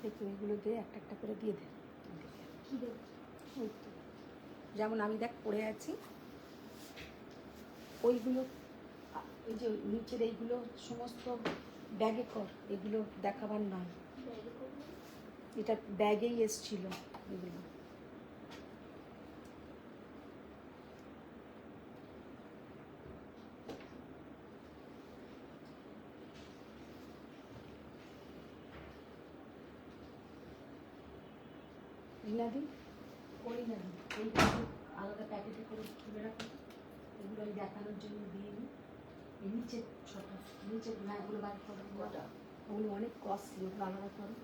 একটু এগুলো দিয়ে একটা একটা করে দিয়ে দে। ওই তো যেমন আমি দেখ পড়ে আছি ওইগুলো, এই যে নিচের এইগুলো সমস্ত ব্যাগে কর, এগুলো দেখাবার নয়, এটা ব্যাগেই এসছিল এগুলো। রিনাদি করি না, এইগুলো আলাদা প্যাকেটে করে তুলে রাখো, এগুলো আমি দেখানোর জন্য দিয়ে নিই। এই নিচে ছোটো নিচে না, ওগুলো বার করো, ওগুলো অনেক কস্টলি, ওগুলো আলাদা করো।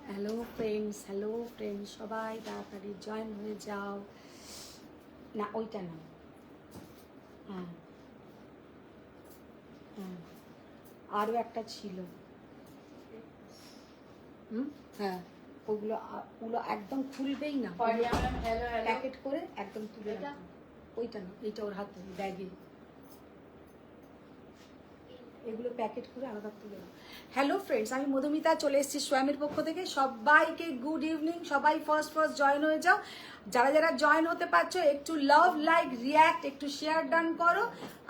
হ্যালো ফ্রেন্ডস, সবাই তাড়াতাড়ি জয়েন হয়ে যাও। না ওইটা না, হ্যাঁ হ্যাঁ আরও একটা ছিল, হ্যাঁ ওগুলো ওগুলো একদম খুলবেই না, প্যাকেট করে একদম তুলে রাখো। ওইটা না, এইটা ওর হাতে ব্যাগে, এগুলো প্যাকেট করে আলাদা তুলে রাখো। হ্যালো ফ্রেন্ডস, আমি মধুমিতা চলে এসেছি সোয়ামের পক্ষ থেকে। সবাইকে গুড ইভিনিং, সবাই ফার্স্ট জয়েন হয়ে যাও। যারা যারা জয়েন হতে পারছো একটু লাভ, লাইক, রিয়্যাক্ট, একটু শেয়ার ডান করো,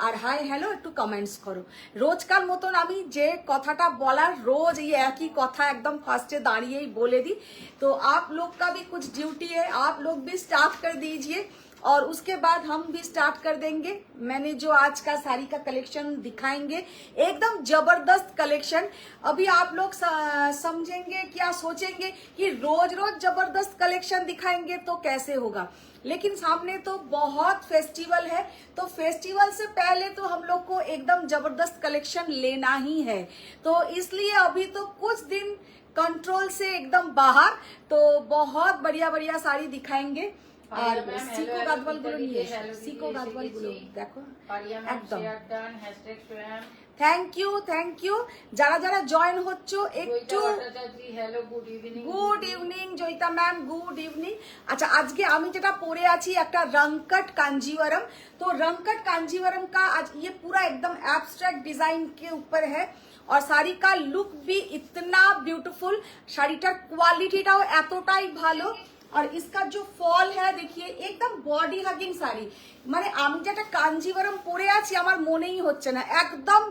আর হাই হ্যালো একটু কমেন্টস করো। রোজকার মতন আমি যে কথাটা বলার, रोज ये एक ही কথা একদম ফার্স্টে দাঁড়িয়েই বলে দিই। तो आप लोग का भी कुछ ड्यूटी है, आप लोग भी स्टार्ट कर दीजिए और उसके बाद हम भी स्टार्ट कर देंगे। मैंने जो आज का साड़ी का कलेक्शन दिखाएंगे, एकदम जबरदस्त कलेक्शन। अभी आप लोग समझेंगे, क्या सोचेंगे कि रोज रोज जबरदस्त कलेक्शन दिखाएंगे तो कैसे होगा, लेकिन सामने तो बहुत फेस्टिवल है, तो फेस्टिवल से पहले तो हम लोग को एकदम जबरदस्त कलेक्शन लेना ही है। तो इसलिए अभी तो कुछ दिन कंट्रोल से एकदम बाहर, तो बहुत बढ़िया बढ़िया साड़ी दिखाएंगे। আর সিকো গাদওয়াল গুলো নিয়ে এসো, সিকো গাদওয়াল গুলো দেখো একদম। থ্যাংক ইউ যারা যারা জয়েন হচ্ছো একটু good evening. Joyita ma'am good evening. अच्छा আজকে আমি যেটা পরে আছি একটা रंगकट कांजीवरम, तो रंगकट कांजीवरम का आज ये पूरा एकदम एब्स्ट्रैक्ट डिजाइन के ऊपर है और साड़ी का लुक भी इतना ब्यूटीफुल, শাড়িটার কোয়ালিটিটাও এতটাই ভালো। और इसका जो फॉल है देखिए एकदम बॉडी हगिंग শাড়ি, মানে আমি যেটা কাঞ্জিভারম পরে আছি আমার মনেই হচ্ছে না, একদম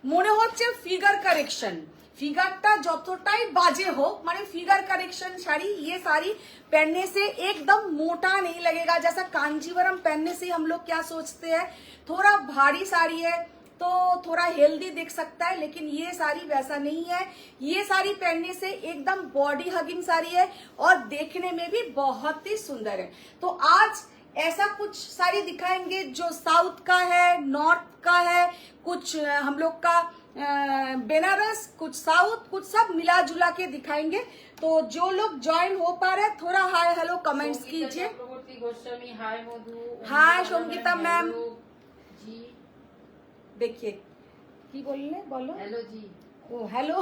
মনে হচ্ছে ফিগার কারেक्शन। फिगरটা যতটাই বাজে হোক, মানে फिगर करेक्शन साड़ी, ये साड़ी पहनने से एकदम मोटा नहीं लगेगा। जैसा कांजीवरम पहनने से हम लोग क्या सोचते हैं, थोड़ा भारी साड़ी है तो थोड़ा हेल्दी दिख सकता है, लेकिन ये साड़ी वैसा नहीं है। ये साड़ी पहनने से एकदम बॉडी हगिंग साड़ी है और देखने में भी बहुत ही सुंदर है। तो आज ऐसा कुछ साड़ी दिखाएंगे जो साउथ का है, नॉर्थ का है, कुछ हम लोग का बेनारस, कुछ साउथ, कुछ सब मिला जुला के दिखाएंगे। तो जो लोग ज्वाइन हो पा रहे हैं थोड़ा हाय हेलो कमेंट्स कीजिए। हाय संगीता मैम, देखिए কি বললে বলো। হ্যালো জি, ও হ্যালো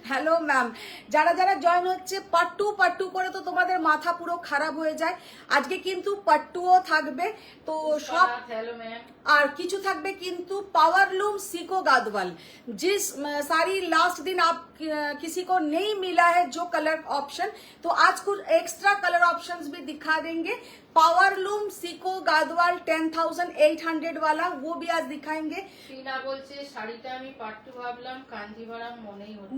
হ্যালো ম্যাম। যারা যারা জয়েন হচ্ছে পাট্টু পাট্টু করে তো তোমাদের মাথা পুরো খারাপ হয়ে যায়। আজকে কিন্তু পাট্টুও থাকবে, তো সব হ্যালো ম্যাম, আর কিছু থাকবে কিন্তু पावरलूम सीको गादवाल। जिस सारी लास्ट दिन आप किसी को नहीं मिला है जो कलर ऑप्शन, तो आज कुछ एक्स्ट्रा कलर ऑप्शंस भी दिखा देंगे। पावरलूम सीको गादवाल 10,800 वाला, वो भी आज दिखाएंगे। टीना बोलছে শাড়িটা আমি পাট্টু ভাবলাম, কাঞ্জিভারম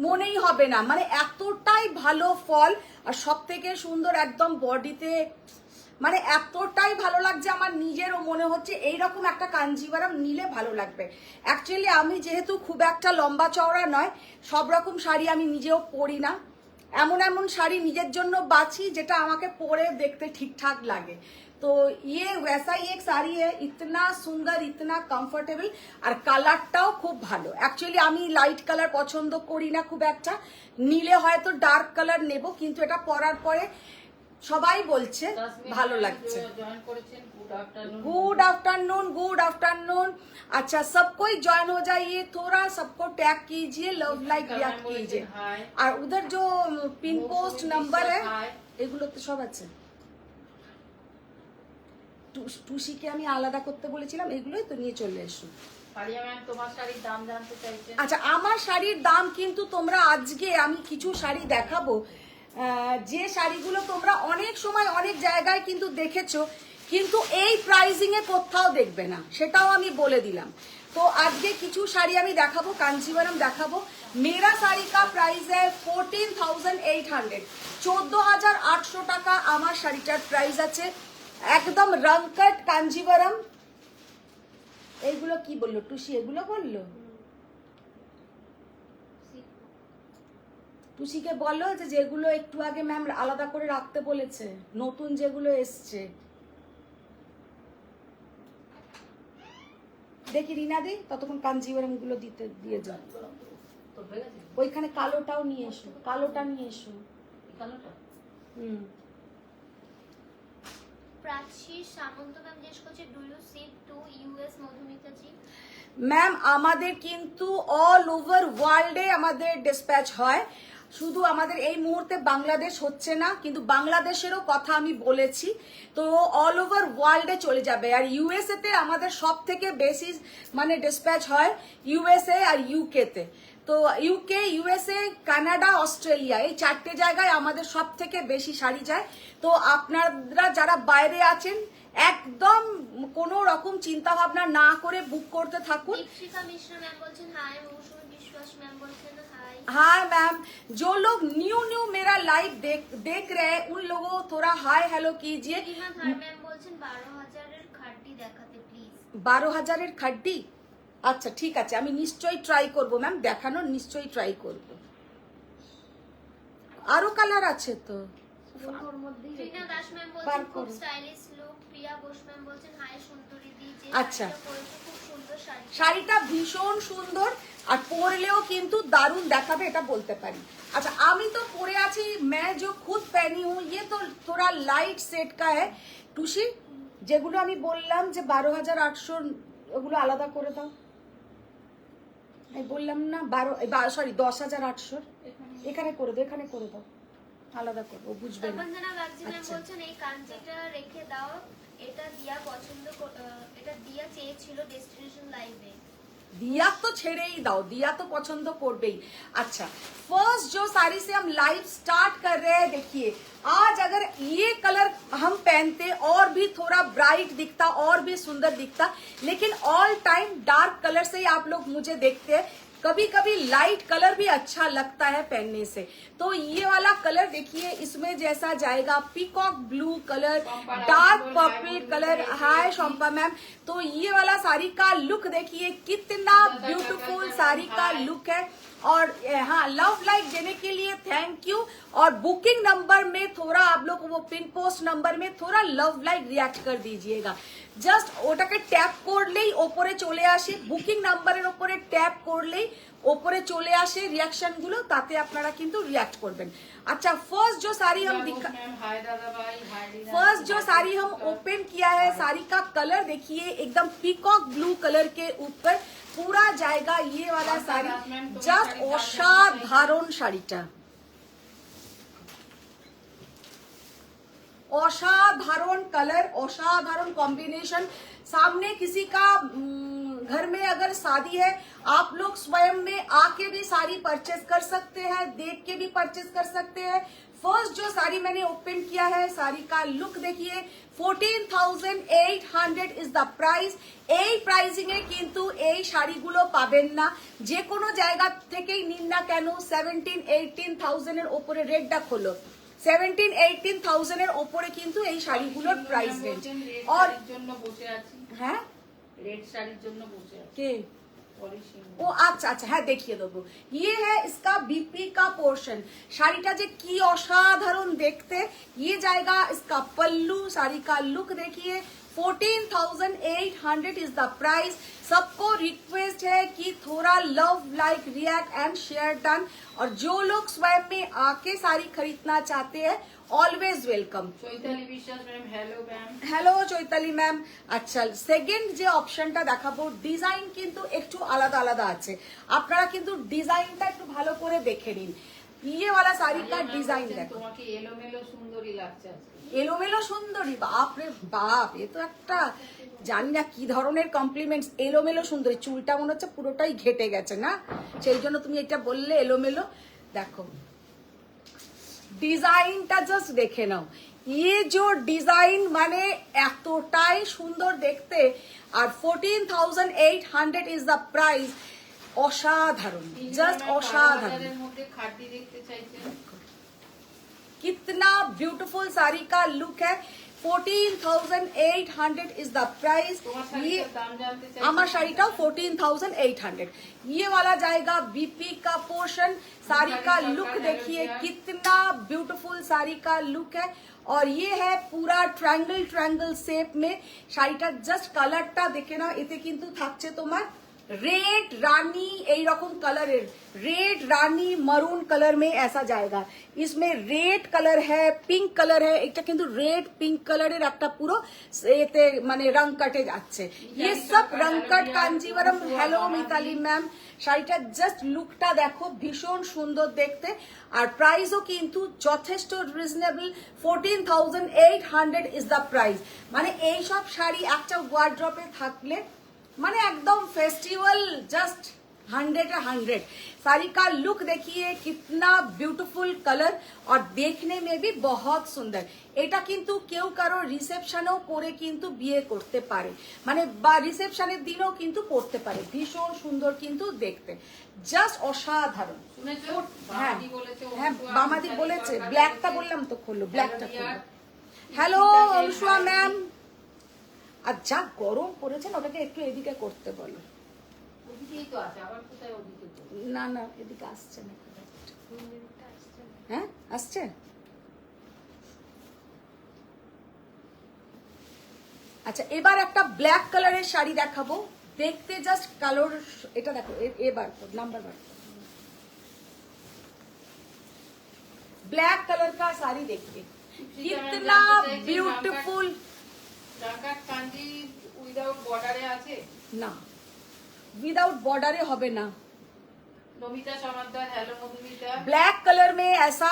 মনেই হবে না, মানে এতটাই ভালো ফল আর সবথেকে সুন্দর একদম বডিতে, মানে এতটাই ভালো লাগছে আমার নিজেরও মনে হচ্ছে এইরকম একটা কাঞ্জিভারম নিলে ভালো লাগবে। অ্যাকচুয়ালি আমি যেহেতু খুব একটা লম্বা চওড়া নয়, সব রকম শাড়ি আমি নিজেও পরি না, এমন এমন শাড়ি নিজের জন্য বাছি যেটা আমাকে পরে দেখতে ঠিকঠাক লাগে। तो ये वैसा ही एक साड़ी है, इतना सुंदर, इतना कंफर्टेबल, और কালারটাও খুব ভালো। অ্যাকচুয়ালি আমি লাইট কালার পছন্দ করি না খুব একটা, নিলে হয়তো ডার্ক কালার নেব, কিন্তু এটা পরার পরে সবাই বলছে ভালো লাগছে। Good afternoon. अच्छा सब कोई ज्वाइन हो जाइए, थोड़ा सबको टैग कीजिए, लव लाइक रिएक्ट कीजिए, और उधर जो पिन पोस्ट नंबर है एगुलो तो सब আছে। টুসিকে আমি আলাদা করতে বলেছিলাম, এগুলোই তো নিয়ে চলে এসো। আলিয়া ম্যাম তোমার শাড়ির দাম জানতে চাইছেন। আচ্ছা, আমার শাড়ির দাম কিন্তু তোমরা আজকে আমি কিছু শাড়ি দেখাবো, যে শাড়িগুলো তোমরা অনেক সময় অনেক জায়গায় কিন্তু দেখেছো, কিন্তু এই প্রাইজিং এ কোথাও দেখবে না, সেটাও আমি বলে দিলাম। তো আজকে কিছু শাড়ি আমি দেখাবো, কাঞ্জিভারম দেখাবো। মেরা শাড়ি কা প্রাইস है 14,800, 14,800 টাকা আমার শাড়িটার প্রাইস আছে। একদম রংকট কাঞ্জিভারম। এইগুলো কি বললো টুসি, এগুলো বললো? টুসিকে বলো যে যেগুলো একটু আগে ম্যাম আলাদা করে রাখতে বলেছে, নতুন যেগুলো এসছে। দেখি রিনা দি, ততক্ষণ কাঞ্জিভারম গুলো দিয়ে যাও। ওইখানে কালোটাও নিয়ে এসো, কালোটা নিয়ে এসো। প্রাচী সামন্ত ম্যাম জিজ্ঞেস করছে, do you ship to US Madhumita ji? Ma'am আমাদের কিন্তু অল ওভার ওয়ার্ল্ডে আমাদের ডিসপ্যাচ হয়, শুধু আমাদের এই মুহূর্তে বাংলাদেশ হচ্ছে না, কিন্তু বাংলাদেশেরও কথা আমি বলেছি, তো অল ওভার ওয়ার্ল্ডে চলে যাবে। আর ইউএসএ তে আমাদের সব থেকে বেশি মানে ডিসপ্যাচ হয় ইউএসএ আর ইউকে তে। তো ইউকে, ইউএসএ, কানাডা, অস্ট্রেলিয়া, এই 4টে জায়গায় আমাদের সব থেকে বেশি শাড়ি যায়। তো আপনারা যারা বাইরে আছেন একদম কোনো রকম চিন্তা ভাবনা না করে বুক করতে থাকুন। দীপশিকা মিশ্রা ম্যাম বলছেন হাই, মৌসুমী বিশ্বাস ম্যাম বলছেন হাই। हाँ मैम, जो लोग न्यू मेरा लाइव देख रहे हैं उन लोगों थोड़ा हाय हेलो कीजिए। রিমা ধার ম্যাম বলছেন 12,000 এর খাড্ডি দেখাতে প্লিজ। 12,000 খাড্ডি, আচ্ছা ঠিক আছে, আমি নিশ্চয়ই ট্রাই করব ম্যাম, দেখানোর নিশ্চয়ই ট্রাই করব। আরো কালার আছে তো। রিনা দাস ম্যাম বার বলছেন খুব করো। Stylish look. Priya Bose ma'am বলছেন হাই সুন্দরী দি, যে আচ্ছা। শাড়িটা পরেছো খুব সুন্দর শাড়ি। শাড়িটা ভীষণ সুন্দর, আর পরলেও কিন্তু দারুণ দেখাবে, এটা বলতে পারি। अच्छा আমি তো পরে আছি, मैं जो खुद पहनी हूँ ये तो थोड़ा लाइट सेट का है। টুসি যেগুলো আমি বললাম যে 12,800 ওগুলো আলাদা করে দাও, আমি বললাম না 10,800 এখানে করে দাও, এখানে করে দাও, আলাদা করো, ও বুঝবে না। তপনজনা বাগজি ম্যাম আচ্ছা। বলছেন এই কাঞ্জিটা রেখে দাও, এটা দিয়া পছন্দ এটা দিয়া চেয়েছিল ডেস্টিনেশন লাইভে। दिया तो छेड़े ही दाओ, दिया तो पसंद कर ही। अच्छा फर्स्ट जो साड़ी से हम लाइव स्टार्ट कर रहे हैं, देखिए आज अगर ये कलर हम पहनते और भी थोड़ा ब्राइट दिखता और भी सुंदर दिखता, लेकिन ऑल टाइम डार्क कलर से ही आप लोग मुझे देखते हैं, कभी कभी लाइट कलर भी अच्छा लगता है पहनने से। तो ये वाला कलर देखिए, इसमें जैसा जाएगा peacock blue colour, dark purple colour. Hi Shompa ma'am, तो ये वाला साड़ी का लुक देखिए, कितना ब्यूटीफुल साड़ी का लुक है। और हाँ, लव लाइक देने के लिए थैंक यू। और बुकिंग नंबर में थोड़ा आप लोग वो पिन पोस्ट नंबर में थोड़ा लव लाइक रिएक्ट कर दीजिएगा। জাস্ট ওটাকে ট্যাপ করলেই ওপরে চলে আসে, বুকিং নাম্বারের ওপরে ট্যাপ করলেই ওপরে চলে আসে রিয়াকশন গুলো, তাতে আপনারা কিন্তু রিয়াক্ট করবেন। अच्छा फर्स्ट जो साड़ी हम ओपन किया है, साड़ी का कलर देखिए एकदम पीकॉक ब्लू कलर के ऊपर पूरा जाएगा ये वाला साड़ी, জাস্ট অসাধারণ শাড়িটা, असाधारण कलर, असाधारण कॉम्बिनेशन। सामने किसी का घर में अगर शादी है, आप लोग स्वयं में आके भी साड़ी परचेस कर सकते हैं, देख के भी परचेस कर सकते हैं। फर्स्ट जो साड़ी मैंने ओपन किया है, साड़ी का लुक देखिए, 14,800 इज द प्राइस। এই প্রাইজিং এ কিন্তু এই শাড়িগুলো পাবেন না, যে কোনো জায়গা থেকেই নিন না কেন। 17,000-18,000 এর উপরে রেটটা খোলো, 17,000-18,000 এর উপরে কিন্তু এই শাড়িগুলোর প্রাইস রেঞ্জ। और জন্য বসে আছি, হ্যাঁ রেড শাড়ির জন্য বসে আছি। কে পলিশিং ও আচ্ছা আচ্ছা, হ্যাঁ দেখিয়ে দেবো। ये है इसका बीपी का पोर्शन। শাড়িটা যে কি অসাধারণ দেখতে। ये जाएगा इसका पल्लू। শাড়ি का लुक देखिए, 14,800 इज द प्राइस। सबको रिक्वेस्ट है कि थोड़ा love like react and share done. और जो लोग स्वयं में आके साड़ी खरीदना चाहते हैं, always welcome. Chaitali Biswas ma'am, hello ma'am. Hello Chaitali ma'am. আচ্ছা সেকেন্ড যে অপশনটা দেখাবো, ডিজাইন কিন্তু একটু আলাদা আলাদা আছে, আপনারা কিন্তু ডিজাইনটা একটু ভালো করে দেখে নিন। ये वाला साड़ी का डिजाइन देखो, তোমাকে এলোমেলো সুন্দরী লাগছে আজকে। এলোমেলো সুন্দরী, বাপ রে বাপ, এ তো একটা জানি না কি ধরনের কমপ্লিমেন্টস। এলোমেলো সুন্দরী, চুলটা মনে হচ্ছে পুরোটাই ঘেটে গেছে না, সেই জন্য তুমি এটা বললে এলোমেলো। দেখো ডিজাইনটা জাস্ট দেখে নাও, ये जो ডিজাইন মানে এতটাই সুন্দর দেখতে, আর 14,800 ইজ দ্য প্রাইস। অসাধারণ, জাস্ট অসাধারণ। বাজারের মধ্যে খাঁটি দেখতে চাইছেন। कितना ब्यूटीफुल साड़ी का लुक है। 14,800 इज द प्राइस। তোমার ये শাড়িটার দাম জানতে চাইছেন? আমার শাড়িটাও 14,800। ये वाला जाएगा बीपी का पोर्शन। साड़ी का लुक देखिए, कितना ब्यूटीफुल साड़ी का लुक है, और ये है पूरा ट्रायंगल ट्रायंगल शेप में। শাড়িটার জাস্ট কালারটা দেখে নাও, এতে কিন্তু থাকছে তোমার रेड रानी, এই রকম কালারের रेड रानी मरून कलर में ऐसा जाएगा। इसमें रेड कलर है, पिंक कलर है, এটা কিন্তু রেড পিঙ্ক কালারের একটা পুরো এতে মানে রং কাটে যাচ্ছে। ये सब रंग cut Kanjeevaram. Hello Mitali ma'am, শাড়িটার জাস্ট লুকটা দেখো, ভীষণ সুন্দর দেখতে, আর প্রাইসও কিন্তু যথেষ্ট রিজনেবল। 14,800 is the price. মানে এই সব শাড়ি একটা ওয়ার্ড্রপে থাকলে মানে एकदम फेस्टिवल, जस्ट 100 साड़ी का लुक देखिए, कितना ब्यूटीफुल कलर, और देखने में भी बहुत सुंदर। এটা কিন্তু কেউ কারো রিসেপশনেও পরে কিন্তু বিয়ে করতে পারে, মানে বা রিসেপশনের দিনও কিন্তু পরতে পারে। ভীষণ সুন্দর কিন্তু দেখতে, জাস্ট অসাধারণ। শুনেছো? হ্যাঁ বামাদি বলেছে, হ্যাঁ, অনুসুয়া বামাদি শাড়ি বলেছে। পাঠাবে। ব্ল্যাকটা বললাম তো, খুললো ব্ল্যাকটা খুললো। হ্যালো অনুসুয়া ম্যাম, আর যা গরম পড়েছে না, ওটাকে একটু এদিকে করতে বলো। ওদিকেই তো আছে, আবার কোথায় ওদিকে তো? না না, এদিকে আসছে না। হ্যাঁ আসছে। আচ্ছা, এবার একটা ব্ল্যাক কালারের শাড়ি দেখাবো, দেখতে জাস্ট কালার। এটা দেখো, এবার নাম্বার বার, ब्लैक कलर का साड़ी देखिए, कितना ब्यूटीफुल। রাঙ্কাট কাঞ্জি উইদাউট বর্ডারে আছে? না, উইদাউট বর্ডারে হবে না। Namita Samaddar, hello Madhumita. Black colour में ऐसा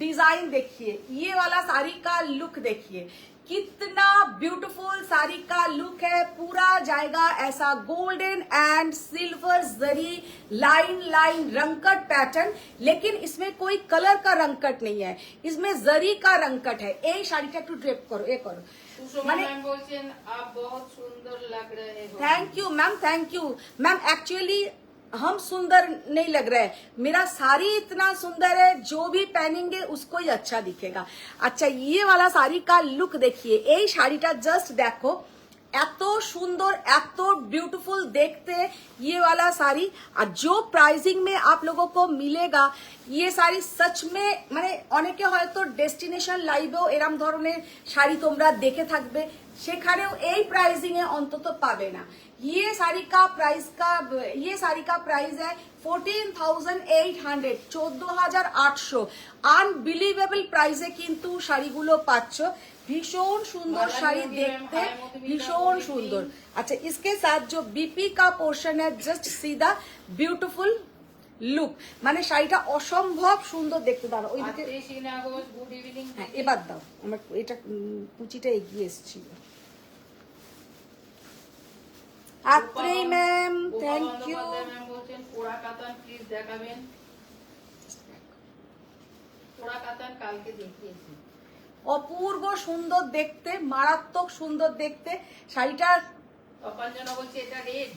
डिजाइन देखिए, ये वाला साड़ी का लुक देखिए, कितना ब्यूटीफुल साड़ी का लुक है। पूरा जाएगा ऐसा golden and silver zari line line रंगकट पैटर्न, लेकिन इसमें कोई कलर का रंगकट नहीं है, इसमें जरी का रंगकट है। এই শাড়িটা একটু ড্রেপ করো, এ করো। সুষমা ম্যাম বলছেন আপ বহুত সুন্দর লাগ রহে হো। Thank you ma'am, thank you ma'am. Actually हम सुंदर नहीं लग रहे हैं, मेरा साड़ी इतना सुंदर है, जो भी पहनेंगे उसको ही अच्छा दिखेगा। अच्छा, ये वाला साड़ी का लुक देखिए, এই শাড়িটা জাস্ট দেখো, এত সুন্দর, এত ब्यूटीफुल देखते ये वाला साड़ी, और जो प्राइसिंग में आप लोगों को मिलेगा, ये साड़ी सच में মানে অনেকে হয়তো ডেস্টিনেশন লাইভেও এরম ধরনের শাড়ি তোমরা দেখে থাকবে, সেখানেও এই প্রাইসিং এ অন্তত পাবে না। ये साड़ी का प्राइस है 14,800, 14,800। আনবিলিভেবল প্রাইসে কিন্তু শাড়িগুলো পাচ্ছ। ভীষণ সুন্দর শাড়ি দেখতে, ভীষণ সুন্দর। अच्छा, इसके साथ जो बीपी का पोर्शन है, जस्ट सीधा ब्यूटीफुल लुक, মানে শাড়িটা অসম্ভব সুন্দর দেখতে। দাঁড়ো ওইদিকে, আত্রেশিনা ঘোষ, গুড ইভিনিং। হ্যাঁ এবার দাও, আমার এটা কুচিটা এগিয়ে এসেছিল। Atrai ma'am, thank you. Ma'am বলছেন পোড়া কাতান প্লিজ দেখাবেন। পোড়া কাতান কালকে দেখিয়েছি, অপূর্ব সুন্দর দেখতে, মারাত্মক সুন্দর দেখতে শাড়িটার। অপাঞ্জনা বলছে এটা রেড।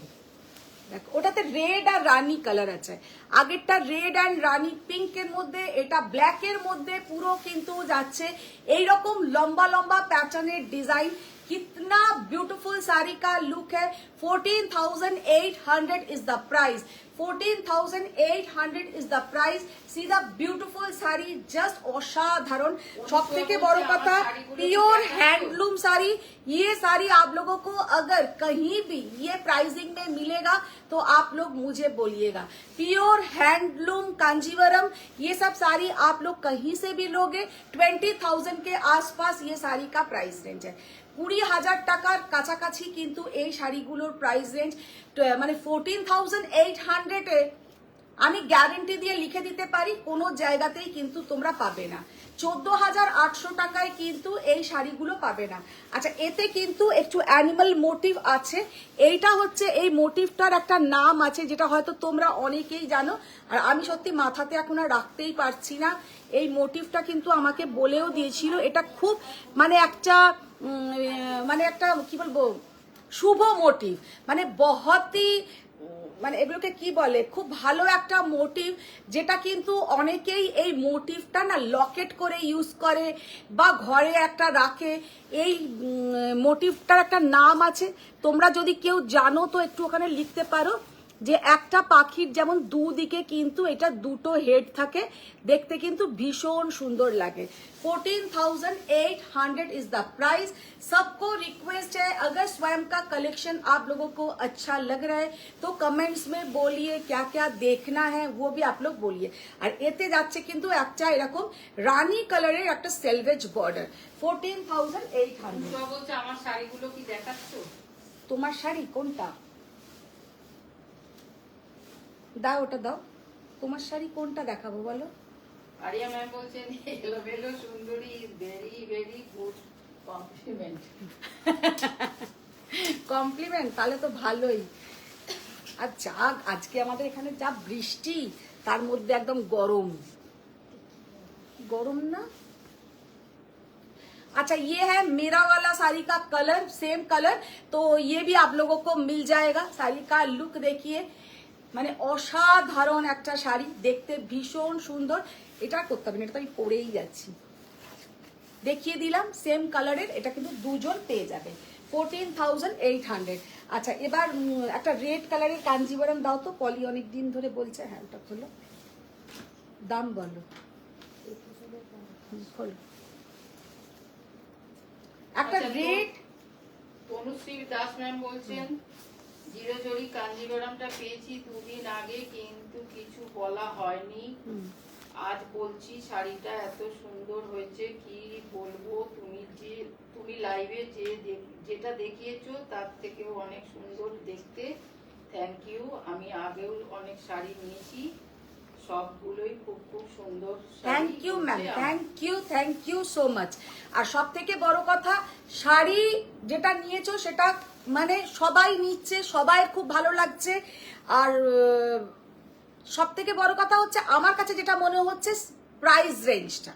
দেখো, ওটাতে রেড আর রানী কালার আছে, আগেরটা রেড অ্যান্ড রানী পিঙ্কের মধ্যে, এটা ব্ল্যাকের মধ্যে পুরো কিন্তু যাচ্ছে এইরকম লম্বা লম্বা প্যাটার্নের ডিজাইন। कितना ब्यूटीफुल साड़ी का लुक है। 14,800 is the price, 14,800 is the price. सीधा ब्यूटीफुल साड़ी, जस्ट असाधारण। सब থেকে বড় কথা, प्योर हैंडलूम साड़ी। ये साड़ी आप लोगों को अगर कहीं भी ये प्राइसिंग में मिलेगा तो आप लोग मुझे बोलिएगा। प्योर हैंडलूम कांजीवरम, ये सब साड़ी आप लोग कहीं से भी लोगे। 20,000 के आसपास ये साड़ी का प्राइस रेंज है। 20,000 টাকার কাছাকাছি কিন্তু এই শাড়িগুলোর প্রাইস রেঞ্জ। মানে 14,800 এ আমি গ্যারেন্টি দিয়ে লিখে দিতে পারি কোনো জায়গাতেই কিন্তু তোমরা পাবে না। 14,800 টাকায় কিন্তু এই শাড়িগুলো পাবে না। আচ্ছা, এতে কিন্তু একটু অ্যানিমাল মোটিভ আছে। এইটা হচ্ছে এই মোটিভটার একটা নাম আছে, যেটা হয়তো তোমরা অনেকেই জানো, আর আমি সত্যি মাথাতে এখন আর রাখতেই পারছি না। এই মোটিভটা কিন্তু আমাকে বলেও দিয়েছিল, এটা খুব মানে একটা কি বলবো, শুভ মোটিভ, মানে বহতই মানে এগুলোকে কি বলে, খুব ভালো একটা মোটিভ, যেটা কিন্তু অনেকেই এই মোটিভটা না লকেট করে ইউজ করে বা ঘরে একটা রাখে। এই মোটিভটার একটা নাম আছে, তোমরা যদি কেউ জানো তো একটু ওখানে লিখতে পারো। যে একটা পাখির যেমন দুদিকে কিন্তু এটা দুটো হেড থাকে, দেখতে কিন্তু ভীষণ সুন্দর লাগে। 14,800 इज द प्राइस। सबको रिक्वेस्ट है, अगर स्वयं का कलेक्शन आप लोगों को अच्छा लग रहा है तो कमेंट्स में बोलिए क्या क्या देखना है, वो भी आप लोग बोलिए। আর এতে যাচ্ছে কিন্তু একটা এরকম রানী কালারের একটা সেলভেজ বর্ডার। 14,800। বলছে আমার শাড়িগুলো কি দেখাচ্ছ? তোমার শাড়ি কোনটা? দাও, ওটা দাও। তোমার শাড়ি কোনটা দেখাবো বলো? আরিয়া ম্যাম বলছেন এলোমেলো সুন্দরী, very very good compliment. Compliment? তাহলে তো ভালোই। আর যা আজকে আমাদের এখানে যা বৃষ্টি, তার মধ্যে একদম গরম गरम ना। अच्छा, ये है मेरा वाला साड़ी का कलर, सेम कलर, तो ये भी आप लोगों को मिल जाएगा। साड़ी का लुक देखिए, মানে অসাধারণ একটা শাড়ি, দেখতে ভীষণ সুন্দর। এটা করতে হবে না, এটা তো আমি পরেই যাচ্ছি, দেখিয়ে দিলাম সেম কালারের। এটা কিন্তু দুজন পেয়ে যাবে। 14,800। আচ্ছা, এবার একটা রেড কালারের কাঞ্জিবরম দাও তো, পলি অনেক দিন ধরে বলছে। হ্যাঁ, ওটা খোলো, দাম বলো। খোলো একটা রেড। তনুশ্রী দাস ম্যাম বলছেন জিরো জরি কাঞ্জিবরমটা পেয়েছি দুদিন আগে, কিন্তু কিছু বলা হয়নি, আজ বলছি শাড়িটা এত সুন্দর হয়েছে কি বলবো। তুমি লাইভে যেটা দেখিয়েছো তার থেকেও অনেক সুন্দর দেখতে, থ্যাংক ইউ। আমি আগেও অনেক শাড়ি নিয়েছি, সবগুলোই খুব খুব সুন্দর। Thank you ma'am, thank you so much. আর সব থেকে বড় কথা, শাড়ি যেটা নিয়েছো সেটা মানে সবাই নিচ্ছে, সবাই খুব ভালো লাগছে। আর সব থেকে বড় কথা হচ্ছে আমার কাছে যেটা মনে হচ্ছে প্রাইস রেঞ্জটা।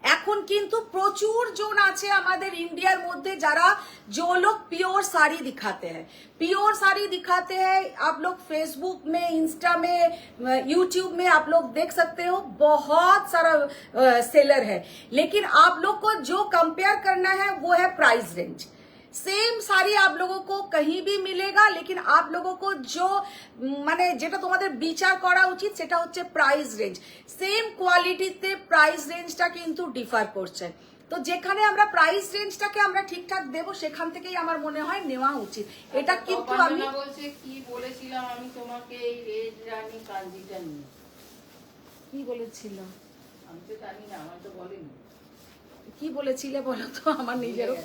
এখন কিন্তু প্রচুর জন আছে আমাদের इंडियार মধ্যে যারা जो लोग प्योर साड़ी दिखाते हैं, प्योर साड़ी दिखाते हैं। आप लोग फेसबुक में, इंस्टा में, यूट्यूब में आप लोग देख सकते हो, बहुत सारा सेलर है। लेकिन आप लोग को जो कंपेयर करना है वो है प्राइस रेंज। सेम साड़ी आप लोगों को कहीं भी मिलेगा, लेकिन आप लोगों को जो মানে যেটা তোমাদের বিচার করা উচিত সেটা হচ্ছে প্রাইস রেঞ্জ। সেম কোয়ালিটিতে প্রাইস রেঞ্জটা কিন্তু ডিফার করছে। তো যেখানে আমরা প্রাইস রেঞ্জটাকে আমরা ঠিকঠাক দেব, সেখান থেকেই আমার মনে হয় নেওয়া উচিত। এটা কিন্তু আমি বলছে কি বলেছিলাম আমি তোমাকে এই রেড রানী কাঞ্জিটা নিয়ে, কি বলেছিল আমি তো জানি না, আমার তো বলেনি। কি বলেছিলে বলো তো, আমার নিজেরও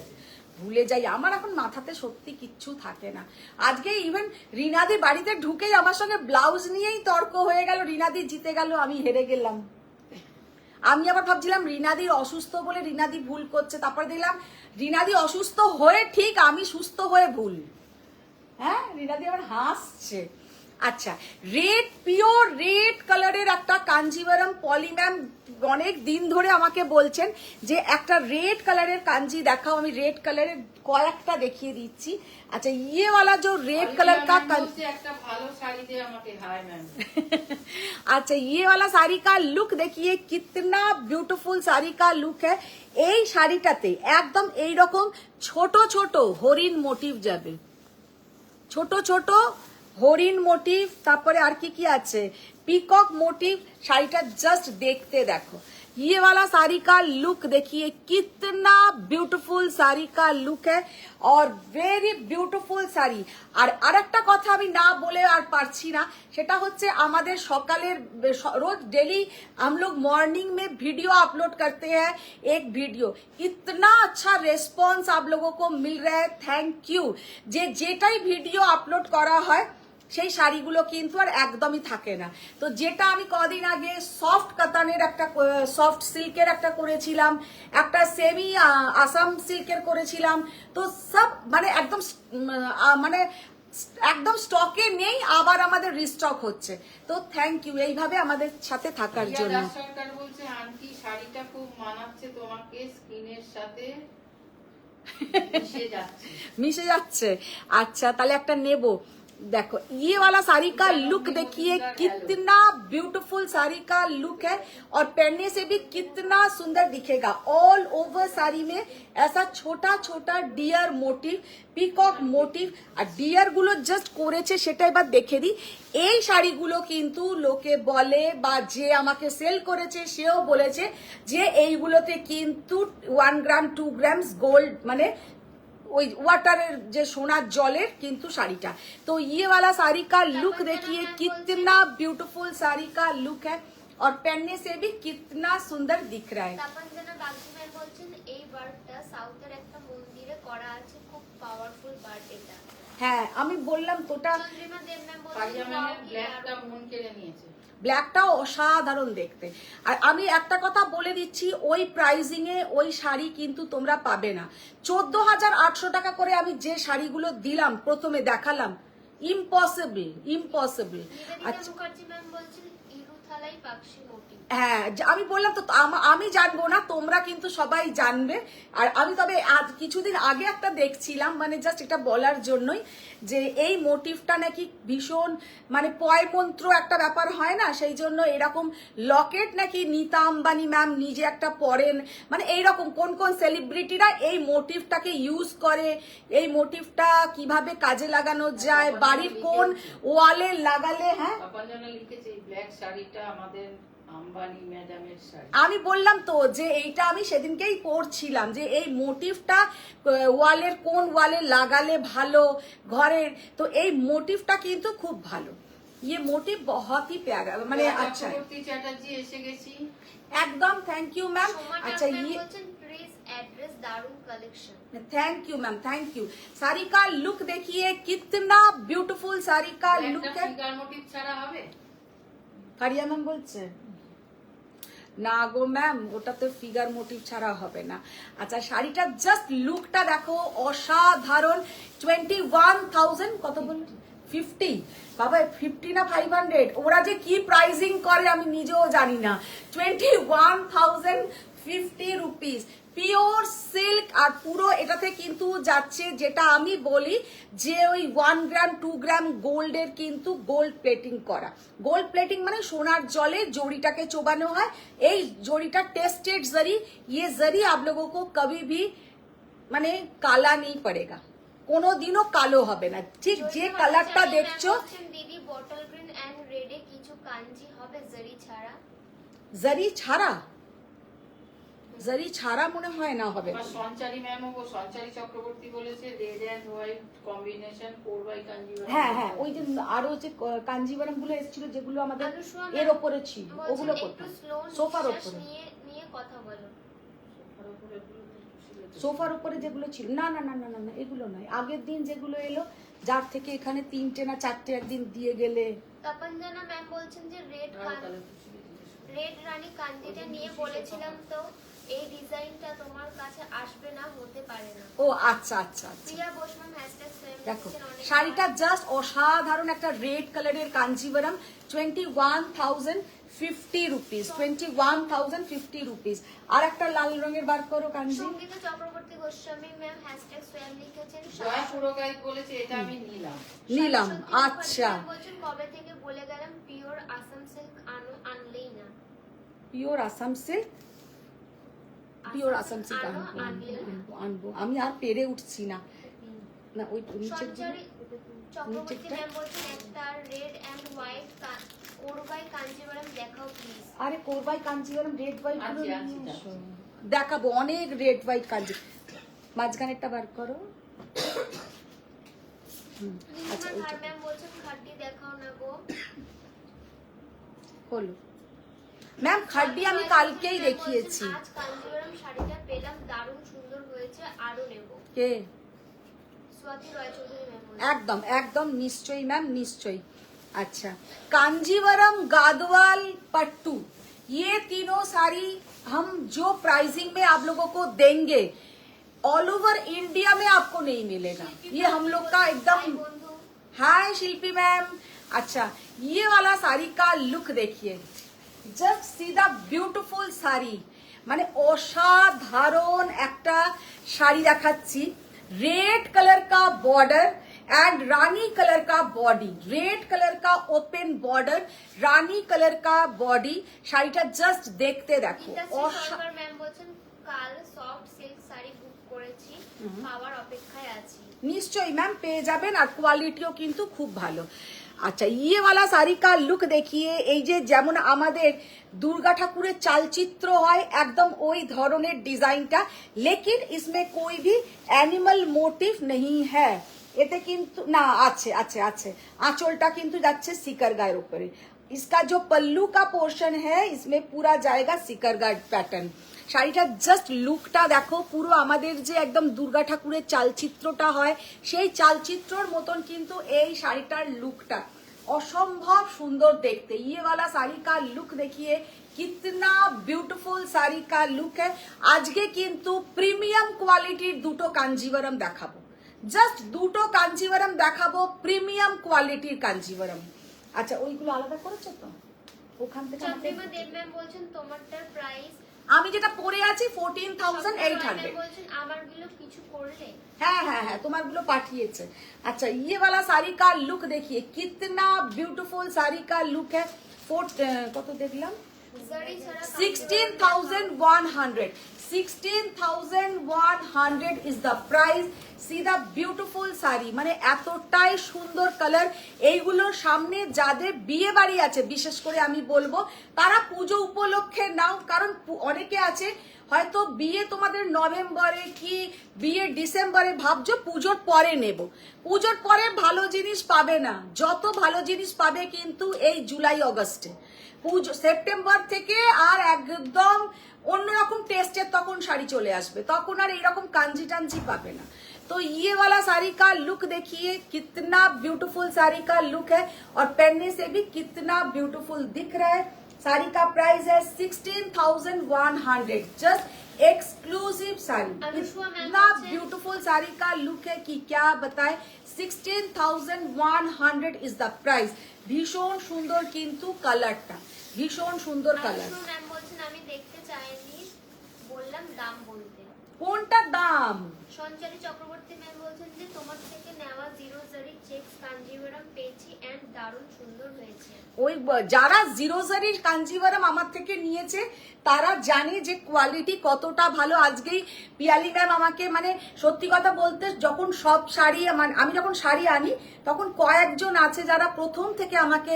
ভুলে যাই। আমার এখন মাথাতে সত্যি কিচ্ছু থাকে না। আজকে ইভেন রিনাদি বাড়িতে ঢুকেই আমার সঙ্গে ব্লাউজ নিয়েই তর্ক হয়ে গেল। রিনাদি জিতে গেল, আমি হেরে গেলাম। আমি আবার ভাবছিলাম রিনাদির অসুস্থ বলে রিনাদি ভুল করছে, তারপর দিলাম রিনাদি অসুস্থ হয়ে ঠিক, আমি সুস্থ হয়ে ভুল। হ্যাঁ, রিনাদি আবার হাসছে। আচ্ছা, রেড, পিওর রেড কালারের একটা কাঞ্জিভারম। পলি ম্যাম অনেক দিন ধরে আমাকে বলছেন যে একটা রেড কালারের কাঞ্জি দেখাও। আমি রেড কালারের কয়েকটা দেখিয়ে দিচ্ছি। अच्छा ये वाला जो रेड कलर का একটা ভালো শাড়ি দিয়ে আমাকে হাই ম্যাম। अच्छा ये वाला শাড়ি का लुक देखिए, कितना ब्यूटीफुल শাড়ি का लुक है। এই শাড়িটাতে একদম এই রকম ছোট ছোট হরিণ মোটিভ যাবে, ছোট ছোট হরিণ মোটিভ। তারপরে আর কি কি আছে, পিকক মোটিভ। শাড়িটা জাস্ট দেখতে দেখো। ये वाला साड़ी का लुक देखिए, कितना ब्यूटीफुल साड़ी का लुक है और वेरी ब्यूटीफुल साड़ी। আর আরেকটা কথা আমি না বলে আর পারছি না, সেটা হচ্ছে আমাদের সকালের रोज डेली हम लोग मॉर्निंग में वीडियो अपलोड करते हैं, एक वीडियो इतना अच्छा रेस्पॉन्स आप लोगों को मिल रहा है। Thank you. যে যেটাই ভিডিও আপলোড করা হয় সেই শাড়িগুলো কিন্তু আর একদমই থাকে না। তো যেটা আমি কদিন আগে সফট কাতানের একটা সফট সিল্কের একটা করেছিলাম, একটা সেমি আসাম সিল্কের করেছিলাম, তো সব মানে একদম মানে একদম স্টকে নেই, আবার আমাদের রিস্টক হচ্ছে। তো থ্যাংক ইউ এইভাবে আমাদের সাথে থাকার রিয়া জন্য। দাস সরকার বলছে আন্টি শাড়িটা খুব মানাচ্ছে তোমাকে, স্কিনের সাথে মিশে যাচ্ছে। मिशे जाच्छे। अच्छा ताले একটা নেব। देखो ये वाला साड़ी का लुक देखिए, कितना ब्यूटीफुल साड़ी का लुक है और पहनने से भी कितना सुंदर दिखेगा। ऑल ओवर साड़ी में ऐसा छोटा छोटा डियर मोटिव, পিকক মোটিভ, আর ডিয়ার গুলো জাস্ট করেছে সেটা এবার দেখে দিই। এই শাড়িগুলো কিন্তু লোকে বলে বা যে আমাকে সেল করেছে সেও বলেছে যে এইগুলোতে কিন্তু 1 গ্রাম 2 গ্রামস গোল্ড মানে ওই ওয়াটারের যে সোনার জলের কিন্তু শাড়িটা। তো ये वाला साड़ी का लुक देखिए, कितना ब्यूटीफुल साड़ी का लुक है और पहनने से भी कितना सुंदर दिख रहा है। তাপঞ্জনা বাগচিমের বলছেন এই বার্ডটা সাউথের একটা মন্দিরে করা আছে, খুব পাওয়ারফুল বার্ড এটা। হ্যাঁ আমি বললাম তোটা চন্দ্রিমা দেব ম্যাম পারিয়া বলছেন ম্যামের ব্ল্যাকটা মন কেড়ে নিয়েছে। ব্ল্যাকটাও অসাধারণ দেখতে। আর আমি একটা কথা বলে দিচ্ছি, ওই প্রাইজিং এ ওই শাড়ি কিন্তু তোমরা পাবে না। 14,800 টাকা করে আমি যে শাড়িগুলো দিলাম প্রথমে দেখালাম, impossible impossible. Nivedita Mukherjee ma'am বলছেন ইরুথালাই পাকশি মোটিভ। হ্যাঁ আমি বললাম তো আমি জানবো না, তোমরা কিন্তু সবাই জানবে। আর আমি তবে আজ কিছুদিন আগে একটা দেখছিলাম, মানে জাস্ট এটা বলার জন্যই যে এই মোটিভটা নাকি ভীষণ মানে পয়মন্ত্র একটা ব্যাপার হয় না, সেই জন্য এরকম লকেট নাকি নীতা আম্বানি ম্যাম নিজে একটা পরেন, মানে এইরকম কোন কোন সেলিব্রিটিরা এই মোটিভটাকে ইউজ করে, এই মোটিভটা কিভাবে কাজে লাগানো যায়, বাড়ির কোন ওয়ালে লাগালে। হ্যাঁ তাপঞ্জনা লিখেছে এই ব্ল্যাক শাড়িটা আমাদের আম্বানি ম্যাডামের শাড়ি। আমি বললাম তো যে এইটা আমি সেদিনকেই পড়ছিলাম যে এই মোটিভটা ওয়ালের কোন ওয়ালে লাগালে ভালো ঘরের, তো এই মোটিভটা কিন্তু খুব ভালো। ये मोटिव बहुत ही प्यारा মানে अच्छा है। চক্রবর্তী চ্যাটার্জি এসে গেছি। एकदम थैंक यू मैम। अच्छा ম্যাম ये বলছেন প্লিজ অ্যাড্রেস দারুন collection. Thank you ma'am, thank you. Sari का लुक देखिए, कितना ब्यूटीफुल साड़ी का लुक একটা है। ফিগার মোটিভ ছাড়া হবে? কারিয়া ম্যাম বলছে না গো ম্যাম, ওটাতে ফিগার মোটিভ ছাড়া হবে না। আচ্ছা শাড়িটার জাস্ট লুকটা দেখো, অসাধারণ। 21,000 কত বল 50 বাবা 50 না 500, ওরা যে কি প্রাইজিং করে আমি নিজেও জানি না। 21,050 রুপিস পিওর সিল্ক। আর পুরো এটাতে কিন্তু যাচ্ছে যেটা আমি বলি যে ওই 1 গ্রাম 2 গ্রাম গোল্ডের কিন্তু গোল্ড প্লেটিং করা। গোল্ড প্লেটিং মানে সোনার জলে জড়িটাকে চোবানো হয়। এই জড়িটা টেস্টেড জরি, ये जरी आप लोगों को कभी भी মানে কালা নেই পড়েগা, কোনোদিনও কালো হবে না। ঠিক যে কালারটা দেখছো দিদি বটল গ্রিন এন্ড রেডে কিছু কাঞ্জি হবে জরি ছাড়া। জরি ছাড়া, জরি ছাড়া মনে হয় না হবে। আবার সঞ্চারী ম্যামও সঞ্চারী চক্রবর্তী বলেছে red and white combination Korvai Kanjivaram. হ্যাঁ হ্যাঁ ওই যে আরো যে কাঞ্জিভারাম গুলো এসেছিল যেগুলো আমাদের এর ওপরে ছিল ওগুলো করতাম সোফার ওপরে। নিয়ে কথা বলো। সোফার উপরে যেগুলো ছিল না না না না না না এগুলো নয়, আগের দিন যেগুলো এলো যার থেকে এখানে 3টে না 4টে একদিন দিয়ে গেলে। তপঞ্জনা ম্যাম বলছেন যে রেড রানী কাঞ্জিটা নিয়ে বলেছিলাম তো এই ডিজাইনটা তোমার কাছে আসবে না, হতে পারে না। ও আচ্ছা আচ্ছা আচ্ছা প্রিয়া বসমান হ্যাশট্যাগ সেম দেখো শাড়িটা জাস্ট অসাধারণ একটা রেড কালারের কাঞ্জিভারাম। 21,050 rupees, 21,050 rupees. আর একটা লাল রঙের বার করো কাঞ্জি। সঙ্গীতা চক্রবর্তী গোস্বামী ম্যাম হ্যাশট্যাগ সোয়াম লিখেছেন জয়া পুরোগাইত বলেছে এটা আমি নিলাম। নিলাম আচ্ছা। বলছেন কবে থেকে বলে গেলাম পিওর আসাম সিল্ক আনলেই না। Pure Assam silk, pure Assam silk আনবো আমি আর পেরে উঠছি না। না ওই নিচের চক্রবর্তী ম্যাম বলছেন একটা রেড এন্ড হোয়াইট কোরবাই কাঞ্জিভারাম দেখাও প্লিজ। আরে কোরবাই কাঞ্জিভারাম রেড হোয়াইট গুলো আচ্ছা, নিয়ে আচ্ছা, এসো। দেখাবো অনেক রেড হোয়াইট কাঞ্জি। মাঝখানেরটা বার করো। আচ্ছা লিমা ম্যাম বলছেন খাড্ডি দেখাও না গো। হলো ম্যাম খাড্ডি আমি কালকেই দেখিয়েছি। আজ কাঞ্জিভারাম শাড়িটা পেলাম, দারুণ সুন্দর হয়েছে, আরো নেব। কে स्वाति रॉय चौधरी मैम एकदम एकदम निश्चय मैम निश्चय। अच्छा, कांजीवरम गादवाल पट्टू, ये तीनों साड़ी हम जो प्राइसिंग में आप लोगों को देंगे ऑल ओवर इंडिया में आपको नहीं मिलेगा। ये हम लोग का एकदम। हाय शिल्पी मैम। अच्छा, ये वाला साड़ी का लुक देखिए, just see the beautiful sari, মানে অসাধারণ একটা শাড়ি দেখাচ্ছি। रेड कलर का बॉर्डर एंड रानी कलर का बॉडी, रेड कलर का ओपन बॉर्डर, रानी कलर का बॉडी। শাড়িটা জাস্ট দেখতে দেখো। ম্যাম বলছেন কাল সফট সিল্ক শাড়ি বুক করেছি, পাওয়ার অপেক্ষায় আছি। নিশ্চয়ই ম্যাম পেয়ে যাবেন, আর কোয়ালিটিও কিন্তু খুব ভালো। আচ্ছা, ইয়ে वाला শাড়ি का লুক দেখিয়ে, এই যে যেমন আমাদের দুর্গা ঠাকুরের চালচিত্র হয় একদম ওই ধরনের ডিজাইনটা, লেকিন इसमें कोई भी एनिमल मोटिव नहीं है। এতে কিন্তু না আছে আছে আছে, আঁচলটা কিন্তু যাচ্ছে সিকার গায়ের উপরে। इसका जो पल्लू का पोर्शन है इसमें पूरा जाएगा सिकर गार्ड पैटर्न। শাড়িটা জাস্ট লুকটা দেখো, পুরো আমাদের যে একদম দুর্গা ঠাকুরের চালচিত্রটা হয় সেই চালচিত্রর মতন কিন্তু এই শাড়িটার লুকটা অসম্ভব সুন্দর দেখতে। ये वाला শাড়ি का লুক দেখিए कितना ब्यूटीफुल শাড়ি का লুক है। আজকে কিন্তু প্রিমিয়াম কোয়ালিটির দুটো কাঞ্জিভারাম দেখাবো, জাস্ট দুটো কাঞ্জিভারাম দেখাবো, প্রিমিয়াম কোয়ালিটির কাঞ্জিভারাম। আচ্ছা, ওইগুলো আলাদা করেছো তো ওখান থেকে? চন্দ্রিমা দেব ম্যাম বলছেন তোমারটার প্রাইস, আমি যেটা পরে আছি 14,800। বলছেন আমারগুলো কিছু করলে? হ্যাঁ হ্যাঁ হ্যাঁ, তোমারগুলো পাঠিয়েছে। আচ্ছা, ये वाला साड़ी का लुक देखिए कितना ब्यूटीफुल साड़ी का लुक है। কত দেখলাম? 16,100। 16,100 is the price। See the beautiful sari, মানে এতটাই সুন্দর কালার। এইগুলোর সামনে যাদের বিয়ে বাড়ি আছে, বিশেষ করে আমি বলবো তারা পুজো উপলক্ষে নাও, কারণ অনেকে আছে হয়তো বিয়ে তোমাদের নভেম্বরে কি বিয়ে ডিসেম্বরে, ভাবছো পুজোর পরে নেব। পুজোর পরে ভালো জিনিস পাবে না, যত ভালো জিনিস পাবে কিন্তু এই জুলাই অগস্টে। পুজো সেপ্টেম্বর থেকে আর একদম অন্যরকম টেস্টের তখন শাড়ি চলে আসবে, তখন আর এইরকম কাঞ্জি টাঞ্জি পাবে না। तो ये वाला साड़ी का लुक देखिए कितना ब्यूटीफुल साड़ी का लुक है, और पहनने से भी कितना ब्यूटीफुल दिख रहा है। साड़ी का प्राइस है 16,100, जस्ट एक्सक्लूसिव साड़ी। इतना ब्यूटीफुल साड़ी का लुक है कि क्या बताए। 16,100 इज द प्राइस। भीषण सुंदर किंतु कलरটা ভীষণ সুন্দর কালার। ম্যাম বলছেন আমি দেখতে চাইনি, বললাম দাম বলতে। কোনটা দাম? সঞ্চারী চক্রবর্তী ম্যাম বলছেন যে তোমার থেকে নেওয়া জিরো জারি চেকস কাঞ্জিভারাম পেয়েছি এন্ড দারুণ সুন্দর হয়েছে। ওই যারা জিরো জারি কাঞ্জিভারাম আমার থেকে নিয়েছে তারা জানে যে কোয়ালিটি কতটা ভালো। আজকেই পিয়ালি ম্যাম আমাকে, মানে সত্যি কথা বলতে, যখন সব শাড়ি আমি যখন শাড়ি আনি তখন কয়েকজন আছে যারা প্রথম থেকে আমাকে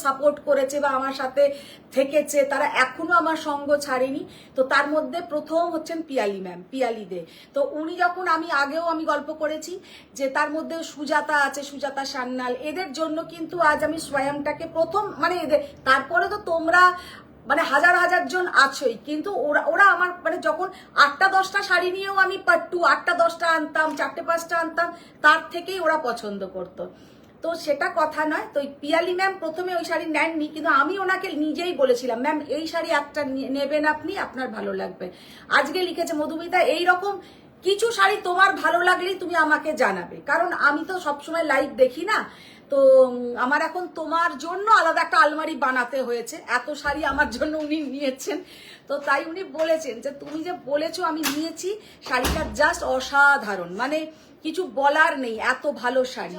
সাপোর্ট করেছে বা আমার সাথে থেকেছে, তারা এখনো আমার সঙ্গ ছাড়েনি। তো তার মধ্যে প্রথম হচ্ছেন পিয়ালি ম্যাম, পিয়ালি দে। তো উনি যখন আগেও আমি গল্প করেছি যে তার মধ্যে সুজাতা আছে, সুজাতা সান্যাল, এদের জন্য কিন্তু আজ আমি স্বয়ংটাকে প্রথম, মানে এদের, তারপরে তো তোমরা মানে হাজার হাজার জন আছোই, কিন্তু ওরা আমার, মানে যখন 8টা-10টা শাড়ি নিয়েও আমি পাট্টু 8টা-10টা আনতাম, 4টে-5টা আনতাম, তার থেকেই ওরা পছন্দ করতো। তো সেটা কথা নয়। তো পিয়ালি ম্যাম প্রথমে ওই শাড়ি নেননি, কিন্তু আমি ওনাকে নিজেই বলেছিলাম ম্যাম এই শাড়ি একটা নেবেন আপনি, আপনার ভালো লাগবে। আজকে লিখেছে মধুমিতা এইরকম কিছু শাড়ি তোমার ভালো লাগলেই তুমি আমাকে জানাবে, কারণ আমি তো সবসময় লাইভ দেখি না। তো আমার এখন তোমার জন্য আলাদা একটা আলমারি বানাতে হয়েছে, এত শাড়ি আমার জন্য উনি নিয়েছেন। তো তাই উনি বলেছেন যে তুমি যে বলেছো আমি নিয়েছি, শাড়িটা জাস্ট অসাধারণ, মানে কিছু বলার নেই, এত ভালো শাড়ি।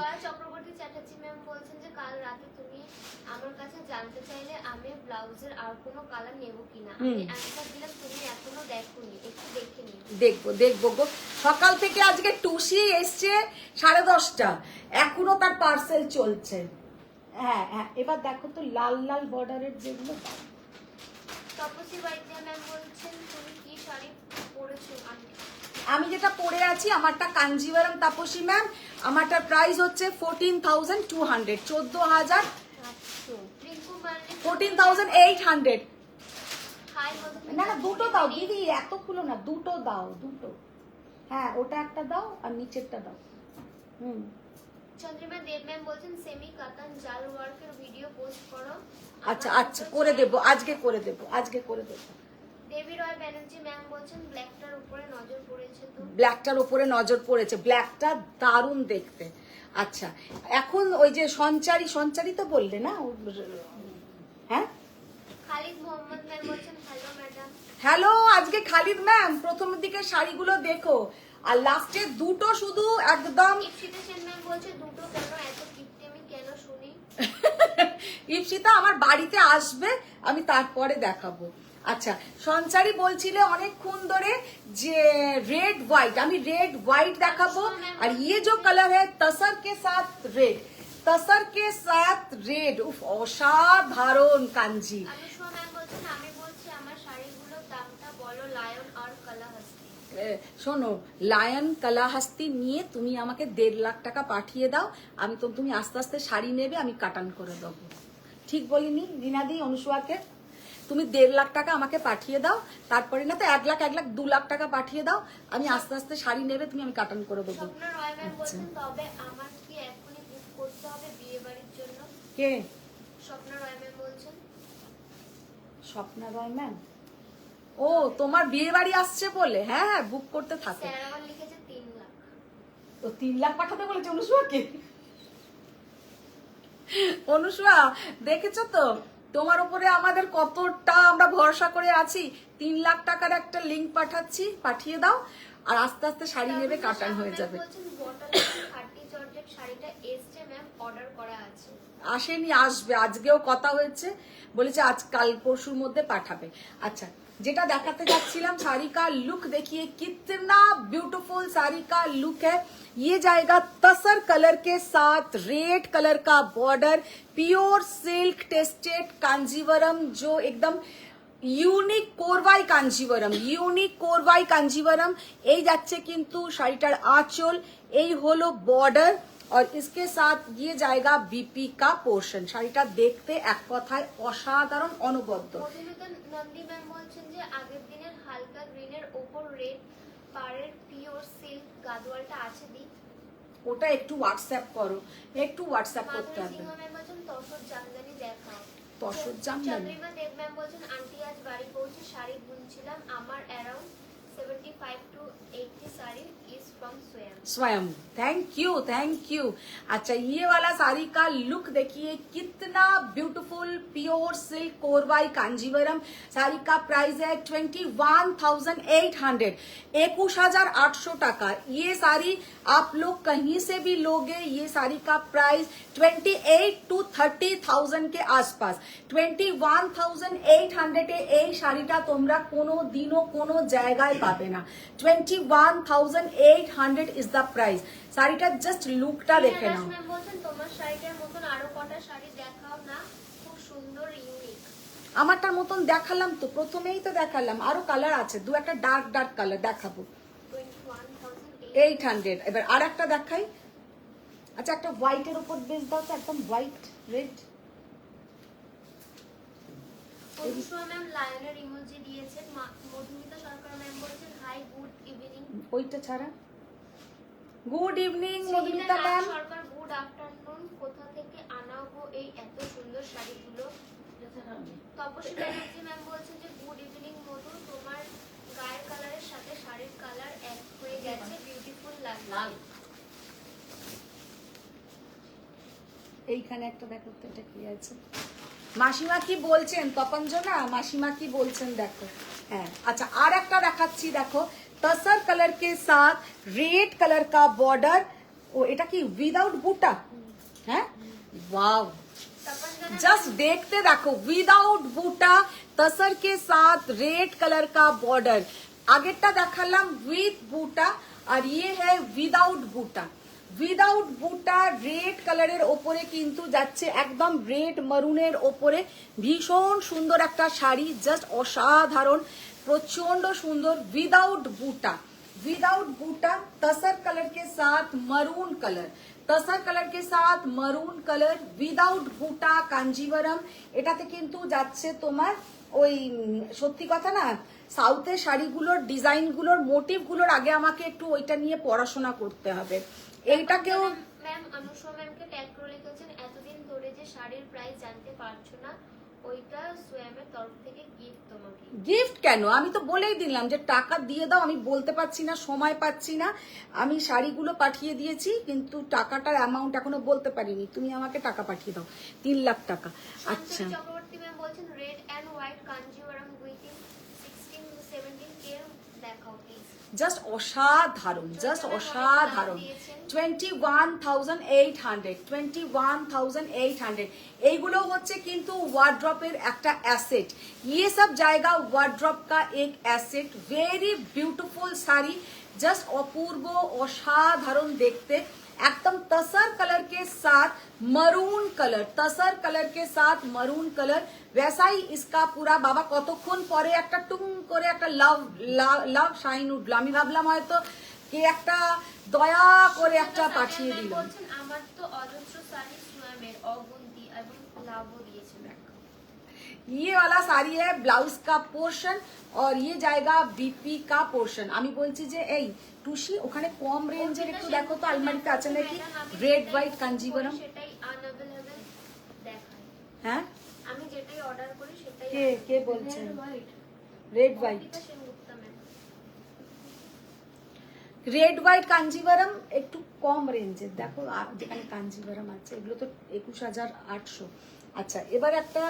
আমার কাছে জানতে চাইলে আমি ব্লাউজের আর কোনো কালার নেব কিনা, আমি অ্যানসার দিলাম তুমি এখনো দেখোনি, একটু দেখে নিও। দেখবো গো, সকাল থেকে আজকে টুসি এসছে 10:30, এখনো তার পার্সেল চলছে। হ্যাঁ হ্যাঁ, এবার দেখো তো লাল লাল বর্ডারের যেগুলো। তপসী বাইদিয়া ম্যাম বলছেন তুমি কি শাড়ি পরেছো? আমি যেটা পরে আছি আমারটা কাঞ্জিভারাম তাপসী ম্যাম, আমারটার প্রাইস হচ্ছে 14,200, 14,000, 14,800। না না, দুটো দাও দিদি, এত খুলো না, দুটো দাও, দুটো। হ্যাঁ, ওটা একটা দাও আর নিচেরটা দাও। চন্দ্রিমা দেব ম্যাম বলছেন সেমি কাতান জাল ওয়ার্কের ভিডিও পোস্ট করো। আচ্ছা আচ্ছা করে দেবো, আজকে করে দেবো, আজকে করে দেবো। দেবী রয় ব্যানার্জি ম্যাম বলছেন ব্ল্যাকটার উপরে নজর পড়েছে তো। ব্ল্যাকটার উপরে নজর পড়েছে, ব্ল্যাকটা দারুণ দেখতে। আচ্ছা এখন ওই যে সঞ্চারী তো বললে না, হ্যাঁ খালিদ মোহাম্মদ ম্যাম বলছেন হ্যালো ম্যাডাম। হ্যালো, আজকে খালিদ ম্যাম প্রথম দিকে শাড়িগুলো দেখো, আর লাস্টে দুটো শুধু একদম। ইপসিতা সেন ম্যাম বলছে দুটো কেন এত কিপটেমি কেন শুনি। ইপসিতা আমার বাড়িতে আসবে, আমি তারপরে দেখাবো। আচ্ছা সঞ্চারী বলছিলে অনেকক্ষণ ধরে যে রেড হোয়াইট, আমি রেড হোয়াইট দেখাবো। আর ইয়ে जो कलर है तसर के साथ रेड, तसर के साथ रेड, উফ অসাধারণ কাঞ্জি। অনুষ্মা ম্যাম বলছেন আমি বলছি আমার শাড়িগুলোর দামটা বলো লায়ন আর কালাহাস্তি। শোনো, লায়ন কালাহাস্তি নিয়ে তুমি আমাকে 1.5 লাখ টাকা পাঠিয়ে দাও, আমি তো, তুমি আস্তে আস্তে শাড়ি নেবে, আমি কাটান করে দেবো। ঠিক বলিনি রিনাদি অনুষ্মাকে? তুমি 1.5 লাখ টাকা আমাকে পাঠিয়ে দাও, তারপরে না তো 1 লাখ 2 লাখ টাকা পাঠিয়ে দাও, আমি আস্তে আস্তে শাড়ি নেবে, তুমি, আমি কাটান করে দেবো। স্বপ্না রয় ম্যাম বলছেন তবে আমার কি এখনই বুক করতে হবে বিয়ে বাড়ির জন্য? কে? স্বপ্না রয় ম্যাম বলছেন। স্বপ্না রয় ম্যাম, ও তোমার বিয়ে বাড়ি আসছে বলে? হ্যাঁ হ্যাঁ বুক করতে থাকে। স্যার আমার লিখেছে 3 লাখ। তো 3 লাখ পাঠাতে বলেছে অনুষ্মাকে। অনুষ্মা দেখেছো তো তোমার উপরে আমাদের কতটা আমরা ভরসা করে আছি। 3 লাখ টাকার একটা লিংক পাঠাচ্ছি, পাঠিয়ে দাও, আর আস্তে আস্তে শাড়ি নেবে, কাটান হয়ে যাবে। বলছেন বটল 30 জর্জেট শাড়িটা এসছে ম্যাম, অর্ডার করা আছে। আসেনি, আসবে, আজকেও কথা হয়েছে, বলেছে আজ কাল পরশুর মধ্যে পাঠাবে। আচ্ছা যেটা দেখাতে যাচ্ছিলাম, साड़ी का लुक देखिए कितना ब्यूटीफुल साड़ी का लुक है। ये जाएगा तसर कलर के साथ, रेड कलर का border, pure silk tested Kanjeevaram, जो एकदम ইউনিক কোরবাই কাঞ্জিবরম, ইউনিক কোরবাই কাঞ্জিবরম। এই যাচ্ছে কিন্তু শাড়িটার আঁচল, এই হলো বর্ডার, और इसके साथ ये जाएगा बीपी का पोर्शन। শাড়িটা দেখতে এক কথায় অসাধারণ, অনবদ্য। মধুমিতা নন্দী ম্যাম বলছেন যে আগের দিনের হালকা গ্রিনের ওপর রেড পাড়ের পিওর সিল্ক গাদওয়ালটা আছে দি। ওটা একটু হোয়াটসঅ্যাপ করো, একটু হোয়াটসঅ্যাপ করতে মাধুরী হবে। সিংহ ম্যাম বলছেন তসর জামদানি দেখাও। তসর জামদানি? চন্দ্রিমা দেব ম্যাম বলছেন আন্টি আজ বাড়ি পৌঁছে শাড়ি বুনছিলাম, আমার around 75 to 80 sari is from स्वयं। स्वयं, थैंक यू थैंक यू। अच्छा ये वाला साड़ी का लुक देखिए कितना beautiful, pure silk Korvai Kanjivaram. Sari का प्राइस है 21,800, 21,800 টাকা। ये साड़ी आप लोग कहीं से भी लोगे, ये साड़ी का प्राइस 28 to 30,000 के आसपास। 21,800 এ এই শাড়িটা তোমরা কোনো দিনও কোনো জায়গায় পাবে না। 21,800 ইজ দ্য প্রাইস। শাড়িটার জাস্ট লুকটা দেখে নাও। ম্যাম বলছেন তোমার শাড়িটার মতন আরো কটা শাড়ি দেখাও না, খুব সুন্দর ইউনিক। আমারটার মতন দেখালাম তো, প্রথমেই তো দেখালাম, আরো কালার আছে, দু একটা ডার্ক ডার্ক কালার দেখাবো। 21,800। এবার আর একটা দেখাই। আচ্ছা একটা হোয়াইটের উপর বেস দাও তো, একদম হোয়াইট রেড। অনুষ্মা ম্যাম লায়নের ইমোজি দিয়েছেন। মধুমিতা সরকার ম্যাম বলেছেন হাই গুড ইভিনিং। ওইটা ছাড়া গুড ইভিনিং মধুমিতা ম্যাম। সরকার গুড আফটারনুন, কোথা থেকে আনা গো এই এত সুন্দর শাড়িগুলো? তপস্বী ব্যানার্জি ম্যাম বলছেন যে গুড ইভিনিং মধু, তোমার গায়ের কালারের সাথে শাড়ির কালার এক হয়ে গেছে, বিউটিফুল লাগছে। এইখানে একটা দেখো তো, এটা কি আছে, মাসিমা কি বলছেন, তপঞ্জনা মাসিমা কি বলছেন দেখো। হ্যাঁ আচ্ছা আর একটা দেখাচ্ছি, দেখো तसर कलर के साथ रेड कलर का बॉर्डर। ओ এটা কি উইদাউট বুটা? হ্যাঁ वाव, जस्ट देखते देखो, विदाउट बूटा तसर के साथ रेड कलर का बॉर्डर। আগেরটা দেখালাম উইথ বুটা, আর ये है विदाउट बूटा। উইদাউট বুটা রেড কালারের ওপরে কিন্তু যাচ্ছে একদম রেড মারুনের ওপরে, ভীষণ সুন্দর একটা শাড়ি, জাস্ট অসাধারণ, প্রচন্ড সুন্দর। विदाउट बूटा, विदाउट बूटा तसर कलर के साथ मरून कलर, तसर कलर के साथ मरून कलर, विदाउट बूटा कांजीवरम। এটাতে কিন্তু যাচ্ছে তোমার ওই, সত্যি কথা না, সাউথের শাড়িগুলোর ডিজাইনগুলোর মোটিভগুলোর আগে আমাকে একটু ওইটা নিয়ে পড়াশোনা করতে হবে। এইটাকেও ম্যাম অনুষা ম্যামকে ট্যাগ করে লিখেছেন এতদিন ধরে যে শাড়ির প্রাইস জানতে পারছো না, ওইটা সোয়ামের তরফ থেকে গিফট তোমাকে। গিফট কেন? আমি তো বলেই দিলাম যে টাকা দিয়ে দাও, আমি বলতে পারছি না, সময় পাচ্ছি না। আমি শাড়িগুলো পাঠিয়ে দিয়েছি, কিন্তু টাকাটার অ্যামাউন্ট এখনো বলতে পারিনি। তুমি আমাকে টাকা পাঠিয়ে দাও, 3 লাখ টাকা। আচ্ছা, শান্তনু চক্রবর্তী ম্যাম বলছেন red and white Kanjeevaram within 16-17K দেখাও প্লিজ। জাস্ট অসাধারণ, জাস্ট অসাধারণ। 21,800 এইগুলো হচ্ছে কিন্তু ওয়ার্ড্রপের একটা অ্যাসেট। ये सब जाएगा वार्डरोब का एक asset. Very beautiful sari, just अपूर्व असाधारण देखते, एकदम तसर कलर के साथ मरून कलर, तसर कलर के साथ मरून कलर, वैसा ही इसका पूरा। बाबा কতক্ষণ পরে একটা টুং করে একটা লাভ শাইন উঠলো। আমি ভাবলাম হয়তো কে একটা দয়া করে একটা পাঠিয়ে দিল। বলছেন আমার তো অজস্র শাড়ি সোয়ামের অগুন্তি এবং লাভও দিয়েছেন। ये वाला साड़ी है ब्लाउज का पोर्शन और ये जाएगा बीपी का पोर्शन। আমি বলছি যে এই টুসি ওখানে কম রেঞ্জের একটু দেখো তো আলমারিতে আছে নাকি রেড হোয়াইট কাঞ্জিভারাম। সেটাই আনঅ্যাভেলেবল দেখায়। হ্যাঁ, আমি যেটাই অর্ডার করি সেটাই কে কে বলছেন? Red white, red white Kanjivaram একটু কম রেঞ্জের দেখো। আর যেখানে কাঞ্জিভারাম আছে এগুলো তো 21,800। আচ্ছা, এবার একটা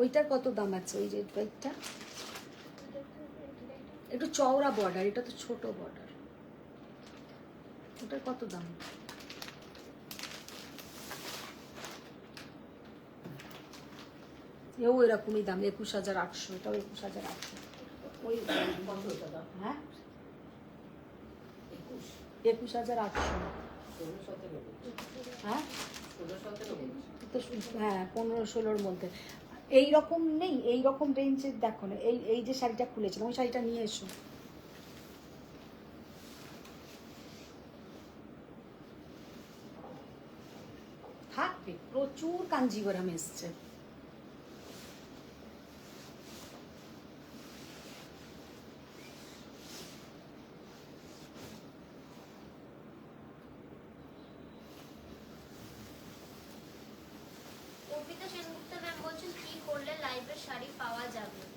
ওইটার কত দাম আছে? ওই রেড হোয়াইটটা একটু চওড়া বর্ডার, এটা তো ছোট বর্ডার, ওটার কত দাম? এও এরকমই দাম, 21,800। এটাও 21,800। ওই হ্যাঁ 21,800। হ্যাঁ তো হ্যাঁ 15-16-র মধ্যে। এইরকম নেই, এইরকম রেঞ্জের দেখো না। এই যে শাড়িটা খুলেছিলাম ওই শাড়িটা নিয়ে এসো। থাকবে, প্রচুর কাঞ্জিভারাম এসছে।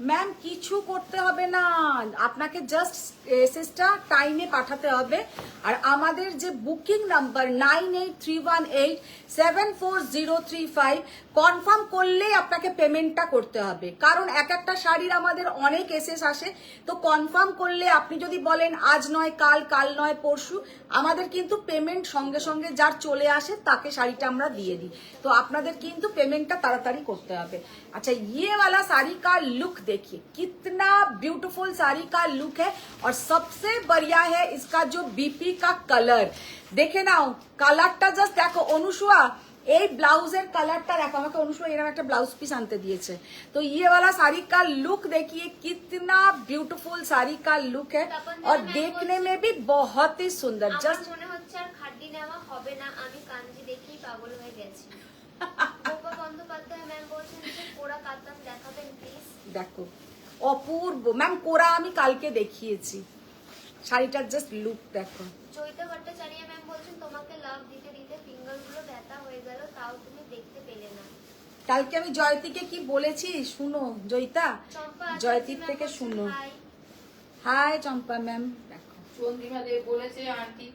ম্যাম কিছু করতে হবে না, আপনাকে জাস্ট এসএসটা টাইমে পাঠাতে হবে। আর আমাদের যে বুকিং নাম্বার 9831874035 কনফার্ম করলেই আপনাকে পেমেন্টটা করতে হবে। কারণ এক একটা শাড়ির আমাদের অনেক এসএস আসে, তো কনফার্ম করলে আপনি যদি বলেন আজ নয় কাল, কাল নয় পরশু, আমাদের কিন্তু পেমেন্ট সঙ্গে সঙ্গে যার চলে আসে তাকে শাড়িটা আমরা দিয়ে দিই। তো আপনাদের কিন্তু পেমেন্টটা তাড়াতাড়ি করতে হবে। अच्छा, ये वाला साड़ी का लुक देखिए, कितना ब्यूटीफुल साड़ी का लुक है। और सबसे बढ़िया है इसका जो बीपी का कलर। देखे ना কালারটা জাস্ট দেখো। অনুষুয়া এই ব্লাউজের কালারটা দেখো। আমাকে অনুষুয়া এরকম একটা ব্লাউজ পিস আনতে দিয়েছে। তো ये वाला साड़ी का लुक देखिए, कितना ब्यूटीफुल साड़ी का लुक है और देखने में भी बहुत ही सुंदर। জাস্ট মনে হচ্ছে আর খাড্ডি নেওয়া হবে না, আমি কাঞ্জি দেখেই পাগল হয়ে গেছি। দেখো অপূর্ব ম্যাম, কোরা আমি কালকে দেখিয়েছি। শাড়িটার জাস্ট লুক দেখো। জয়িতা ভট্টাচার্য ম্যাম বলছেন তোমাকে লাভ দিতে দিতে ফিঙ্গারগুলো ব্যথা হয়ে গেল, তাও তুমি দেখতে পেলে না। কালকে আমি জয়তীকে কি বলেছি শুনো জয়িতা, জয়তীর থেকে শুনো। হাই চম্পা ম্যাম। দেখো চন্দ্রিমা দেব বলেছে আন্টি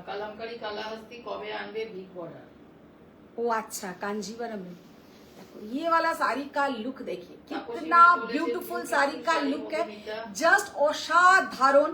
কালামকারী কালাহস্তি কবে আনবে বিগ বর্ডার। ओ अच्छा, कांजीवरम में देखो ये वाला साड़ी का लुक देखिए, कितना ब्यूटीफुल साड़ी का लुक है। जस्ट असाधारण,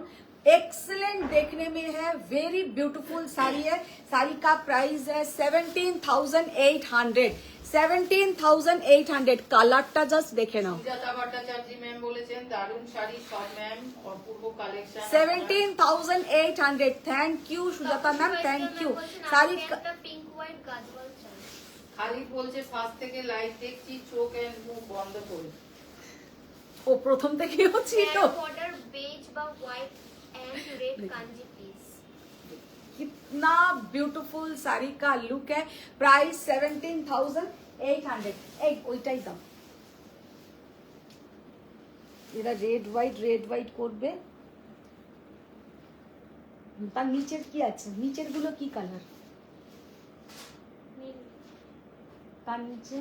एक्सीलेंट देखने में है। वेरी ब्यूटीफुल साड़ी है। साड़ी का प्राइस है 17,800। 17,800। কালারটা জাস্ট দেখে নাও। সুজাতা ভট্টাচার্য ম্যাম বলেছেন দারুণ শাড়ি সব ম্যাম, অপূর্ব collection. 17,800। Thank you Sujata ma'am, thank you. Sari pink white Gadwal চাই। খালিদ বলছে ফার্স্ট থেকে লাইভ দেখছি, চোখ এন্ড মুখ বন্ধ করে। ও প্রথম থেকেই ছিল। বর্ডার বেজ বা white and red Kanji piece. कितना ब्यूटीफुल साड़ी का लुक है। प्राइस 17,800। এই ওইটাই দাও। এরা রেড হোয়াইট করবে। তার নিচের কি আছে, নিচের গুলো কি কালার? নীল। তার নিচে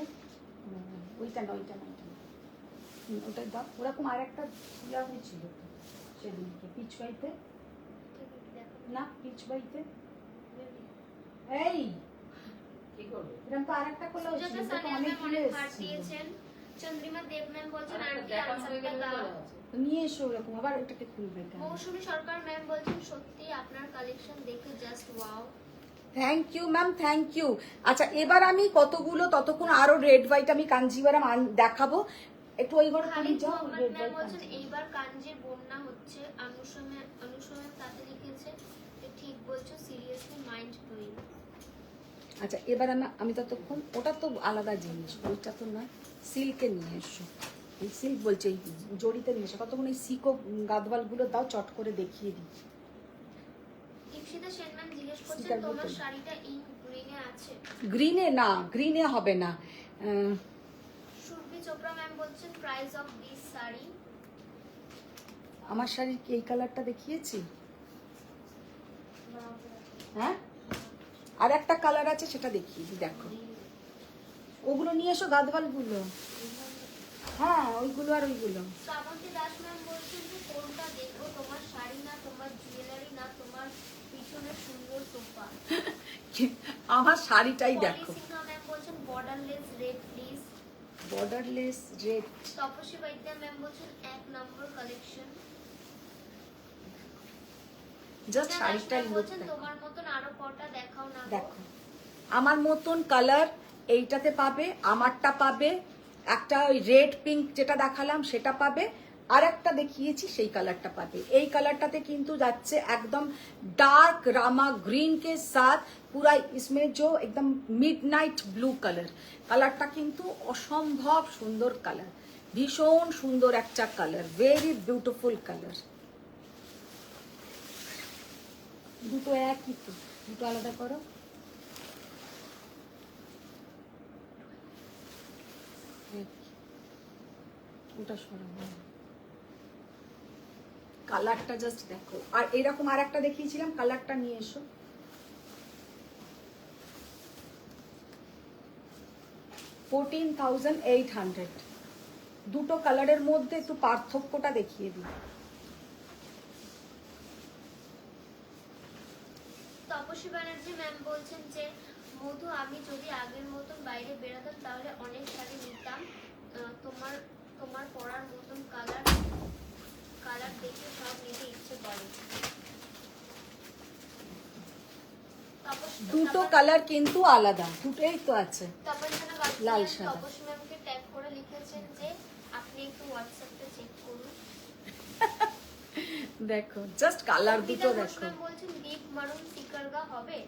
ওইটা না, ওইটা না, ওইটা না, ওটা দাও। ওরকম আর একটা খোলা হয়েছিল তো সেদিনকে পিচ বাইতে, না পিচ বাইতে, এই কি করবে? এরকম তো আর একটা খোলা হয়েছিল, সুজাতা এটা তো সানিয়া অনেক ম্যাম ফুলে অনেক হার্ট এসেছিল। দিয়েছেন। চন্দ্রিমা দেব ম্যাম বলছেন আরেকটা আন্টি দেখানো হয়ে আনসারটা গেলে দাও। চলে আছে। নিয়ে এসো ওরকম, আবার ওটাকে খুলবে কেন? মৌসুমী সরকার ম্যাম বলছেন সত্যি আপনার কালেকশন দেখে just wow. Thank you ma'am, thank you. আচ্ছা এবার আমি কতগুলো, ততক্ষণ আরো রেড হোয়াইট আমি কাঞ্জিভারাম দেখাবো। একটু ওই ঘরে খুলে খালিদ যাও, মোহাম্মদ রেড ম্যাম হোয়াইট বলছেন এইবার কাঞ্জির বন্যা হচ্ছে। অনুসমের তাতে লিখেছে যে ঠিক বলছো, সিরিয়াসলি মাইন্ড ব্লোয়িং। আচ্ছা এবার আমি ততক্ষণ, ওটা তো আলাদা জিনিস, ওইটা তো নয়, সিল্কে নিয়ে এসো। এই সিল্ক বলছে, এই জড়িতে নিয়ে এসো। কতক্ষণ এই সিকো গাদওয়ালগুলো দাও, চট করে দেখিয়ে দিই। দীপশিতা সেন ম্যাম জিজ্ঞেস করছেন স্টিকার তোমার বোতল। শাড়িটা ইন গ্রিনে আছে? গ্রিনে না, গ্রিনে হবে না। সুরভি চোপড়া ম্যাম বলছেন প্রাইস অফ দিস শাড়ি। আমার শাড়ির কি এই কালারটা দেখিয়েছি? হ্যাঁ, আর একটা কালার আছে, সেটা দেখিয়ে দিই, দেখো। ওগুলো নিয়ে এসো, গাদওয়ালগুলো। হ্যাঁ ওইগুলো আর ওইগুলো। শ্রাবন্তী দাস ম্যাম বলছেন যে কোনটা দেখবো, তোমার শাড়ি না তোমার জুয়েলারি না তোমার পিছনের সুন্দর সোফা? আমার শাড়িটাই দেখো, পলি সিনহা ম্যাম বলছেন borderless red please. Borderless red. Tapaswi Baidya ma'am বলছেন এক নম্বর কালেকশন। জাস্ট শাড়িটার লুক বলছেন দেখো। তোমার মতন আরো কটা দেখাও না গো। দেখো আমার মতন কালার এইটাতে পাবে, আমারটা পাবে, একটা ওই রেড পিঙ্ক যেটা দেখালাম সেটা পাবে, আর একটা দেখিয়েছি সেই কালারটা পাবে। এই কালারটাতে কিন্তু যাচ্ছে একদম डार्क रामा ग्रीन के साथ पूरा इसमें जो एकदम मिडनाइट ब्लू कलर, কালারটা কিন্তু অসম্ভব সুন্দর কালার, ভীষণ সুন্দর একটা কালার, ভেরি বিউটিফুল কালার। দুটো একই তো, দুটো আলাদা করো। ওটা সরাবো, কালারটা জাস্ট দেখো। আর এরকম আর একটা দেখিয়েছিলাম, কালারটা নিয়ে এসো। $14,800। দুটো কালারের মধ্যে একটু পার্থক্যটা দেখিয়ে দিই। তপস্বী ব্যানার্জি ম্যাম বলছেন যে মধু আমি যদি আগের মতন বাইরে বেরোতাম তাহলে অনেক শাড়ি নিতাম। তোমার তোমার পরার মতন কালার দেখে সব নিতে ইচ্ছে করে। দুটো কালার কিন্তু আলাদা, দুটোই তো আছে। লাল সাদা। তপস্বী ম্যামকে ট্যাগ করে লিখেছেন যে আপনি একটু হোয়াটসঅ্যাপে চেক করুন। দেখো জাস্ট কালার দুটো দেখো। ম্যাম বলছেন ডিপ মারুন সিকারগা হবে।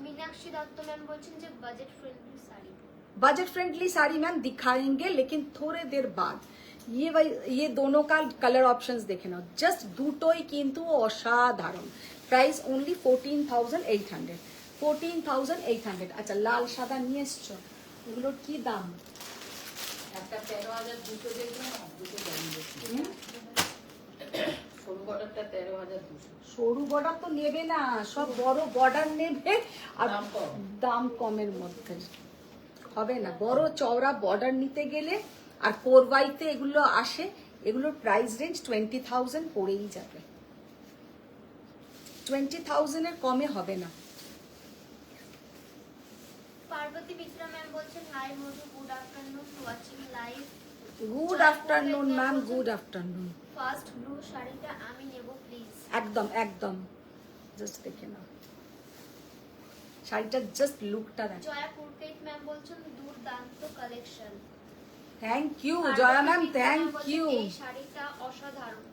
मीनाक्षी दत्त मैम बोलছেন যে budget friendly sari. Budget friendly sari ma'am दिखाएंगे लेकिन थोड़े देर बाद। ये दोनों का कलर ऑप्शंस देखे ना, जस्ट দুটোই কিন্তু অসাধারণ। Price only 14,800। 14,800। আচ্ছা লাল সাদা নিয়ে এসছো, এগুলোর কি দাম? একটা 13,200 দেখলাম, দুটো দাঁড়িয়ে সরু বর্ডারটা 13,200। সরু বর্ডার তো নেবে না, সব বড় বর্ডার নেবে, আর দাম কম। দাম কমের মধ্যে হবে না। বড় চওড়া বর্ডার নিতে গেলে আর কোরবাইতে এগুলো আসে, এগুলোর প্রাইস রেঞ্জ 20,000 পড়েই যাবে। 20,000 এর কমে হবে না। পার্বতী মিত্রা ম্যাম বলছেন hi Madhu good afternoon watching live. Good afternoon ma'am, good afternoon. First blue শাড়িটা আমি নেব প্লিজ। একদম একদম, জাস্ট দেখে নাও শাড়িটার জাস্ট লুকটা দেখো। জয়া পুরকাইত ম্যাম বলছেন দুর্দান্ত collection. Thank you Jaya ma'am, thank you. এই শাড়িটা অসাধারণ।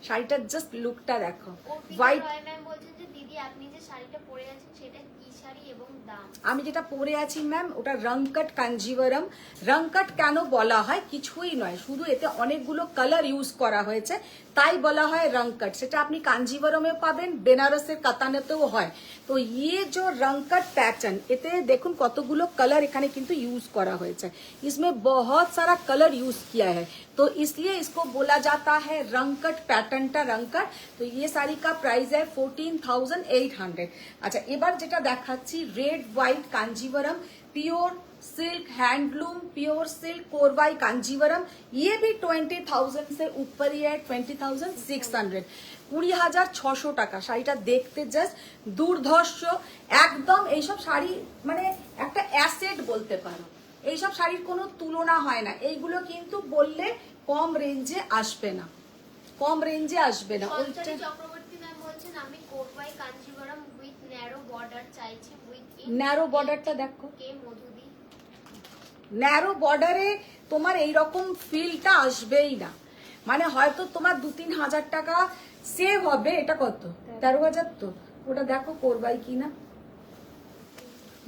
শাড়িটার জাস্ট লুকটা দেখো। অর্পিতা হোয়াইট, রয় ম্যাম বলছেন যে দিদি আপনি যে শাড়িটা পরে আছেন সেটা কি শাড়ি এবং দাম? আমি যেটা পরে আছি ম্যাম ওটা রংকট কাঞ্জিভারাম। রংকট কেন বলা হয়? কিছুই নয়, শুধু এতে অনেকগুলো কালার ইউজ করা হয়েছে তাই বলা হয় রংকট। সেটা আপনি কাঞ্জিভারামে পাবেন, বেনারসের কাতানেতেও হয়। তো ইয়ে যে রংকট প্যাটার্ন, এতে দেখুন কতগুলো কালার এখানে কিন্তু ইউজ করা হয়েছে। इसमें बहुत सारा कलर यूज किया है तो इसलिए इसको बोला जाता है रंगकट पैटर्न कॉटनটা रंगकट। तो ये साड़ी का प्राइस है 14,800। अच्छा এবার যেটা দেখাচ্ছি red white Kanjivaram pure silk handloom pure silk Korvai Kanjivaram, ये भी 20,000 से ऊपर ही है, 20,600, 20,600 টাকা। শাড়িটা দেখতে জাস্ট দুর্ধর্ষ একদম। এইসব শাড়ি মানে একটা অ্যাসেট বলতে পারো, এইসব শাড়ির কোনো তুলনা হয় না। এইগুলো কিন্তু বললে কম রেঞ্জে আসবে না, কম রেঞ্জে আসবে না। অঞ্জলি চক্রবর্তী ম্যাম বলছেন আমি কোটবাই কাঞ্জিভরম উইথ ন্যারো বর্ডার চাইছি উইথ ন্যারো বর্ডারটা দেখো, কে মধুদি। ন্যারো বর্ডারে তোমার এইরকম ফিলটা আসবেই না, মানে হয়তো তোমার 2-3 হাজার টাকা সেভ হবে। এটা কত 13,000 তো, ওটা দেখো কোরবাই কিনা,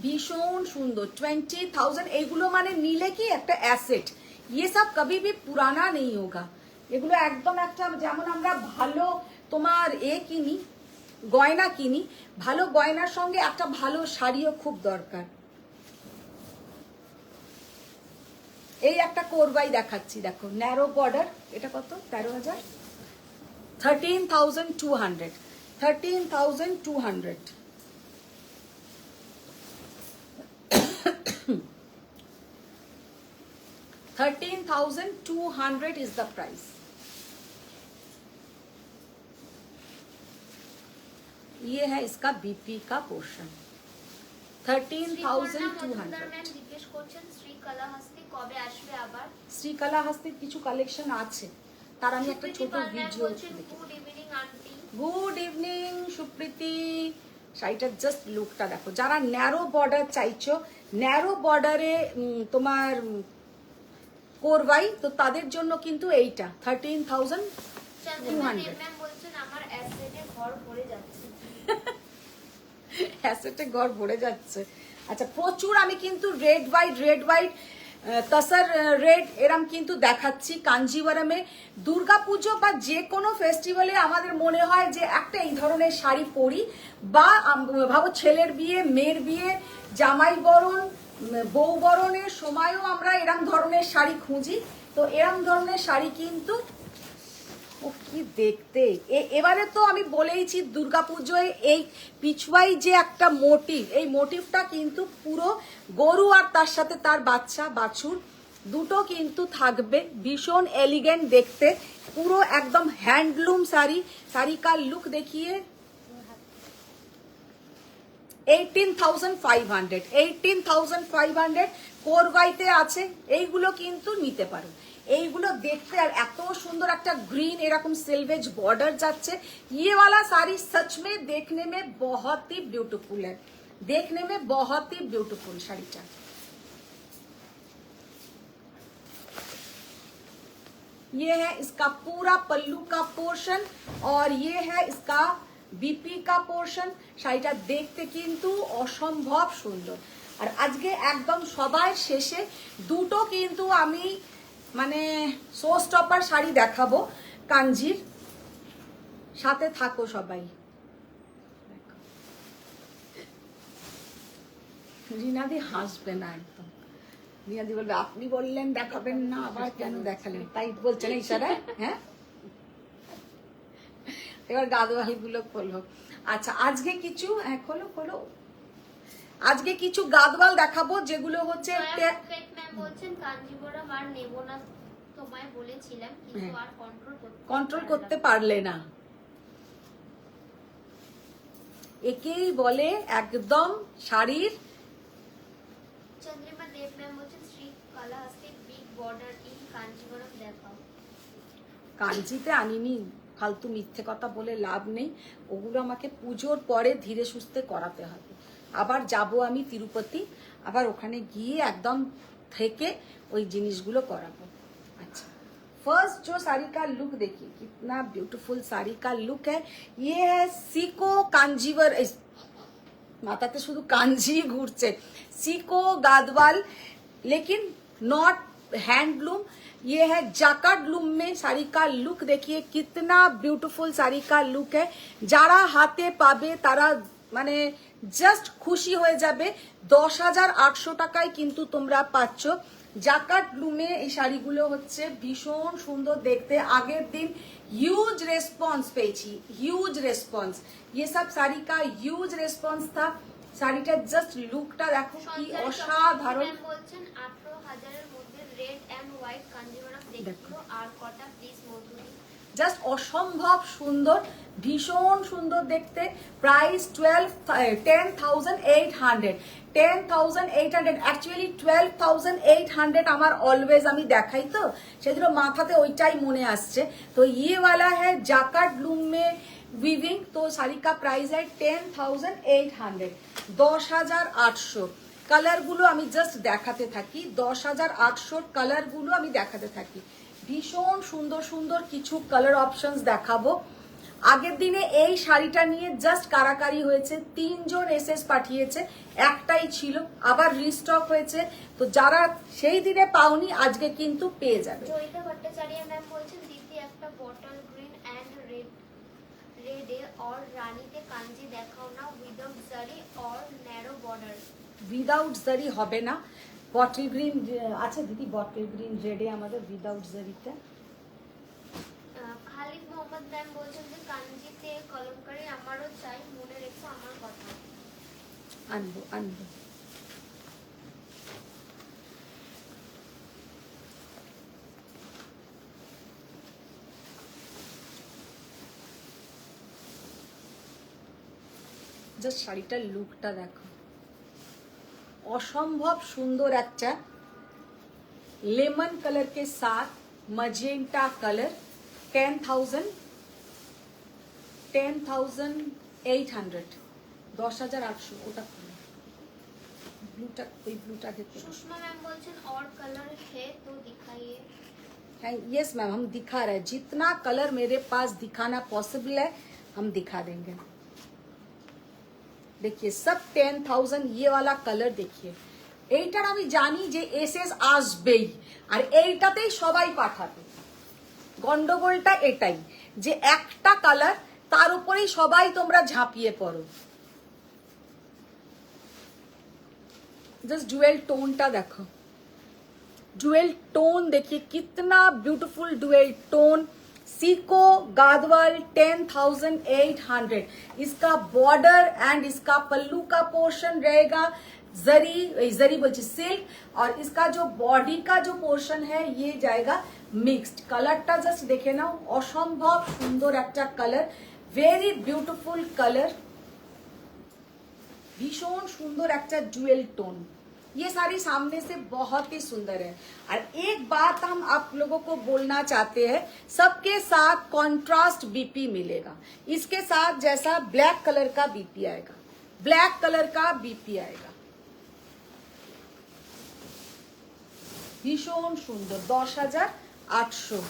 ভীষণ সুন্দর 20,000। এগুলো মানে নিলে কি একটা অ্যাসেট, ये सब कभी भी पुराना नहीं होगा। এগুলো একদম একটা যেমন আমরা ভালো তোমার কিনি গয়না কিনি, ভালো গয়নার সঙ্গে একটা ভালো শাড়িও খুব দরকার। এই একটা কোরবাই দেখাচ্ছি দেখো, ন্যারো বর্ডার, এটা কত 13,000, 13,200, 13,200। 13,200 is the price। ये है इसका बीपी का पोर्शन, 13,200। ম্যাম জিজ্ঞেস করছেন শ্রীকলাহস্তি কবে আসবে আবার। শ্রীকলাহস্তির কিছু কালেকশন আছে, তার আমি একটা ছোট video. Good evening aunty. Good evening Supriti. শাড়িটার জাস্ট লুকটা দেখো, যারা ন্যারো বর্ডার চাইছো, ন্যারো বর্ডারে তোমার কোরবাই, তো তাদের জন্য কিন্তু এইটা 13,200। ম্যাম বলছেন আমার অ্যাসেটে ঘর ভরে যাচ্ছে। অ্যাসেটে ঘর ভরে যাচ্ছে। আচ্ছা প্রচুর আমি কিন্তু রেড হোয়াইট তসর রেড এরম কিন্তু দেখাচ্ছি কাঞ্জিভারমে। দুর্গাপুজো বা যে কোনো ফেস্টিভ্যালে আমাদের মনে হয় যে একটা এই ধরনের শাড়ি পরি, বা ভাবো ছেলের বিয়ে, মেয়ের বিয়ে, জামাই বরণ, বউ বরণের সময়ও আমরা এরম ধরনের শাড়ি খুঁজি। তো এরম ধরনের শাড়ি কিন্তু ও কি দেখতে। এবারে তো আমি বলেইছি দুর্গাপুজোয় এই পিছুয়াই যে একটা মোটিভ, এই মোটিভটা কিন্তু পুরো গরু আর তার সাথে তার বাচ্চা বাছুর দুটো কিন্তু থাকবে, ভীষণ এলিগেন্ট দেখতে, পুরো একদম হ্যান্ডলুম শাড়ি। শাড়ি का लुक देखिए 18,500, 18,500 কোরবাইতে আছে। এইগুলো কিন্তু নিতে পারো, এইগুলো দেখতে আর এত সুন্দর একটা গ্রিন এরকম সিলভেজ বর্ডার যাচ্ছে। ये वाला साड़ी सच में देखने में बहुत ही ब्यूटीफुल है, देखने में बहुत ही ब्यूटीफुल শাড়িটা। ये है इसका पूरा पल्लू का पोर्शन और ये है इसका बीपी का पोर्शन। শাড়িটা দেখতে কিন্তু অসম্ভব সুন্দর। আর আজকে একদম সবার শেষে দুটো কিন্তু আমি মানে শো স্টপার শাড়ি দেখাবো কাঞ্জির, সাথে থাকো সবাই। রিনাদি হাসবে না একদম, রিনাদি বলবে আপনি বললেন দেখাবেন না, আবার কেন দেখালেন, তাই বলছেন ইশারায়। হ্যাঁ এবার গাদোয়াল গুলো খোলো। আচ্ছা আজকে কিছু খোলো, আজকে কিছু গাদওয়াল দেখাবো যেগুলো হচ্ছে ম্যাম বলছেন কাঞ্জিভরম আর নেব না, তোমায় বলেছিলাম কিন্তু আর কন্ট্রোল করতে পারলে না। একেই বলে একদম শাড়ির। চন্দ্রিমা দেব ম্যাম বলছেন শ্রীকলাহস্তি বিগ বর্ডার ইন কাঞ্জিভরম দেখাও। কাঞ্জিতে আনিনি, ফালতু মিথ্যে কথা বলে লাভ নেই, ওগুলো আমাকে পুজোর পরে ধীরে সুস্থে করাতে হবে। আবার যাব আমি তিরুপতি, আবার ওখানে গিয়ে একদম থেকে ওই জিনিসগুলো করাবো। अच्छा फर्स्ट जो साड़ी का लुक देखिए, कितना ब्यूटीफुल साड़ी का लुक है। ये है सीको कांजीवर, माथाते शुद्ध कांजी घुरছে, सीको गादवाल लेकिन नॉट हैंडलूम। ये है जाकार्ड लूम में साड़ी का लुक देखिए, कितना ब्यूटीफुल साड़ी का लुक है। যারা হাতে পাবে তারা মানে জাস্ট খুশি হয়ে যাবে। 10,800 টাকায় কিন্তু তোমরা পাচ্ছ জাকার্ড লুমে এই শাড়িগুলো হচ্ছে ভীষণ সুন্দর দেখতে। আগের দিন হিউজ রেসপন্স পেয়েছি, হিউজ রেসপন্স। ये सब साड़ी का ह्यूज रेस्पॉन्स था। শাড়িটা জাস্ট লুকটা দেখো কি অসাধারণ। বলছেন 18,000 এর মধ্যে রেড এন্ড হোয়াইট কাঞ্জিভারাম দেখিও আর কটা প্লিজ মধুরি। জাস্ট অসম্ভব সুন্দর, ভীষণ সুন্দর দেখতে। প্রাইস 10,800, 10,800 অ্যাকচুয়ালি 12,800 আমার অলওয়েজ আমি দেখাই তো সেজন্য মাথাতে ওইটাই মনে আসছে। তো ये वाला है জাকার্ড লুম में वीविंग, तो শাড়ি का प्राइस है 10,800, 10,800। কালারগুলো আমি জাস্ট দেখাতে থাকি, 10,800 কালারগুলো আমি দেখাতে থাকি। ভীষণ সুন্দর সুন্দর কিছু কালার অপশনস দেখাবো। আগের দিনে এই শাড়িটা নিয়ে জাস্ট কারাকারি হয়েছে, 3 জন এসএস পাঠিয়েছে, একটাই ছিল, আবার রিস্টক হয়েছে। তো যারা সেই দিনে পাওনি আজকে কিন্তু পেয়ে যাবে। জয়িতা ভট্টাচার্য ম্যাম বলছেন দিদি একটা বটল গ্রিন এন্ড রেডে और রানীতে কাঞ্জি দেখাও না উইদাউট জারি और ন্যারো বর্ডার। উইদাউট জারি হবে না, বটল গ্রিন আছে দিদি, বটল গ্রিন রেডে আমাদের উইদাউট জারিটা। খালিদ মোহাম্মদ ম্যাম বলছেন যে কাঞ্জিতে কলমকারী আমারও চাই, মনে রেখো আমার কথা। আনবো আনবো। জাস্ট শাড়িটার লুকটা দেখো, অসম্ভব সুন্দর একটা लेमन कलर के साथ मजेंटा कलर। 10,800, 10,800 ওটা ব্লুটা, ওই ব্লুটা দেখতে। সুষমা ম্যাম বলছেন और कलर है तो दिखाइए। यस मैम, हम दिखा रहे हैं, जितना कलर मेरे पास दिखाना पॉसिबल है हम दिखा देंगे। देखिए सब 10,000, ये वाला कलर देखिए। এইটার আমি জানি যে এসএস আসবেই, আর এইটাতেই সবাই পাঠাবে। গন্ডগোলটা এটাই যে একটা কালার, তার উপরেই সবাই তোমরা ঝাঁপিয়ে পড়ো। জাস্ট ডুয়েল টোনটা দেখো, डुएल टोन देखिए कितना ब्यूटीफुल डुएल टोन। सीको गादवाल 10,800, इसका बॉर्डर एंड इसका पल्लू का पोर्शन रहेगा जरी बोलते सिल्क, और इसका जो बॉडी का जो पोर्शन है ये जाएगा मिक्सड। कलरটা জাস্ট দেখে নাও, অসম্ভব সুন্দর একটা কালার, ভেরি বিউটিফুল কালার, ভীষণ সুন্দর একটা ডুয়েল টোন। ये सारी सामने से बहुत ही सुंदर है। और एक बात हम आप लोगों को बोलना चाहते हैं, सबके साथ कॉन्ट्रास्ट बीपी मिलेगा। इसके साथ जैसा ब्लैक कलर का बीपी आएगा, ब्लैक कलर का बीपी आएगा। भीषण सुंदर, 10,800।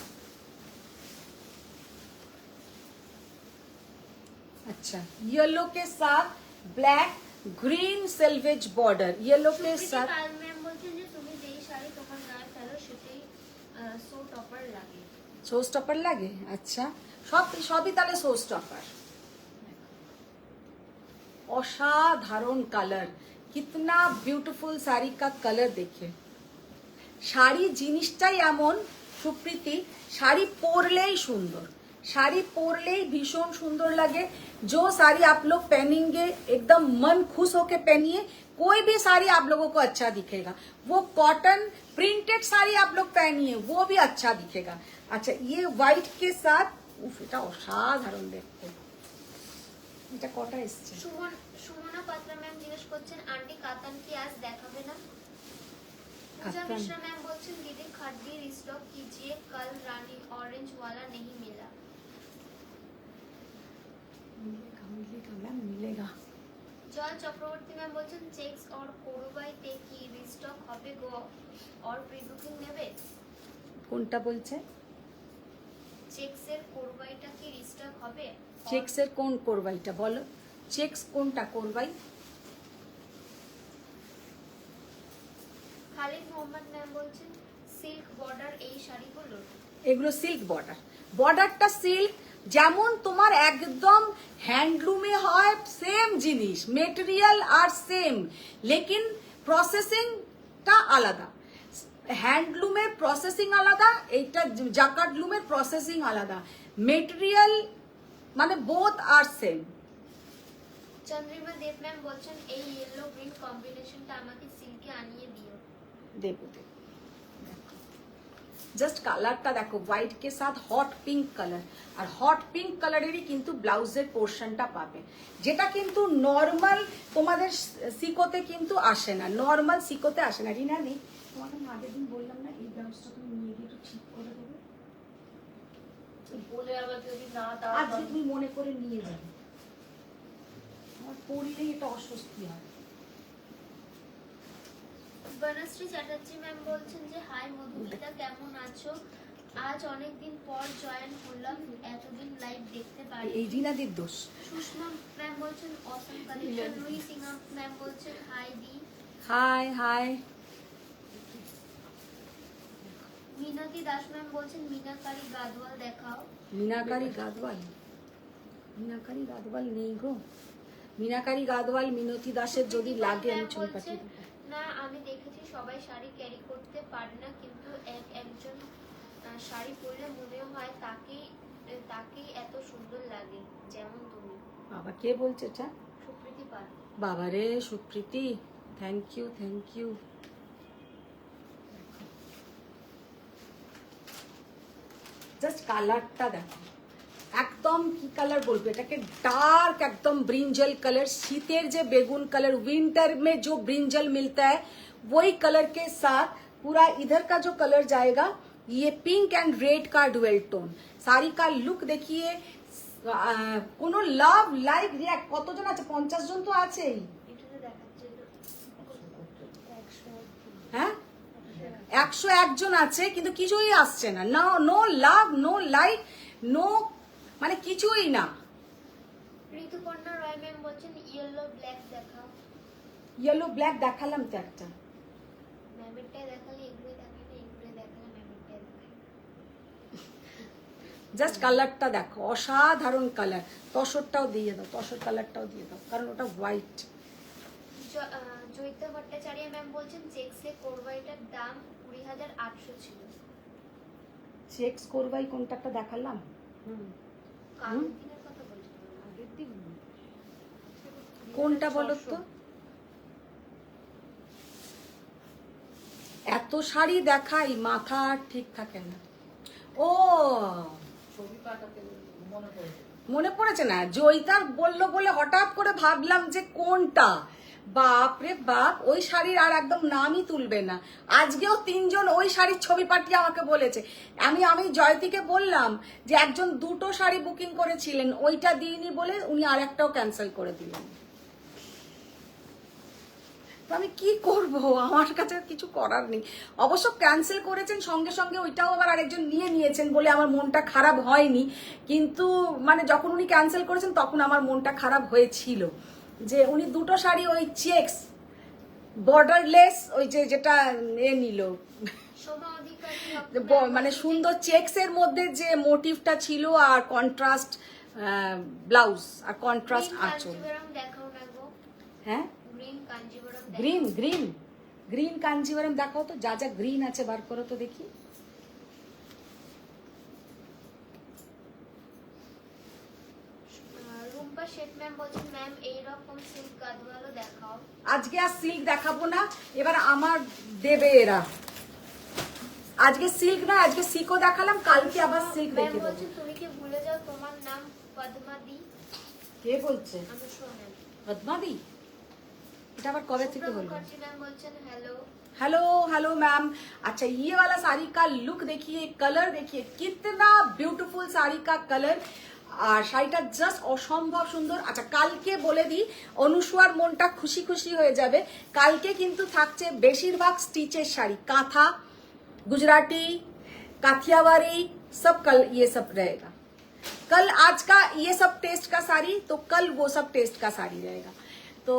अच्छा, येलो के साथ black green selvedge border, yellow কে সাথ। ম্যাম বলছেন যে তুমি যেই শাড়ি তোমার গায়ে ফেলো সেটাই সো টপার লাগে। শো স্টপার লাগে, আচ্ছা সবই তাহলে শো স্টপার। অসাধারণ কালার, কিতনা বিউটিফুল শাড়ি কা কালার দেখে। শাড়ি জিনিসটাই এমন সুপ্রীতি, শাড়ি পরলেই সুন্দর, শাড়ি পरलेई भीषण सुंदर लगे। जो साड़ी आप लोग पहनेंगे एकदम मन खुश होके पहनिए, कोई भी साड़ी आप लोगों को अच्छा दिखेगा। वो कॉटन प्रिंटेड साड़ी आप लोग पहनिए, वो भी अच्छा दिखेगा। अच्छा, ये व्हाइट के साथ এটা অসাধারণ দেখতে। এটা কটা এসছে? সুমনা পাত্র ম্যাম জিজ্ঞেস করছেন আন্টি কাতান কি আজ দেখাবে না? পূজা মিশ্রা ম্যাম বলছেন दीदी खड्डी रिस्टॉक कीजिए, कल रानी ऑरेंज वाला नहीं मिला। मिलेगा मैम, मिलेगा। জল চক্রবর্তী ম্যাম বলছেন চেকস और কোরবাইতে কি রিস্টক হবে গো और প্রি বুকিং নেবে? কোনটা বলছে? চেকসের কোরবাইটা কি রিস্টক হবে? চেকসের কোন কোরবাইটা বলো, চেকস কোনটা কোরবাই? খালিদ মোহাম্মদ ম্যাম বলছেন সিল্ক বর্ডার এই শাড়িগুলো। এগুলো সিল্ক বর্ডার, বর্ডারটা সিল্ক, যেমন তোমার একদম হ্যান্ডলুমে হয় সেম জিনিস, মেটেরিয়াল আর সেম, লেকিন প্রসেসিংটা আলাদা। হ্যান্ডলুমের প্রসেসিং আলাদা, এইটা জাকার্ডলুমের প্রসেসিং আলাদা, মেটেরিয়াল মানে বোথ আর সেম। চন্দ্রিমা দেব ম্যাম বলছেন এই ইয়েলো গ্রিন কম্বিনেশনটা আমাকে সিল্কে আনিয়ে দিও। দেবো জাস্ট কালারটা দেখো, হোয়াইট কে সাথ হট পিঙ্ক কালার, আর হট পিঙ্ক কালারেরই কিন্তু ব্লাউজের পোর্শনটা পাবে, যেটা কিন্তু নর্মাল তোমাদের সিকোতে কিন্তু আসে না, নর্মাল সিকোতে আসে না। রিনা নেই, তোমাকে আমি আগের দিন বললাম না এই ব্লাউজটা তুমি নিয়ে গিয়ে একটু ঠিক করে দেবে, বলে আবার যদি না আজকে তুমি মনে করে নিয়ে যাবে, আমার পরলেই এটা অস্বস্তি হয়। বনশ্রী চ্যাটার্জি ম্যাম বলছেন যে হাই মধুমিতা, কেমন আছো? আজ অনেক দিন পর জয়েন হলাম, এতদিন লাইভ দেখতে পারি। এই রিনাদির দোষ। সুষমা ম্যাম বলছেন অসম কালেকশন। রুহি সিংহ ম্যাম বলছেন হাই দি। Hi hi. Minati Das ma'am বলছেন মিনাকারি গাদওয়াল দেখাও। মিনাকারি গাদওয়াল, মিনাকারি গাদওয়াল নেই গো। মিনাকারি গাদওয়াল মিনতি দাসের যদি লাগে আমি ছবি পাঠিয়ে দেবো। না, আমি দেখেছি সবাই শাড়ি ক্যারি করতে পারে না, কিন্তু একজন শাড়ি পরলে মনে হয় তাকেই এত সুন্দর লাগে, যেমন তুমি। বাবা কে বলছে এটা? সুপ্রীতি পাল। বাবা রে Supriti, thank you thank you. Just কালারটা দেখো, একদম কি কালার বলবো এটাকে, डार्क एकदम ब्रिंजल कलर, शीतेर जे बेगुन कलर, विंटर में जो ब्रिंजल मिलता है वही कलर के साथ पूरा इधर का जो कलर जाएगा ये पिंक एंड रेड का डुएल टोन। साड़ी का लुक देखिए, কোনো লাভ লাইক রিয়াক্ট কতজন আছে? 50 জন তো আছেই। হ্যাঁ 101 জন আছে, কিন্তু কিছুই আসছে না, no love no like no, মানে কিছুই না। ঋতুপর্ণা রয় ম্যাম বলছেন ইয়েলো ব্ল্যাক দেখাও। ইয়েলো ব্ল্যাক দেখালাম তো একটা, ম্যামেরটাই দেখালে এগুলো দেখাই না, এগুলো দেখালে ম্যামেরটাই দেখাই। জাস্ট কালারটা দেখো, অসাধারণ কালার। তসরটাও দিয়ে দাও, তসর কালারটাও দিয়ে দাও, কারণ ওটা হোয়াইট। জয়িতা ভট্টাচার্য ম্যাম বলছেন চেকসে কোরবাইটার দাম 20,800 ছিল। চেক্স করবাই কোনটা একটা দেখালাম? কালকের দিনের কথা বলছি। আগের দিন কোনটা বলো তো? এত শাড়ি দেখাই মাথা ঠিক থাকে না। ও ছবি পাঠাতে মনে পড়েছে। মনে পড়েছে না, জয়িতার বললো বলে হঠাৎ করে ভাবলাম যে কোনটা। বাপ রে বাপ, ওই শাড়ির আর একদম নামই তুলবে না। আজকেও 3 জন ওই শাড়ির ছবি পাঠিয়ে আমাকে বলেছে। আমি জয়তীকে বললাম যে একজন 2টো শাড়ি বুকিং করেছিলেন, ওইটা দিইনি বলে উনি আর একটাও ক্যান্সেল করে দিলেন। তো আমি কি করব, আমার কাছে কিছু করার নেই। অবশ্য ক্যান্সেল করেছেন সঙ্গে সঙ্গে ওইটাও আবার আরেকজন নিয়েছেন বলে আমার মনটা খারাপ হয়নি, কিন্তু মানে যখন উনি ক্যান্সেল করেছেন তখন আমার মনটা খারাপ হয়েছিল যে উনি 2টো শাড়ি ওই চেক্স বর্ডারলেস ওই যেটা নিল, মানে সুন্দর চেক্সের মধ্যে যে মোটিভটা ছিল আর কন্ট্রাস্ট ব্লাউজ আর কন্ট্রাস্ট আঁচল। হ্যাঁ গ্রিন কাঞ্জিভারম দেখাও তো, যা যা গ্রিন আছে বার করো তো দেখি। রুম্পা শেঠ ম্যাম বলছেন ম্যাম এইরকম সিল্ক গাদওয়ালও দেখাও। আজকে আর সিল্ক দেখাবো না, এবার আমার দেবে এরা। আজকে সিল্ক না, আজকে সিকো দেখালাম, কালকে আবার সিল্ক দেখে দেবো। তুমি কি ভুলে যাও তোমার নাম পদ্মাদি? কে বলছে? আমি শোনেন পদ্মাদি, এটা আবার কবে থেকে হলো? ম্যাম বলছেন হ্যালো। Hello hello ma'am. अच्छा ये वाला साड़ी का लुक देखिए, कलर देखिए, कितना ब्यूटीफुल साड़ी का कलर, আর শাড়িটা জাস্ট অসম্ভব সুন্দর। আচ্ছা কালকে বলে দিই, অনুসুয়ার মনটা খুশি খুশি হয়ে যাবে, কালকে কিন্তু থাকছে বেশিরভাগ স্টিচের শাড়ি, কাঁথা, गुजराती, काठियावाड़ी, सब कल ये सब रहेगा। कल आज का ये सब टेस्ट का साड़ी, तो कल वो सब टेस्ट का साड़ी रहेगा। তো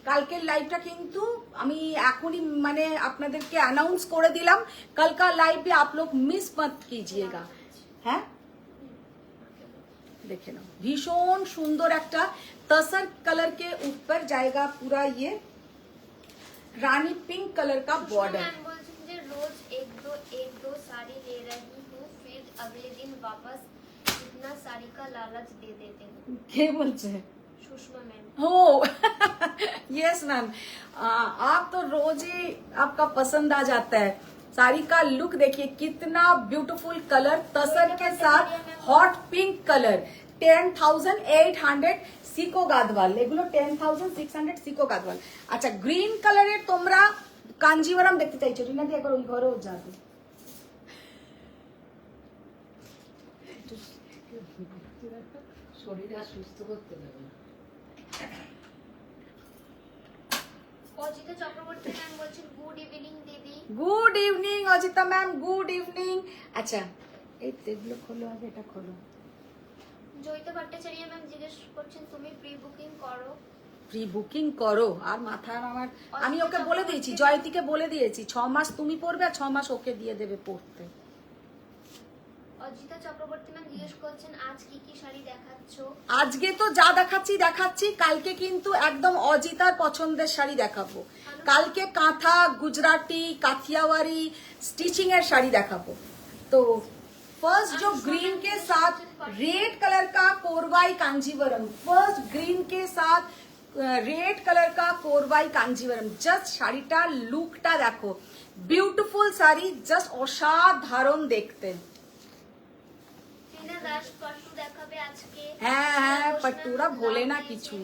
কালকের লাইভটা কিন্তু আমি এখনই মানে আপনাদেরকে অ্যানাউন্স করে দিলাম, कल का लाइव भी आप लोग मिस मत कीजिएगा। হ্যাঁ देखे ना, भीषण सुंदर একটা तसर कलर के ऊपर जाएगा पूरा ये रानी पिंक कलर का बॉर्डर। ম্যাম বলছেন যে রোজ वापस इतना साड़ी का लालच दे देते हैं। কে বলছে? सुषमा मैम। हो यस मैम, आप तो रोज ही आपका पसंद आ जाता है। साड़ी का लुक देखिए कितना ब्यूटीफुल कलर, तसर के साथ हॉट पिंक कलर। 10,800 সিকো গাদওয়াল, এগুলো 10,600 সিকো গাদওয়াল। আচ্ছা, গ্রিন কালারের তোমরা কাঞ্জিভারাম দেখতে চাইছো? রিনা দি একবার ওই ঘরেও যাবে। শরীর আর সুস্থ করতে দেবে না। অজিতা চক্রবর্তী ম্যাম বলছেন গুড ইভিনিং দিদি। Good evening Ajita ma'am, good evening. আচ্ছা, এই এগুলো খোলো, আগে এটা খোলো। জয়িতা ভট্টাচার্য ম্যাম জিজ্ঞেস করছেন তুমি প্রি বুকিং করো? প্রি বুকিং করো আর মাথার আমার, আমি ওকে বলে দিয়েছি, জয়তীকে বলে দিয়েছি 6 মাস তুমি পড়বে আর 6 মাস ওকে দিয়ে দেবে পড়তে। অজিতা চক্রবর্তী ম্যাম জিজ্ঞেস করছেন আজ কি কি শাড়ি দেখাচ্ছো? আজকে তো যা দেখাচ্ছি, কালকে কিন্তু একদম অজিতার পছন্দের শাড়ি দেখাবো। কালকে কাঁথা, গুজরাটি, কাথিয়াওয়ারি, स्टिचिंग এর শাড়ি দেখাবো। तो फर्स्ट जो ग्रीन के साथ रेड कलर का कोरवाई कांजीवरम, फर्स्ट ग्रीन के साथ रेड कलर का कोरवाई कांजीवरम, जस्ट শাড়িটা লুকটা দেখো, বিউটিফুল শাড়ি, জাস্ট অসাধারণ দেখতে। টিনা দাস পট্টু দেখাবে আজকে। हाँ, पटूरा भोले ना किचू।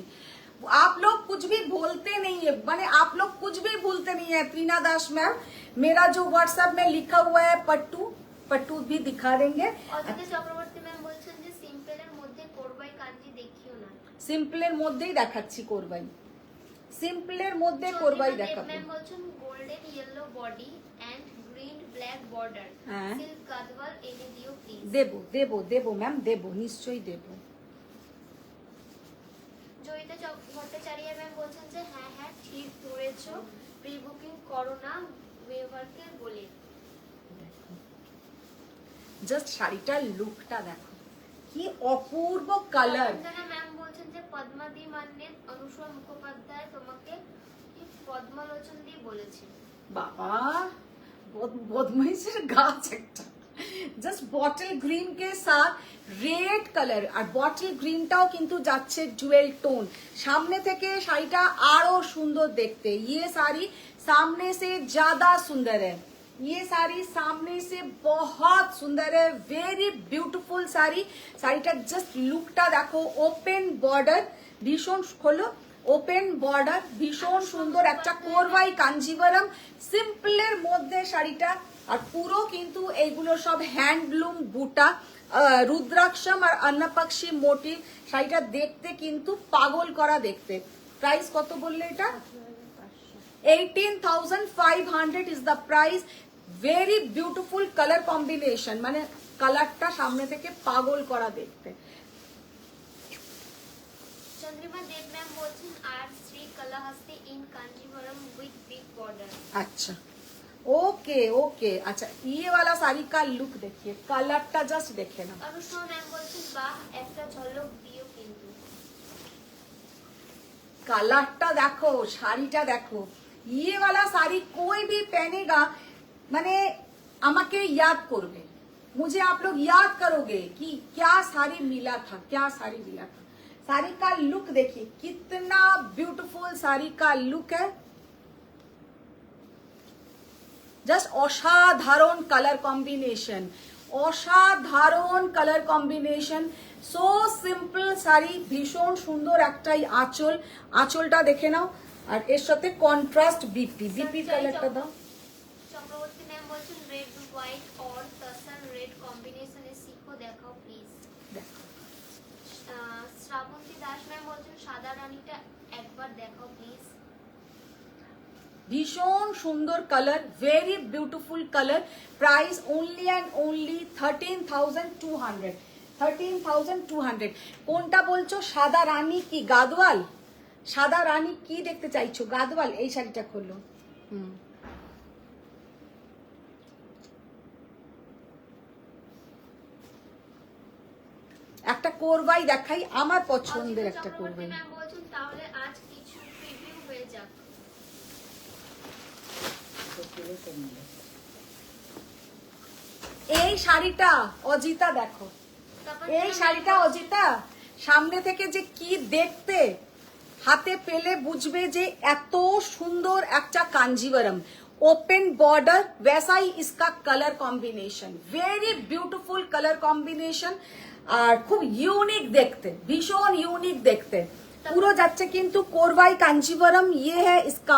आप लोग कुछ भी बोलते नहीं है, माने आप लोग कुछ भी भूलते नहीं है। त्रिना दास मैम, मेरा जो व्हाट्सएप में लिखा हुआ है पट्टू भी दिखा देंगे। অজিতা চক্রবর্তী ম্যাম বলছেন যে সিম্পলের মধ্যে কোরবাই কাঞ্জি দেখিও না। সিম্পলের মধ্যেই দেখাচ্ছি কোরবাই, সিম্পলের মধ্যে কোরবাই দেখাবো। ম্যাম বলছেন golden yellow body and green black border হ্যাঁ। সিল্ক গাদওয়াল এনে দিও প্লিজ। দেবো ম্যাম, দেবো, নিশ্চয়ই দেবো। জয়িতা ভট্টাচার্য ম্যাম বলছেন যে হ্যাঁ ঠিক ধরেছো, প্রি বুকিং করো না ওয়েভারকে বলে। জাস্ট শাড়িটার লুকটা দেখো, কি অপূর্ব কালার। বন্দনা ম্যাম বলছেন যে পদ্মাদি মানে অনুসরা মুখোপাধ্যায় তোমাকে কি পদ্মলোচন দিয়ে বলেছে। বাবা, বদমাইশের গাছ একটা। জাস্ট বটল গ্রিন কে সাথ রেড কালার, আর বটল গ্রিনটাও কিন্তু যাচ্ছে জুয়েল টোন। সামনে থেকে শাড়িটা আরো সুন্দর দেখতে। ये साड़ी सामने से ज्यादा सुंदर है, ये साड़ी सामने से बहुत सुंदर है, वेरी ब्यूटीफुल साड़ी। শাড়িটার জাস্ট লুকটা দেখো, ওপেন বর্ডার, ভীষণ খোলো, ওপেন বর্ডার, ভীষণ সুন্দর একটা কোরবাই কাঞ্জিভারাম সিম্পলের মধ্যে শাড়িটা। আর পুরো কিন্তু এইগুলো সব হ্যান্ডলুম বুটা, রুদ্রাক্ষম আর অন্নপক্ষী মোটিভ। শাড়িটা দেখতে কিন্তু পাগল করা দেখতে। প্রাইস কত বললে এটা? 18,500 is the price. Very beautiful colour combination, মানে কালারটা সামনে থেকে পাগল করা দেখতে। চন্দ্রিমা দেব ম্যাম বলছেন আর Sri Kalahasti in Kanjivaram with big border. अच्छा, ओके। अच्छा, ये वाला साड़ी का लुक देखिए, कलरটা জাস্ট দেখে না। অনুষ্মা ম্যাম বলছেন বাহ একটা ঝলক দিও কিন্তু। कलरটা দেখো, শাড়িটা দেখো। ये वाला साड़ी कोई भी पहनेगा মানে আমাকে याद করবে, मुझे आप लोग याद करोगे कि क्या साड़ी मिला था, क्या साड़ी मिला था। साड़ी का लुक देखिए, कितना ब्यूटीफुल साड़ी का लुक है। জাস্ট অসাধারণ কালার কম্বিনেশন, অসাধারণ colour combination. So simple sari, ভীষণ সুন্দর একটাই আঁচল, আঁচলটা দেখে নাও। আর এর সাথে কন্ট্রাস্ট বিপি কালারটা দাও। চক্রবর্তী ম্যাম বলছেন রেড হোয়াইট और तसर रेड कॉम्बिनेशन এ শিখো দেখাও প্লিজ। দেখো, শ্রাবন্তী দাস ম্যাম বলছেন সাদা রানীটা একবার দেখাও প্লিজ। ভীষণ সুন্দর colour, very beautiful colour. Price only and only 13,200। 13,200। কোনটা বলছো? সাদা রানী কি গাদওয়াল? সাদা রানী কি দেখতে চাইছো? গাদওয়াল? এই শাড়িটা খোলো। একটা কোরবাই দেখাই, আমার পছন্দের একটা কোরবাই। ম্যাম বলছেন তাহলে আজ কিছু প্রিভিউ হয়ে যাক। এই এই শাড়িটা অজিতা দেখো, এই শাড়িটা অজিতা সামনে থেকে যে কি দেখতে, হাতে পেলে বুঝবে যে এত সুন্দর একটা কাঞ্জিवरम। ओपन बॉर्डर, वैसा ही इसका colour combination, very beautiful colour combination আর খুব ইউনিক দেখতে, ভীষণ ইউনিক দেখতে। পুরো যাচ্ছে কিন্তু कोरवाई कांजीवरम। ये है इसका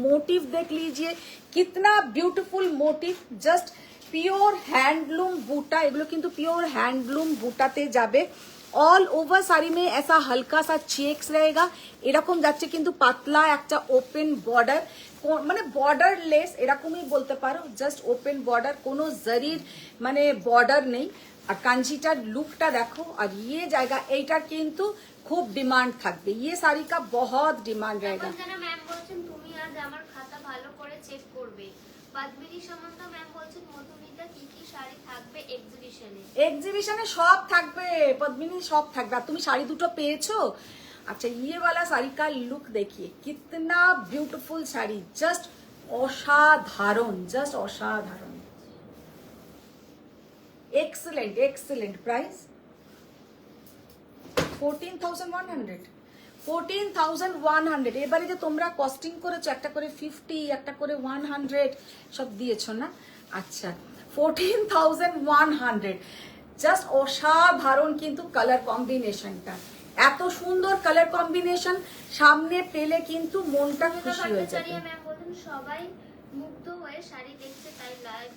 मोटिव देख लीजिए कितना beautiful motive, just pure handloom বুটা, এগুলো কিন্তু পিওর হ্যান্ডলুম বুটাতে যাবে। অল ওভার শাড়ি মে ऐसा हल्का सा চেকস रहेगा, এরকম যাচ্ছে কিন্তু পাতলা একটা ওপেন বর্ডার, মানে বর্ডার লেস এরকমই বলতে পারো, জাস্ট ওপেন বর্ডার, কোনো জরির মানে বর্ডার নেই। আর কাঞ্জিটার লুকটা দেখো, আর ইয়ে জায়গা এইটার কিন্তু খুব ডিমান্ড থাকবে, ইয়ে শাড়ি কা বহুত ডিমান্ড रहेगा। ম্যাম বলছেন তুমি আজ আমার খাতা ভালো করে চেক করবে। পদ্মিনী সামন্ত ম্যাম বলছেন মধুমিতা কি কি শাড়ি থাকবে এক্সিবিশনে? এক্সিবিশনে সব থাকবে পদ্মিনী, সব থাকবে। আর তুমি শাড়ি দুটো পেয়েছো? আচ্ছা, ये वाला साड़ी का लुक देखिए, कितना ब्यूटीफुल साड़ी, जस्ट असाधारण, जस्ट असाधारण, एक्सीलेंट एक्सीलेंट। प्राइस 14,100, 14,100। এবারে যে তোমরা কস্টিং করেছো, একটা করে 50, একটা করে 100 সব দিয়েছো না? আচ্ছা, 14,100, জাস্ট অসাধারণ কিন্তু কালার কম্বিনেশনটা, এত সুন্দর কালার কম্বিনেশন সামনে পেলে কিন্তু মনটা খুশি হয়ে যাবে। ম্যাম বলছেন সবাই মুগ্ধ হয়ে শাড়ি দেখতে, তাই লাইভ।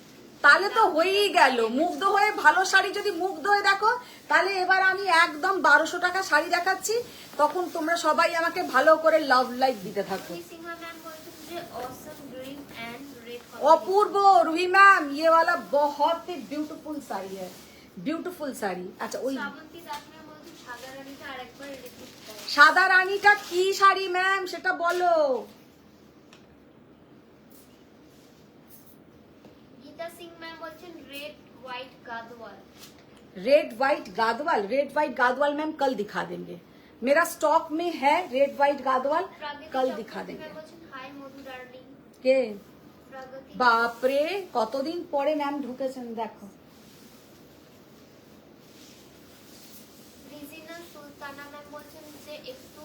তাহলে তো হয়েই গেল, মুগ্ধ হয়ে, ভালো শাড়ি যদি মুগ্ধ হয়ে দেখো, তাহলে এবার আমি একদম 1200 টাকা শাড়ি দেখাচ্ছি, তখন তোমরা সবাই আমাকে ভালো করে লাভ লাইক দিতে থাকো। সিংহা ম্যাম বলছেন যে অসম গ্রিন এন্ড রেড। অপূর্ব রুহি ম্যাম, ये वाला बहुत ही ब्यूटीफुल साड़ी है, ब्यूटीफुल साड़ी। अच्छा, ওই শ্রাবন্তী দাস ম্যাম বলছেন সাদা রানীটা আরেকবার রিপিট করো। সাদা রানীটা কি শাড়ি ম্যাম সেটা বলো। গীতা সিং ম্যাম বলছেন red white Gadwal. Red white Gadwal, red white Gadwal ma'am कल दिखा देंगे, मेरा स्टॉक में है रेड व्हाइट गादवाल, कल दिखा देंगे। ম্যাম বলছেন হাই মধু ডার্লিং। কে প্রগতি বাপরে, কতদিন পরে ম্যাম ঢুকেছেন দেখো। রিজিনা সুলতানা ম্যাম বলছেন যে একটু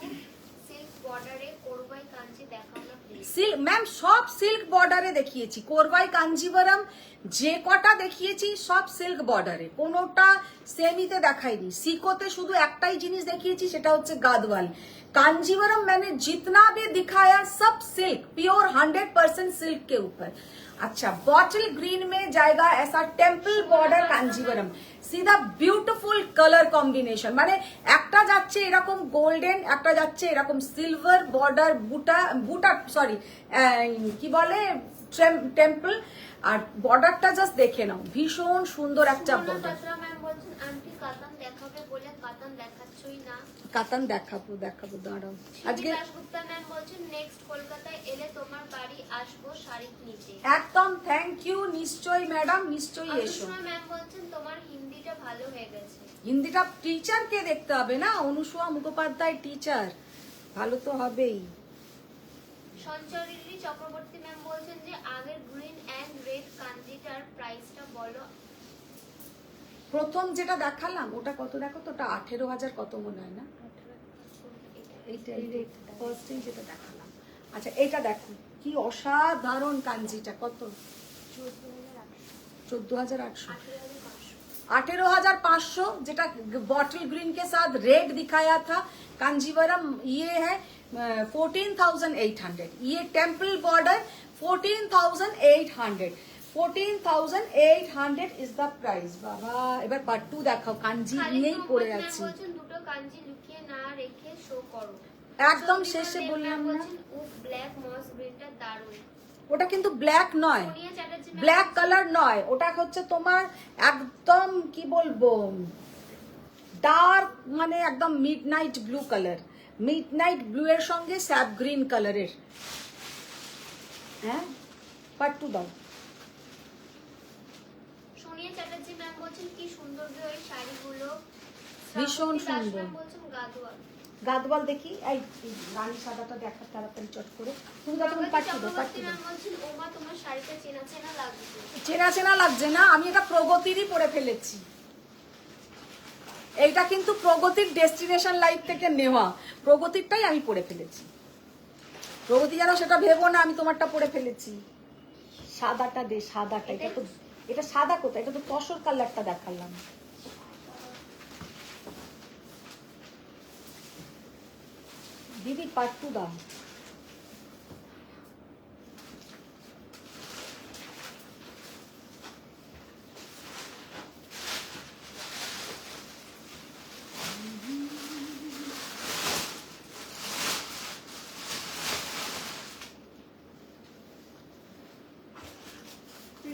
সিল্ক বর্ডারে কোরবাই কাঞ্চি দেখাও না প্লিজ। সিল্ক ম্যাম সব সিল্ক বর্ডারে দেখিয়েছি, কোরবাই কাঞ্জিवरम যে কটা দেখিয়েছি সব সিল্ক বর্ডারে, কোনোটা সেমিতে দেখাইনি। সিকোতে শুধু একটাই জিনিস দেখিয়েছি, সেটা হচ্ছে গাদওয়াল। कांजीवरम मैंने जितना भी दिखाया सब सिल्क, प्योर 100% सिल्क के ऊपर। अच्छा, बॉटल ग्रीन में जाएगा ऐसा टेम्पल बॉर्डर कांजीवरम, सीधा ब्यूटीफुल कलर कॉम्बिनेशन, মানে একটা যাচ্ছে এরকম গোল্ডেন, একটা যাচ্ছে এরকম সিলভার বর্ডার বুটা বুটা সরি কি বলে টেম্পল, আর বর্ডারটা জাস্ট দেখে নাও, ভীষণ সুন্দর একটা বর্ডার। ম্যাম বলছেন আন্টি কাতান দেখাবে বলে কাতান দেখাচ্ছই না। কাতান দেখাবো দাঁড়াও। আজকে দাশগুপ্তা ম্যাম বলছেন নেক্সট কলকাতায় এলে তোমার বাড়ি আসবো শাড়ি নিতে। একদম থ্যাংক ইউ, নিশ্চয়ই ম্যাডাম, নিশ্চয়ই এসো। অনুষ্মা ম্যাম বলছেন তোমার হিন্দিটা ভালো হয়ে গেছে। হিন্দিটা টিচারকে দেখতে হবে না, অনুসুয়া মুখোপাধ্যায় টিচার, ভালো তো হবেই। সঞ্চরিনী চক্রবর্তী ম্যাম বলছেন যে আগের গ্রিন এন্ড রেড কাঞ্জিটার প্রাইসটা বলো। প্রথম যেটা দেখালাম ওটা কত দেখো তো, ওটা 18,000 কত মনে হয় না, এইটা ফার্স্ট যেটা দেখালাম। আচ্ছা, এটা দেখো কি অসাধারণ কাঞ্জিটা, কত 14,800, 18,500, যেটা बॉटल ग्रीन के साथ रेड दिखाया था कांजीवरम, ये है 14,800, ये temple border 14,800, 14,800 is the price। বাবা, এবার পার্ট 2 দেখাও, কাঞ্জি নিয়েই পড়ে যাচ্ছি। বলছেন দুটো কাঞ্জি লুকিয়ে না রেখে শো করো। একদম শেষে বললাম না, বলছেন উফ ব্ল্যাক মস গ্রিনটা দারুণ। ওটা কিন্তু ব্ল্যাক নয়, সোনিয়া চ্যাটার্জি ব্ল্যাক কালার নয়, ওটা হচ্ছে তোমার একদম কি বলবো ডার্ক, মানে একদম midnight blue colour, midnight blue এর সঙ্গে স্যাপ গ্রিন কালারের। হ্যাঁ, পার্ট 2 দাও। সোনিয়া চ্যাটার্জি ম্যাম বলছেন কি সুন্দর ওই শাড়িগুলো। ভীষণ শ্রাবন্তী দাস সুন্দর। ম্যাম বলছেন গাদওয়াল। গাদ বল দেখি, এই রানী সাদাটা দেখা তাড়াতাড়ি চট করে। তুমি যতক্ষণ পাঠিয়ে দাও, চক্রবর্তী পাঠিয়ে দাও। ম্যাম বলছেন ওমা তোমার শাড়িটা চেনা চেনা লাগছে। চেনা চেনা লাগছে না, আমি এটা প্রগতিরই পরে ফেলেছি। এইটা কিন্তু প্রগতির ডেস্টিনেশন লাইফ থেকে নেওয়া, প্রগতিরটাই আমি পরে ফেলেছি। প্রগতি যেন সেটা ভেবো না আমি তোমারটা পরে ফেলেছি। সাদাটা দে, সাদাটা। এটা তো, এটা সাদা কোথায়, এটা তো তসর কালারটা দেখালাম। দিদি পাট্টু দাও।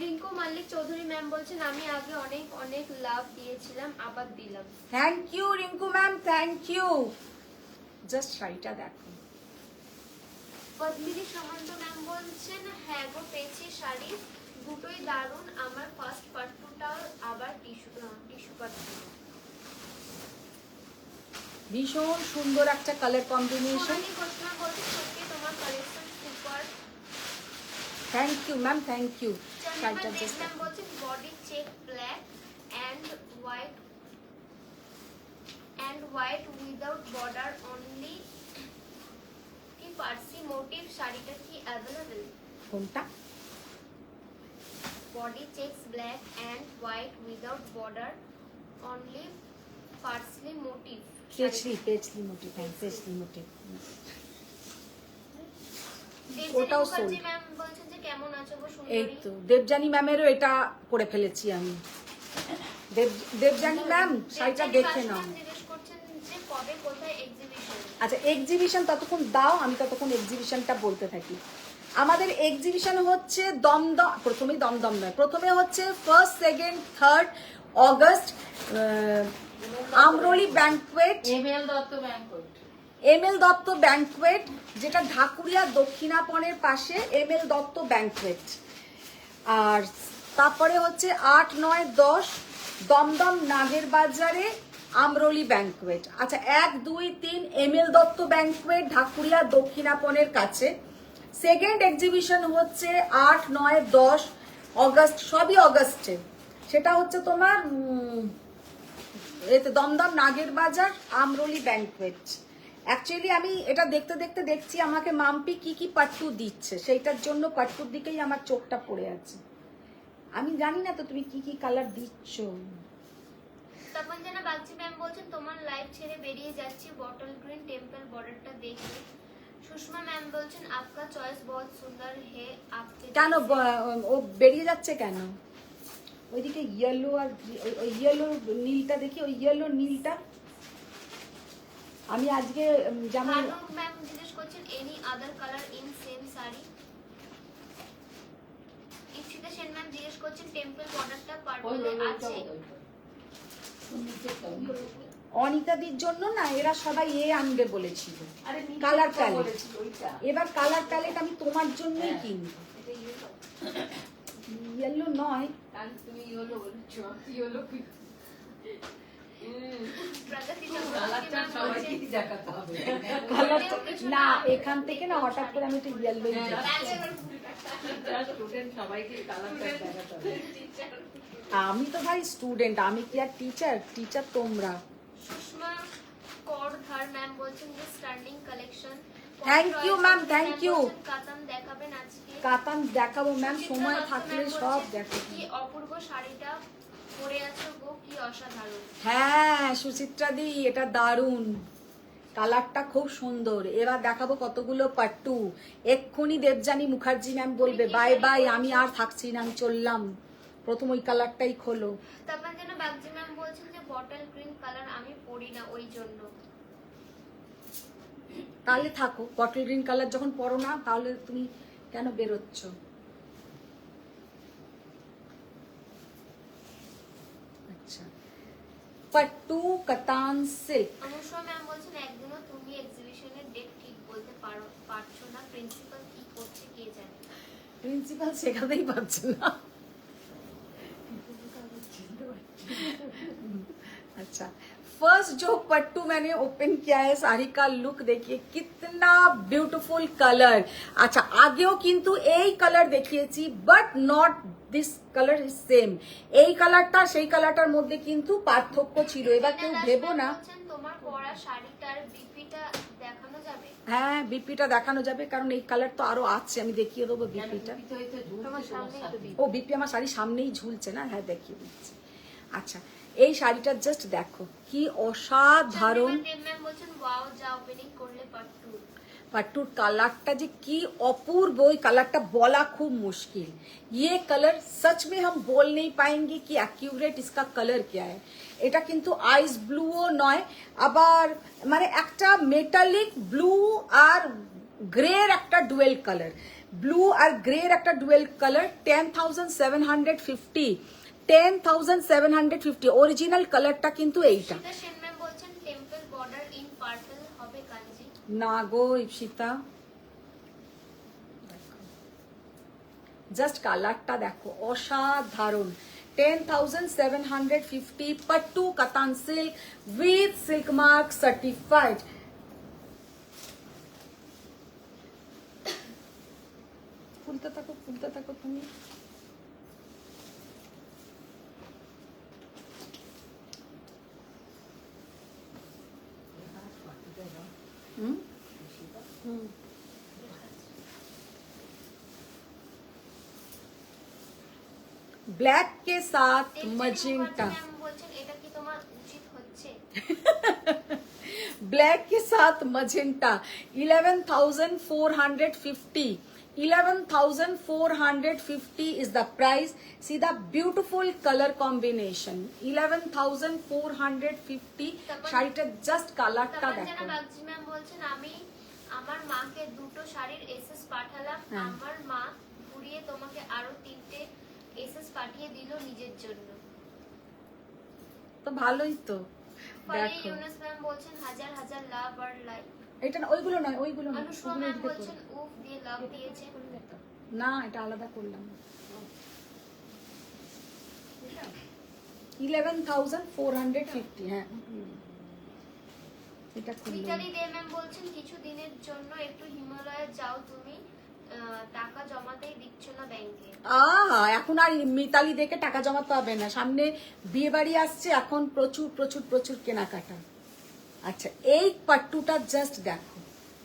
রিঙ্কু মাল্লিক চৌধুরী ম্যাম বলছেন আমি আগে অনেক অনেক লাভ দিয়েছিলাম, আবার দিলাম। Thank you Rinku ma'am, thank you. Just শাড়িটা দেখো। পদ্মিনী সামন্ত ম্যাম বলছেন হ্যাঁ গো পেয়েছি শাড়ি, দুটোই দারুণ। আমার ফার্স্ট পাট্টুটাও আবার টিস্যু পাট্টু। ভীষণ সুন্দর একটা colour combination. Sonali Ghosh ma'am বলছেন সত্যি তোমার collection super. Thank you ma'am, thank you. শাড়িটা চন্দ্রিমা দেব জাস্ট ম্যাম বলছেন body check black and white without border only, কি পার্সি মোটিভ শাড়িটা কি অ্যাভেলেবল? কোনটা? Body checks black and white without border only paisley motive. Paisley motive, হ্যাঁ paisley motive. ওটাও ওটাও sold। ম্যাম বলছেন যে কেমন আছো গো এই সুন্দরী? তো দেবজানি ম্যামেরও এটা পরে ফেলেছি আমি। দেবজানি ম্যাম শাড়িটা দেখে নাও। জিজ্ঞেস করছেন যে কবে কোথায় এক্সিবিশন? আচ্ছা এক্সিবিশন ততক্ষণ দাও, আমি ততক্ষণ এক্সিবিশনটা বলতে থাকি। আমাদের এক্সিবিশন হচ্ছে দমদম, প্রথমেই দমদম নয়, প্রথমে হচ্ছে 1st, 2nd, 3rd August Amroli banquet, ML Dutta banquet. ML Dutta banquet, যেটা ঢাকুরিয়া দক্ষিণাপনের পাশে এমএল দত্ত ব্যাংকুয়েট। আর তারপরে হচ্ছে 8, 9, 10 দমদম নাগের বাজারে আমরোলি ব্যাংকুয়েট। আচ্ছা 1, 2, 3 এমএল দত্ত ব্যাংকুয়েট ঢাকুরিয়া দক্ষিণাপনের কাছে। সেকেন্ড এক্সিবিশন হচ্ছে 8, 9, 10 অগস্ট, সবই অগস্টে। সেটা হচ্ছে তোমার এতে দমদম নাগের বাজার আমরোলি ব্যাংকুয়েট। অ্যাকচুয়ালি আমি এটা দেখতে দেখতে দেখছি আমাকে মাম্পি কি কি পাট্টু দিচ্ছে, সেইটার জন্য পাট্টুর দিকেই আমার চোখটা পড়ে আছে। আমি জানি না তো তুমি কি কি কালার দিচ্ছ। তপনজানা বাগচি ম্যাম বলছেন তোমার লাইভ ছেড়ে বেরিয়ে যাচ্ছি, বটল গ্রিন টেম্পল বর্ডারটা দেখে। সুষমা ম্যাম বলছেন आपका চয়েস बहुत সুন্দর है। आपके কেন ও বেরিয়ে যাচ্ছে কেন? ওইদিকে ইয়েলো আর ওই ইয়েলো নীলটা দেখি, ওই ইয়েলো নীলটা আমি আজকে যেমন। ভানু ম্যাম জিজ্ঞেস করছেন any other colour in same sari. Ipsita Sen ma'am জিজ্ঞেস করছেন টেম্পল বর্ডারটা পার্পলে আছে। অনিতাদির জন্য না এরা সবাই আনবে বলেছিল কালার প্যালেট। এবার কালার প্যালেট আমি তোমার জন্যই কিনবো। ইয়েলো নয়, তুমি ইয়েলো বলছো, ইয়েলো কি? প্রগতি চক্রবর্তী ম্যাম বলছেন কালারটা না এখান থেকে না হঠাৎ করে আমি একটু ইয়েলো সবাইকে কালারটা দেখাতে হবে। আমি তো ভাই স্টুডেন্ট, আমি কি আর টিচার? টিচার তোমরা। সুষমা করধার ম্যাম বলছেন যে stunning collection. Thank you, ma'am, thank you. কাতান দেখাবেন আজকে? কাতান দেখাবো ম্যাম, সময় থাকলে সব দেখাবো। কি অপূর্ব শাড়িটা পরে আছো গো, কি অসাধারণ। হ্যাঁ সুচিত্রা দি, এটা দারুণ, কালারটা খুব সুন্দর। এবার দেখাবো কতগুলো পাট্টু। এক্ষুনি দেবজানি মুখার্জি ম্যাম বলবে বাই বাই, আমি আর থাকছি না, আমি চললাম। প্রথম ওই কালারটাই খোলো। তারপর যেন বাগজি ম্যাম বলছেন যে বটল গ্রিন কালার আমি পরি না ওই জন্য। তাহলে থাকো, বটল গ্রিন কালার যখন পরো না তাহলে তুমি কেন বেরোচ্ছ? আচ্ছা পাট্টু কাতান সিল্ক। অনুষা ম্যাম বলছেন একদিনও তুমি এক্সিবিশনের ডেট ঠিক বলতে পারছো না, প্রিন্সিপাল কি করছে কে জানে। প্রিন্সিপাল শেখাতেই পারছে না। আচ্ছা फर्स्ट जो पट्टू मैंने ओपन किया है साड़ी का लुक देखिए कितना ब्यूटीफुल कलर। अच्छा আগেও কিন্তু এই কালার দেখিয়েছি but not this colour is same. এই কালারটা সেই কালারটার মধ্যে কিন্তু পার্থক্য ছিল। এবার কেউ ভেবো না। তোমার পরা শাড়িটার বিপিটা দেখানো যাবে? হ্যাঁ বিপিটা দেখানো যাবে কারণ এই কালার তো আরো আছে, আমি দেখিয়ে দেবো বিপিটা। ও বিপি আমার শাড়ির সামনেই ঝুলছে না, হ্যাঁ দেখিয়ে দিচ্ছি। আচ্ছা এই শাড়িটা জাস্ট দেখো কি অসাধারণ। पट्टूर कलरটা যে কি অপূর্ব, ওই কালারটা বলা খুব মুশকিল। ये कलर सच में हम बोल नहीं पाएंगे कि एक्यूरेट इसका कलर क्या है। এটা কিন্তু আইস ব্লুও নয়, আবার মানে একটা মেটালিক ব্লু আর গ্রের একটা ডুয়েল কালার, ব্লু আর গ্রের একটা ডুয়েল কালার। 10,750 10,750 অরিজিনাল কালারটা কিন্তু এইটা না গো ইপসিতা। জাস্ট কালারটা দেখো অসাধারণ। 10,750 pattu katan silk with silk mark certified. খুলতে থাকো তুমি। ब्लैक के साथ मजेंटा ब्लैक के साथ magenta 11,450 11,450 is the price. See the beautiful color combination 11,450 শাড়িটা জাস্ট কালারটা দেখো। ম্যাম বলছেন আমি আমার মাকে দুটো শাড়ির এসএস পাঠালাম, আমার মা ঘুরিয়ে তোমাকে আরো 3টে এসএস পাঠিয়ে দিল নিজের জন্য। তো ভালোই তো দেখো। ইউনুস ম্যাম বলছেন হাজার হাজার লাভ আর লাইক। এটা না ওইগুলো নয়, ওইগুলো না। অনুষ্মা ম্যাম বলছেন উফ দিয়ে লাভ দিয়েছে না, এটা আলাদা করলাম। 11,450 হ্যাঁ এটা করলাম। মিতালি দে ম্যাম বলছেন কিছু দিনের জন্য একটু হিমালয়ে যাও তুমি, টাকা জমাতেই দিচ্ছ না ব্যাংকে। এখন আর মিতালি দেখে টাকা জমাতে হবে না, সামনে বিয়ে বাড়ি আসছে, এখন প্রচুর প্রচুর প্রচুর কেনাকাটা। আচ্ছা এই পট্টুটা জাস্ট দেখো,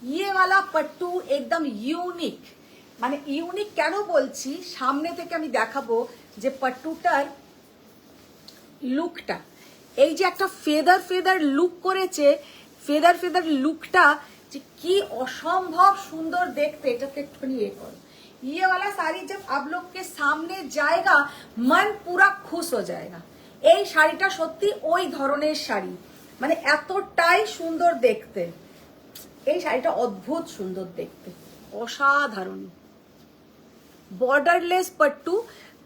ये वाला पट्टू एकदम यूनिक। মানে ইউনিক কেন বলছি, সামনে থেকে আমি দেখাবো যে পট্টুটার লুকটা, এই যে একটা ফেদার ফেদার লুক করেছে, ফেদার ফেদার লুকটা যে কি অসম্ভব সুন্দর দেখতে। এটাকে একটুখানি ইয়ে করো। ये वाला साड़ी जब आप लोग के सामने जाएगा मन पूरा खुश हो जाएगा। এই শাড়িটা সত্যি ওই ধরনের শাড়ি, মানে এতটাই সুন্দর দেখতে। এই শাড়িটা অদ্ভুত সুন্দর দেখতে, অসাধারণ। বর্ডারলেস পট্টু,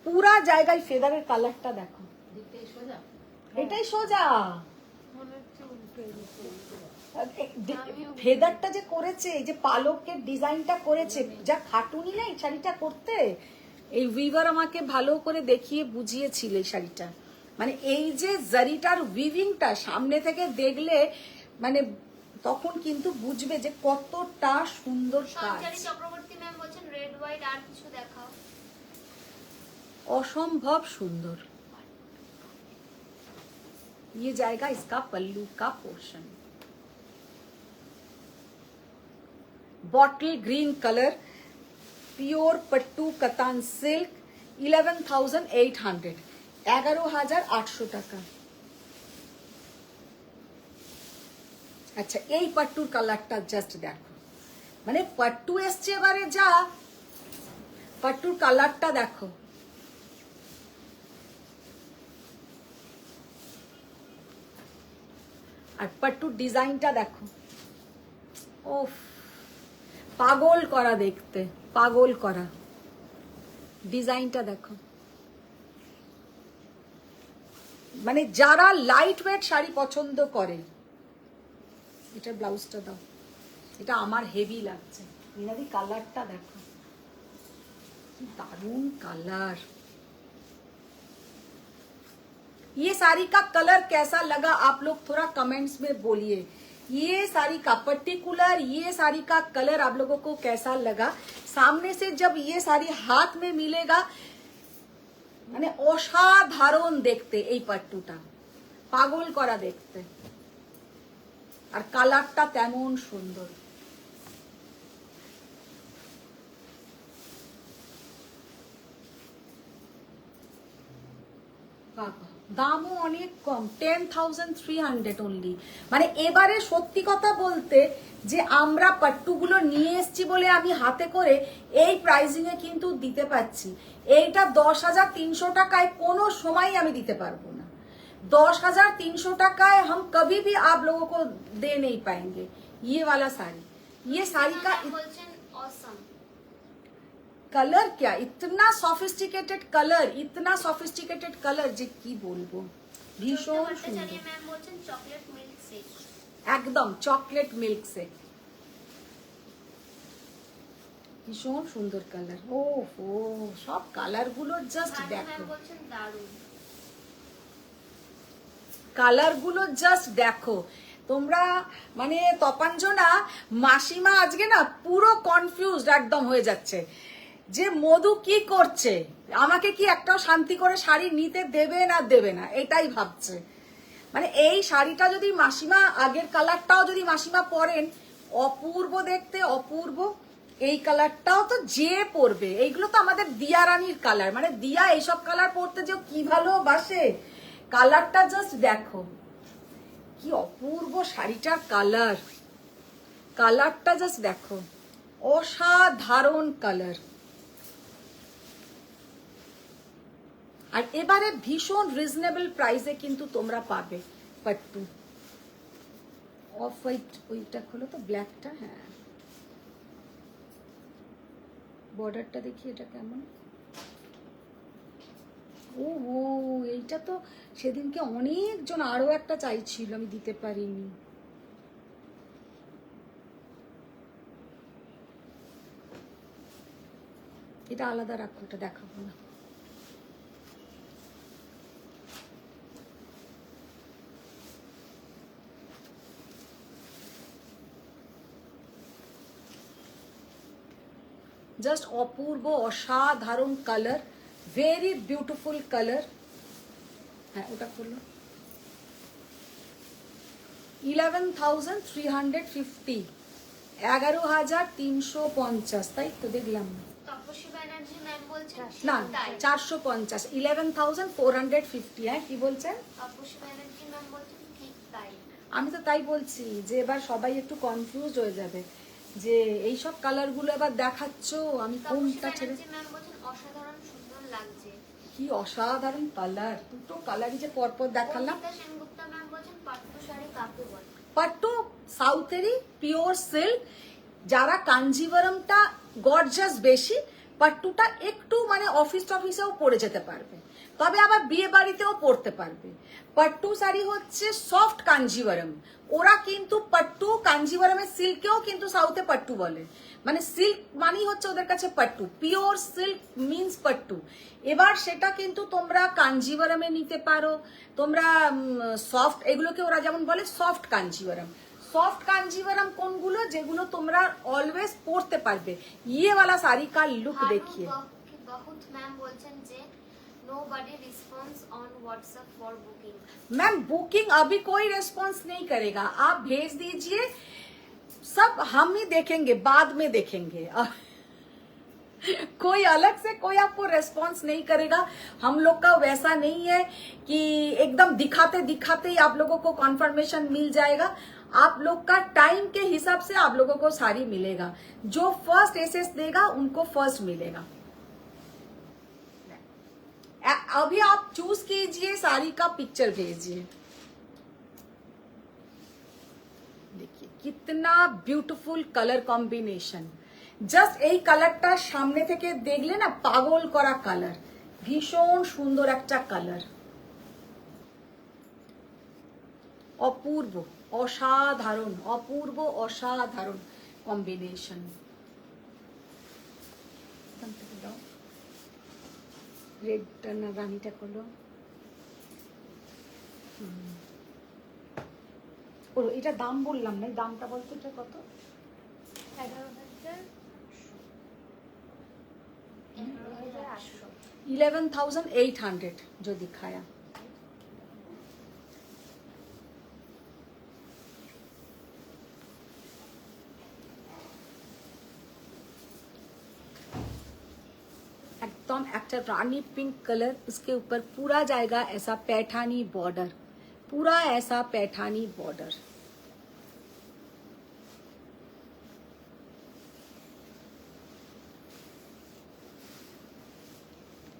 পুরা জায়গায় ফেদারের কালারটা দেখো, এটাই সোজা। ফেদারটা যে করেছে, এই যে পালকের ডিজাইনটা করেছে, যা খাটুনি না এই শাড়িটা করতে। এই উইভার আমাকে ভালো করে দেখিয়ে বুঝিয়েছিল এই শাড়িটা। মানে এই যে জারিটার উইভিংটা সামনে থেকে দেখলে মানে তখন কিন্তু বুঝবে যে কতটা সুন্দর কাজ। চক্রবর্তী ম্যাম বলছেন রেড হোয়াইট আর কিছু দেখাও। অসম্ভব সুন্দর। ये जाएगा इसका पल्लू का portion, bottle green colour, pure pattu katan silk 11,800 11,800 টাকা। আচ্ছা এই পট্টুর কালারটা জাস্ট দেখো, মানে পট্টু এসছে এবারে যা, পট্টুর কালারটা দেখো। আর পট্টুর ডিজাইনটা দেখো, ওফ পাগল করা দেখতে, পাগল করা। ডিজাইনটা দেখো, মানে যারা লাইট ওয়েট শাড়ি পছন্দ করে, এটা ব্লাউজটা দাও, এটা আমার হেভি লাগছে। মিনাদি কালারটা দেখো, দারুণ কালার। ये साड़ी का कलर कैसा लगा आप लोग थोड़ा कमेंट्स में बोलिए। ये साड़ी का पर्टिकुलर ये साड़ी का कलर आप लोगों को कैसा लगा। सामने से जब ये साड़ी हाथ में मिलेगा মানে অসাধারণ দেখতে এই পাট্টুটা, পাগল করা দেখতে, আর কালারটা তেমন সুন্দর। দামও অনেক কম, 10,300 অনলি। মানে এবারে সত্যি কথা বলতে যে আমরা পাট্টুগুলো নিয়ে এসেছি বলে আমি হাতে করে এই প্রাইসিং এ কিন্তু দিতে পারছি। এইটা 10,300 টাকায় কোনো সময় আমি দিতে পারবো না। 10,300 টাকায় हम कभी भी आप लोगों को दे नहीं पाएंगे ये वाला साड़ी। ये साड़ी का ऑसम कलर क्या इतना सॉफिस्टिकेटेड कलर, इतना सॉफिस्टिकेटेड कलर যে কি বলবো, ভীষণ সুন্দর। ম্যাম বলছেন চকলেট মিল্ক শেক, একদম চকলেট মিল্ক শেক, ভীষণ সুন্দর কালার। ও ও সব কালার গুলো জাস্ট দেখো, ম্যাম বলছেন দারুণ কালার গুলো জাস্ট দেখো তোমরা। মানে তপাঞ্জনা মাসিমা আজকে না পুরো কনফিউজড একদম হয়ে যাচ্ছে যে মধু কি করছে, আমাকে কি একটাও শান্তি করে শাড়ি নিতে দেবে না দেবে না এটাই ভাবছে। মানে এই শাড়িটা যদি মাসিমা আগের কালারটাও যদি মাসিমা পরেন অপূর্ব দেখতে, অপূর্ব। এই কালারটাও তো যে পরবে, এইগুলো তো আমাদের দিয়া রানীর কালার, মানে দিয়া এইসব কালার পরতে যে কি ভালোবাসে। কালারটা জাস্ট দেখো কি অপূর্ব শাড়িটার কালার, কালারটা জাস্ট দেখো অসাধারণ কালার। আর এবারে ভীষণ রিজনেবল প্রাইসে কিন্তু তোমরা পাবে পাট্টু। অফ হোয়াইট ওইটা খোলো তো, ব্ল্যাকটা, হ্যাঁ বর্ডারটা দেখি এটা কেমন। ও ও এইটা তো সেদিনকে অনেকজন আরো একটা চাইছিল, আমি দিতে পারিনি। এটা আলাদা রাখো, এটা দেখাবো না। জাস্ট অপূর্ব অসাধারণ কালার, ভেরি বিউটিফুল কালার। হ্যাঁ ওটা করলো 11,350, 11,350, তাই তো দেখলাম না। তপস্বী ব্যানার্জি ম্যাম বলছেন না তাই 450, 11,450। হ্যাঁ কি বলছেন? তপস্বী ব্যানার্জি ম্যাম বলছেন ঠিক তাই। আমি তো তাই বলছি যে এবার সবাই একটু কনফিউজ হয়ে যাবে যে এইসব কালার গুলো এবার দেখাচ্ছ আমি কোনটা ছেড়ে। ম্যাম বলছেন অসাধারণ সুন্দর লাগছে, কি অসাধারণ কালার, দুটো কালারই যে পরপর দেখালাম। অর্পিতা সেনগুপ্তা ম্যাম বলছেন পাট্টু শাড়ি কাকে বলে। পাট্টু সাউথেরই পিওর সিল্ক, যারা কাঞ্জিভারমটা গর্জাস বেশি, পাট্টুটা একটু মানে অফিস টফিসেও পরে যেতে পারবে, তবে আবার বিয়ে বাড়িতেও পরতে পারবে। পাট্টু শাড়ি হচ্ছে সফট কাঞ্জিভারম, ওরা কিন্তু পাট্টু কাঞ্জিভারমের সিল্কেও কিন্তু সাউথে পাট্টু বলে, মানে সিল্ক মানেই হচ্ছে ওদের কাছে pattu, pure silk means pattu. এবার সেটা কিন্তু তোমরা কাঞ্জিভারমে নিতে পারো, তোমরা সফট, এগুলোকে ওরা যেমন বলে সফট কাঞ্জিভারম। সফট কাঞ্জিভারম কোনগুলো, যেগুলো তোমরা অলওয়েজ পরতে পারবে। ইয়ে वाला साड़ी का लुक देखिए। बहुत मैम बोलছেন যে nobody responds on WhatsApp for booking। Ma'am booking अभी कोई रेस्पॉन्स नहीं करेगा, आप भेज दीजिए, सब हम ही देखेंगे, बाद में देखेंगे। कोई अलग से कोई आपको रेस्पॉन्स नहीं करेगा। हम लोग का वैसा नहीं है कि एकदम दिखाते दिखाते ही आप लोगों को कॉन्फर्मेशन मिल जाएगा। आप लोग का टाइम के हिसाब से आप लोगों को साड़ी मिलेगा, जो फर्स्ट एसएस देगा उनको फर्स्ट मिलेगा। अभी आप चूज कीजिए, साड़ी का पिक्चर भेजिए। देखिए कितना ब्यूटीफुल कलर कॉम्बिनेशन, জাস্ট এই কালারটা সামনে থেকে দেখলে না পাগল করা কালার, ভীষণ সুন্দর একটা কালার, অপূর্ব অসাধারণ, অপূর্ব অসাধারণ কম্বিনেশন। রেডটা না রানীটা করলো, ও এটা দাম বললাম না, দামটা বলতো এটা কত? 11,800 जो दिखाया। एकदम एक रानी पिंक कलर, उसके ऊपर पूरा जाएगा ऐसा पैठानी बॉर्डर, पूरा ऐसा पैठानी बॉर्डर।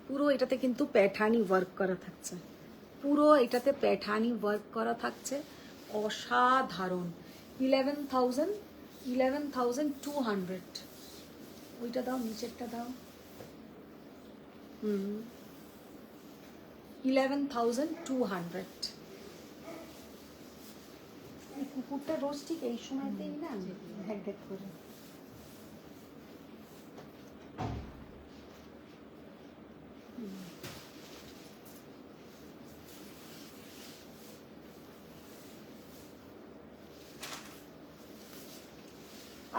পুরো এটাতে কিন্তু প্যাঠানি ওয়ার্ক করা থাকছে, পুরো এটাতে প্যাঠানি ওয়ার্ক করা থাকছে, অসাধারণ। 11,200। ওইটা দাও, নিচেরটা দাও। 11,200। এই কুকুরটা রোজ ঠিক এই সময়তেই না দেখ দেখ করে।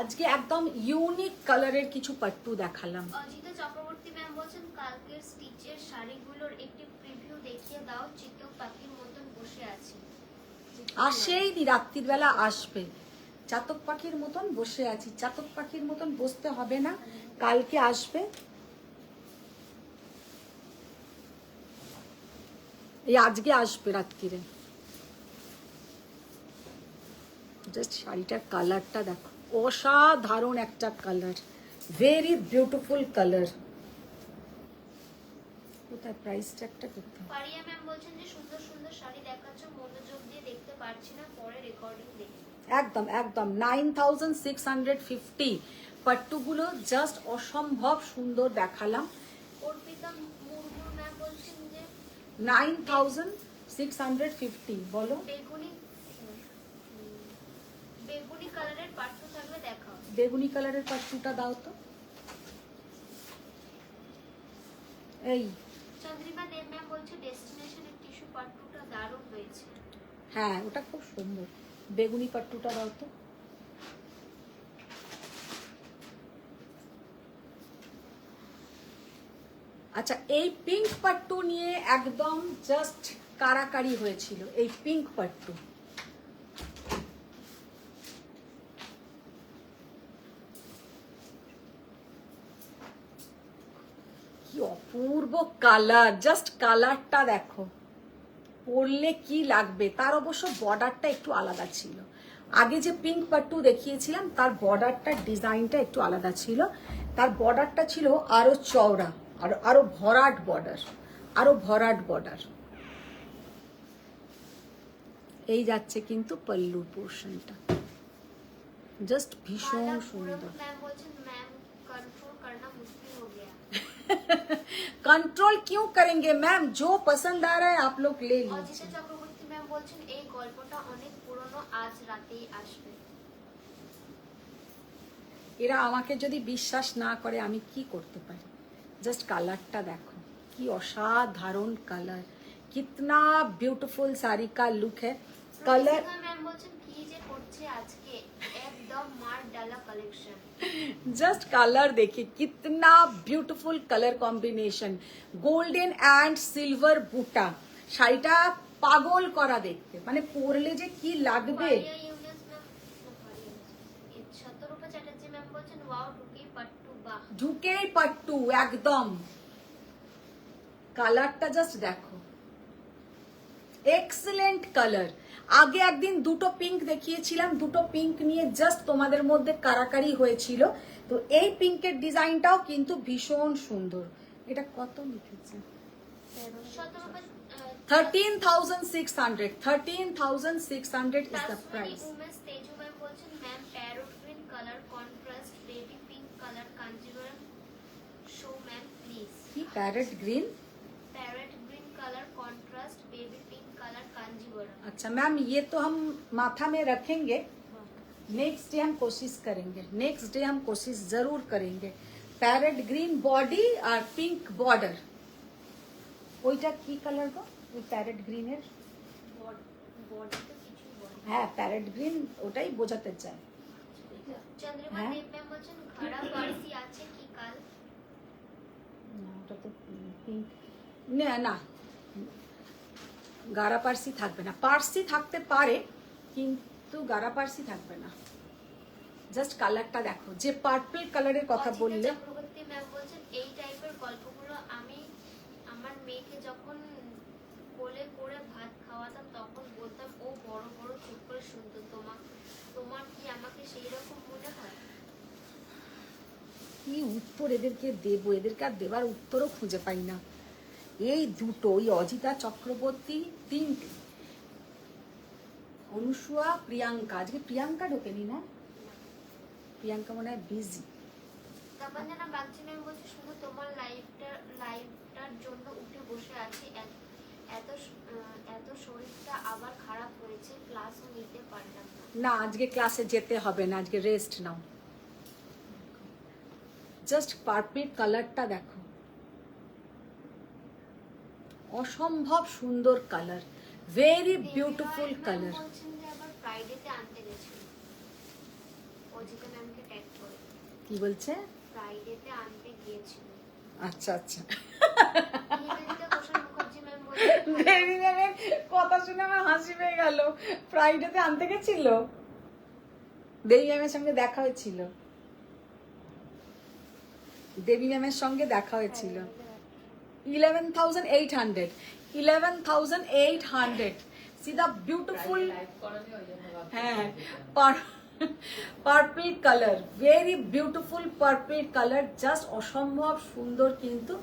আজকে একদম ইউনিক কালারের কিছু পাট্টু দেখালাম। অজিতা চক্রবর্তী ম্যাম বলছেন কালকের স্টিচের শাড়িগুলোর একটি প্রিভিউ দেখিয়ে দাও, চিতক পাখির মতন বসে আছে। আসেই নি, রাত্রির বেলা আসবে। চাতক পাখির মতন বসে আছি, চাতক পাখির মতন বসতে হবে না, কালকে আসবে। এই আজকে আসবে রাত্রিরে। জাস্ট শাড়িটার কালারটা দেখো, অসাধারণ একটা কালার, ভেরি বিউটিফুল কালার। কোথায় প্রাইস ট্যাগটা করতে? পারিয়া ম্যাম বলছেন যে সুন্দর সুন্দর শাড়ি দেখাচ্ছ, মনোযোগ দিয়ে দেখতে পারছি না, পরে রেকর্ডিং দেখি। একদম একদম 9,650 পাট্টুগুলো জাস্ট অসম্ভব সুন্দর দেখালাম। অর্পিতা মুর্মু ম্যাম বলছেন যে 9,650 বলো। বেগুনি কালারের পাট্টু থাকলে দেখাও। বেগুনি কালারের পাট্টুটা দাও তো। এই চন্দ্রিমা দেব ম্যাম বলছে ডেস্টিনেশনের টিস্যু পাট্টুটা দারুণ হয়েছে। হ্যাঁ, ওটা খুব সুন্দর। বেগুনি পাট্টুটা দাও তো। আচ্ছা, এই পিঙ্ক পাট্টু নিয়ে একদম জাস্ট কারাকারি হয়েছিল, এই পিঙ্ক পাট্টু। কি অপূর্ব কালার, জাস্ট কালারটা দেখো, পরলে কি লাগবে। তার অবশ্য বর্ডারটা একটু আলাদা ছিল, আগে যে পিঙ্ক পাট্টু দেখিয়েছিলাম তার বর্ডারটা ডিজাইনটা একটু আলাদা ছিল, তার বর্ডারটা ছিল আরো চওড়া, আরো ভরাট বর্ডার, আরো ভরাট বর্ডার। এই যাচ্ছে কিন্তু পল্লু পোর্শনটা, জাস্ট ভীষণ সুন্দর। ম্যাম বলছেন ম্যাম कंट्रोल करना मुश्किल हो गया। कंट्रोल क्यों करेंगे मैम, जो पसंद आ रहा है आप लोग ले অজিতা लीजिए। চক্রবর্তী ম্যাম বলছেন এই গল্পটা অনেক পুরনো, আজ রাতেই আসবে। এরা আমাকে যদি বিশ্বাস না করে আমি কি করতে পারি। জাস্ট কালারটা দেখো, কি অসাধারণ কালার, কিতনা বিউটিফুল শাড়ি का लुक है। कलर ম্যাম বলছেন কি যে করছে আজকে, একদম মার ডালা কালেকশন। जस्ट कलर देखिए, कितना beautiful colour combination, golden and silver बुटा। শাড়িটা পাগল করা দেখতে, মানে পরলে যে কি লাগবে। পারিয়া ইউনিয়ন ম্যাম শতরূপা চ্যাটার্জি ম্যাম বলছেন ওয়াও ঢুকেই পাট্টু, বাহ ঢুকেই পাট্টু একদম। কালারটা জাস্ট দেখো, এক্সেলেন্ট কালার। আগে একদিন দুটো পিঙ্ক দেখিয়েছিলাম, দুটো পিঙ্ক নিয়ে জাস্ট তোমাদের মধ্যে কারাকারি হয়েছিল। তো এই পিঙ্কের ডিজাইনটাও কিন্তু ভীষণ সুন্দর। এটা কত লিখেছে? Shatarupa 13,600। 13,600 is the price. Umesh Teju ma'am বলছেন ma'am parrot green colour contrast baby pink colour Kanjivaram show ma'am please. কি parrot green? Parrot green colour contrast baby pink colour Kanjivaram. अच्छा मैम, ये तो हम माथा में रखेंगे, नेक्स्ट डे हम कोशिश करेंगे, नेक्स्ट डे हम कोशिश जरूर करेंगे। पैरेट ग्रीन बॉडी और पिंक बॉर्डर। ওইটা কি কালার গো? ওই প্যারেট গ্রিনের বডি তো কিছুই বলে না। হ্যাঁ, প্যারেট গ্রিন ওটাই বোঝাতে চায়। চন্দ্রিমা হ্যাঁ? দেব ম্যাম বলছেন খাড়া পার্সি আছে কি কাল? না, ওটা তো পিঙ্ক। না না, গারা পার্সি থাকবে না। পার্সি থাকতে পারে কিন্তু গারা পার্সি থাকবে না। জাস্ট কালারটা দেখো, যে পার্পল কালারের কথা অজিতা বললে। চক্রবর্তী ম্যাম বলছেন এই টাইপের গল্পগুলো আমি আমার মেয়েকে যখন কোলে করে ভাত খাওয়াতাম তখন বলতাম ও বড় বড় চুপ করে শুনতো। তোমার কি আমাকে সেই রকম মনে হয়? কি উত্তর এদেরকে দেবো, এদেরকে আর দেবার উত্তরও খুঁজে পাই না। এই দুটো, ওই অজিতা চক্রবর্তী, তিনটে, অনুসুয়া, প্রিয়াঙ্কা। আজকে প্রিয়াঙ্কা ঢোকেনি না, প্রিয়াঙ্কা মনে হয় বিজি। তাপাঞ্জনা বাগচি ম্যাম বলছে শুধু তোমার লাইভটার জন্য উঠে বসে আছি। এত শরীরটা আবার খারাপ হয়েছে, ক্লাসও নিতে পারলাম না। না, আজকে ক্লাসে যেতে হবে না, আজকে রেস্ট নাও। জাস্ট পার্পল কালারটা দেখো, অসম্ভব সুন্দর কালার, ভেরি বিউটিফুল কালার। বলছেন যে আবার ফ্রাইডেতে আনতে গেছিল, অজিতা ম্যামকে ট্যাগ করে। কি বলছে? ফ্রাইডেতে আনতে গিয়েছিল। আচ্ছা আচ্ছা, নিবেদিতা ঘোষাল মুখার্জি ম্যাম বলছেন দেবী ম্যামের কথা শুনে আমার হাসি পেয়ে গেল। ফ্রাইডেতে আনতে গেছিল, দেবী ম্যামের সঙ্গে দেখা হয়েছিল, দেবী ম্যামের সঙ্গে দেখা হয়েছিল। 11,800 11,800 See the beautiful, হ্যাঁ, purple colour, very beautiful purple colour, just অসম্ভব সুন্দর। কিন্তু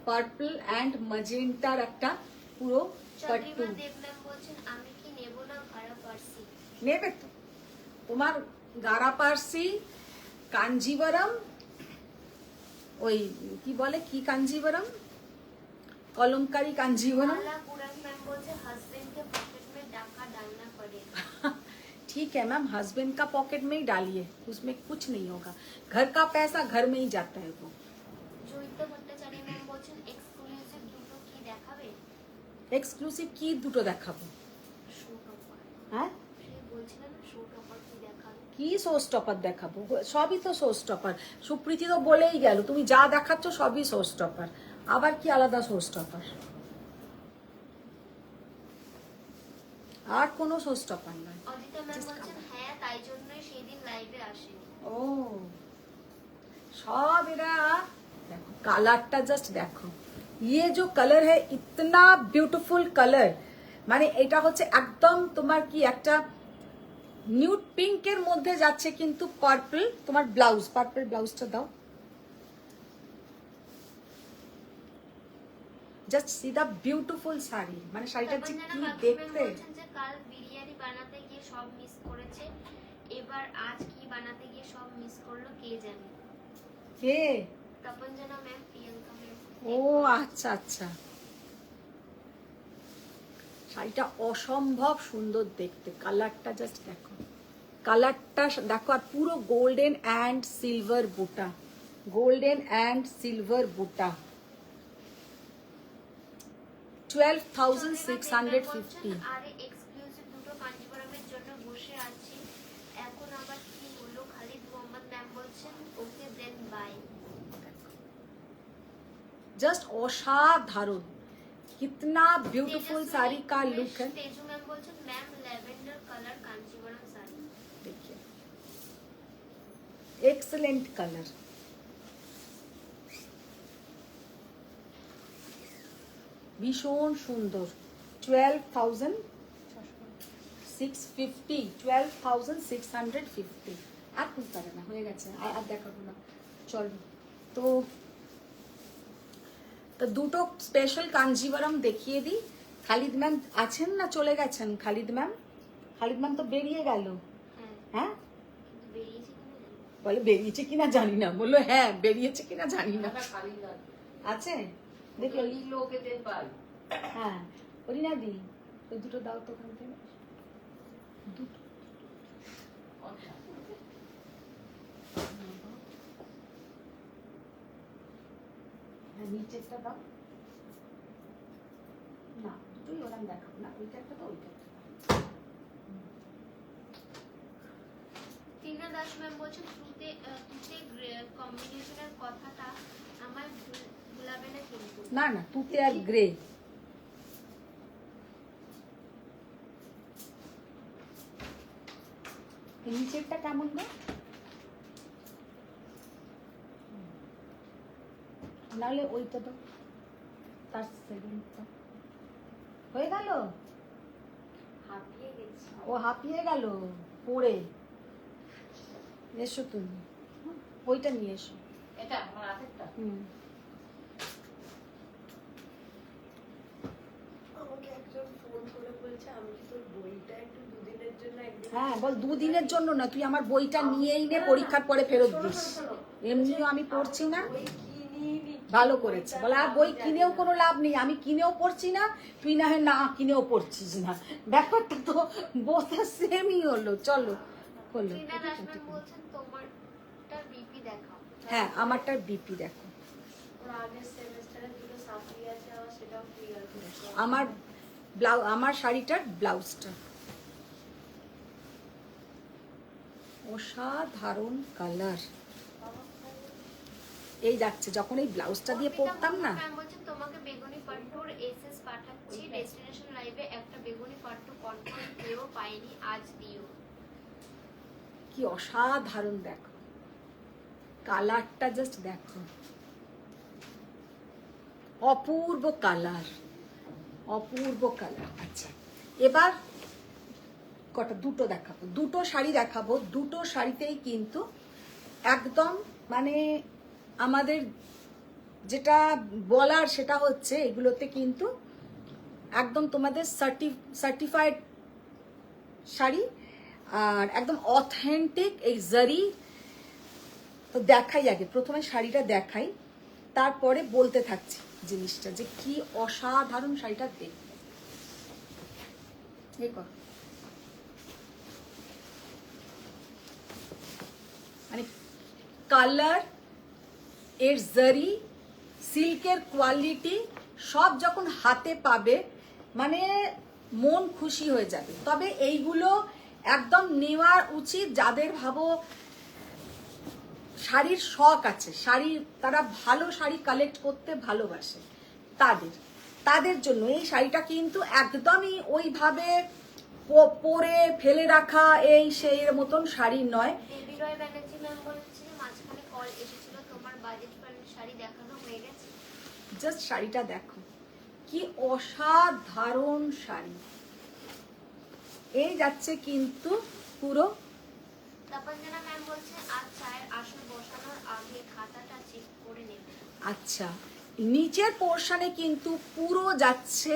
পার্পল অ্যান্ড ম্যাজেন্টার একটা পুরো চন্দ্রিমা কাট্টু। দেব ম্যাম বলছেন আমি কি নেব না ভাড়া পার্সি? নেবে তো তোমার গারা পার্সি, কাঞ্জিবরম, ওই কি বলে, কি কাঞ্জিবরম, কলমকারি कांजीवरम। माला पुरान मैम बोलते हस्बैंड के पॉकेट में डाका डालना पड़ेगा। ठीक है मैम, हस्बैंड का पॉकेट में ही डालिए, उसमें कुछ नहीं होगा, घर का पैसा घर में ही जाता है वो। জয়িতা ভট্টাচার্য ম্যাম বলছেন এক্সক্লুসিভ দুটো কি দেখাবে? এক্সক্লুসিভ কি দুটো দেখাবো? Shoot offer. হ্যাঁ, সে বলছিলেন শুট অফার কি দেখাবে? কি শো স্টপার দেখাবো? সবই তো শো স্টপার। সুপ্রীতি তো বলেই গেল, তুমি যা দেখাচ্ছ সবই শো স্টপার, আবার কি আলাদা শো স্টপার? আর কোনো শো স্টপার নয়। অদিতা ম্যাম বলছেন হ্যাঁ তাই জন্যই সেই দিন লাইভে আসেনি। ও, সব এরা দেখো, কালারটা জাস্ট দেখো, ये जो कलर है इतना ब्यूटीफुल कलर, মানে এটা হচ্ছে একদম তোমার কি একটা নিউড পিঙ্কের মধ্যে যাচ্ছে কিন্তু পার্পল। তোমার ব্লাউজ, পার্পল ব্লাউজটা দাও। জাস্ট সি দা বিউটিফুল শাড়ি, মানে শাড়িটা যে তাপাঞ্জনা কি বাগচি ম্যাম দেখতে। বলছেন যে কাল বিরিয়ানি বানাতে গিয়ে সব মিস করেছে, এবার আজ কি বানাতে গিয়ে সব মিস করলো কে জানে। কে? তাপাঞ্জনা ম্যাম, প্রিয়াঙ্কা ম্যাম। ও আচ্ছা আচ্ছা, শাড়িটা অসম্ভব সুন্দর দেখতে, কালারটা জাস্ট দেখো, কালারটা দেখো, আর পুরো গোল্ডেন অ্যান্ড সিলভার বুটা, গোল্ডেন অ্যান্ড সিলভার বুটা। 12,650। আরে এক্সক্লুসিভ দুটো কাঞ্জিবরমের জন্য বসে আছি, এখন আবার কি হলো? খালিদ মোহাম্মদ ম্যাম বলছেন ওকে দেন বাই। जस्ट असाधारण, कितना ब्यूटीफुल साड़ी का लुक है। तेजू मैम बोलছেন ma'am lavender colour Kanchivaram sari. देखिए, एक्सलेंट कलर, भीषण सुंदर। 12,650 12,650 আর খুব পারে না, হয়ে গেছে, আর দেখাবো না, চলো। তো দুটো স্পেশাল কাঞ্জিবরম দেখিয়ে দিই। খালিদ ম্যাম আছেন না চলে গেছেন? খালিদ ম্যাম তো বেরিয়ে গেল। হ্যাঁ, কিন্তু বেরিয়েছে কিনা জানি না। বলে বেরিয়েছে কিনা জানি না, বললো হ্যাঁ বেরিয়েছে কিনা জানি না। আছে দেখলো, লিখলো ওকে দেন বাই। হ্যাঁ অরিনা দি, ওই দুটো দাও তো ওখান থেকে, দুটো। হ্যাঁ, নিচেরটা দাও না, দুটোই ওরকম দেখাবো না, ওইটা একটা তো ওইটা একটা। টিনা দাস ম্যাম বলছেন তুতে কম্বিনেশনের কথাটা আমায় ভুলাবে না কিন্তু। না না, তুতে আর গ্রে। নিচেরটা কেমন গো? নাহলে ওইটা তো তার সেকেন্ডটা হয়ে গেল। হাঁপিয়ে গেছি। ও হাঁপিয়ে গেল পড়ে। এসো তুমি, ওইটা নিয়ে এসো। এটা আমার হাতেরটা। আমাকে একজন ফোন করে বলছে আমি কি তোর বইটা একটু দুদিনের জন্য একদিন। হ্যাঁ বল, দুদিনের জন্য না, তুই আমার বইটা নিয়েই নে, পরীক্ষার পরে ফেরত দিস। এমনিও আমি পড়ছি না। বই কিনিনি। ভালো করেছে বলে, আর বই কিনেও কোনো লাভ নেই, আমি কিনেও পড়ছি না, তুই না হয় না কিনেও পড়ছিস না, ব্যাপারটা তো বোথ সেমই হলো। চলো হলো। টিনা দাস ম্যাম বলছেন তোমারটা বিপি দেখাও। হ্যাঁ আমারটার বিপি দেখো। ওর আগের সেমেস্টারে দুটো সাপ্লি আছে, আবার সেটাও ক্লিয়ার করেছে। আমার শাড়িটার ব্লাউজটা অসাধারণ কালার। এই যাচ্ছে যখন এই ব্লাউজটা দিয়ে পরতাম না। ম্যাম বলছেন তোমাকে বেগুনি পাট্টুর এসএস পাঠাচ্ছি ডেস্টিনেশন লাইভে, একটা বেগুনি পাট্টু কনফার্ম কেউ পাইনি, আজ দিও। কি অসাধারণ দেখো কালারটা, জাস্ট দেখো, অপূর্ব কালার, অপূর্ব কালার। আচ্ছা এবার দুটো দেখাবো, দুটো শাড়ি দেখাবো। দুটো শাড়িতেই কিন্তু একদম মানে আমাদের যেটা বলার সেটা হচ্ছে এগুলোতে কিন্তু একদম তোমাদের সার্টিফাইড শাড়ি আর একদম অথেন্টিক এই জারি। তো দেখাই, আগে প্রথমে শাড়িটা দেখাই, তারপরে বলতে থাকছি জিনিসটা যে কি অসাধারণ শাড়িটা দেখবে। মানে কালার, এর জারি, সিল্কের কোয়ালিটি সব যখন হাতে পাবে মানে মন খুশি হয়ে যাবে। তবে এইগুলো একদম নেওয়া উচিত যাদের ভাবো শাড়ির শখ আছে, শাড়ি তারা ভালো শাড়ি কালেক্ট করতে ভালোবাসে, তাদের জন্য এই শাড়িটা কিন্তু একদমই ওইভাবে পরে ফেলে রাখা এই সেই মতন শাড়ি নয়। দেবী রয় ব্যানার্জি ম্যাম বলছেন মাঝখানে কল এসেছিল, তোমার বাজেট ফ্রেন্ডলি শাড়ি দেখানো হয়ে গেছে। জাস্ট শাড়িটা দেখো কি অসাধারণ শাড়ি। এই যাচ্ছে কিন্তু পুরো। তপঞ্জনা ম্যাম বলছে আজ চায়ের আসর বসানোর আগে খাতাটা চেক করে নেবে। আচ্ছা নিচের পোর্শনে কিন্তু পুরো যাচ্ছে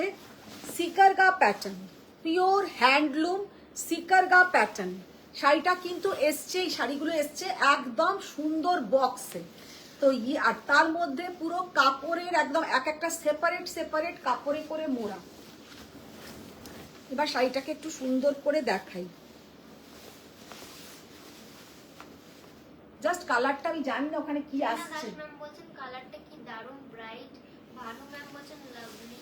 সিকারগা প্যাটার্ন, পিওর হ্যান্ডলুম সিকারগা প্যাটার্ন। শাড়িটা কিন্তু এসছে, এই শাড়িগুলো এসছে একদম সুন্দর বক্সে। তো আর তার মধ্যে পুরো কাপড়ের একদম এক একটা সেপারেট সেপারেট কাপড়ে করে মোড়া। এবার শাড়িটাকে একটু সুন্দর করে দেখাই। জাস্ট কালারটা আমি জানি না ওখানে কি আসছে। ম্যাম বলছেন কালারটা কি দারুণ ব্রাইট। ভানু ম্যাম বলছেন লাভলি।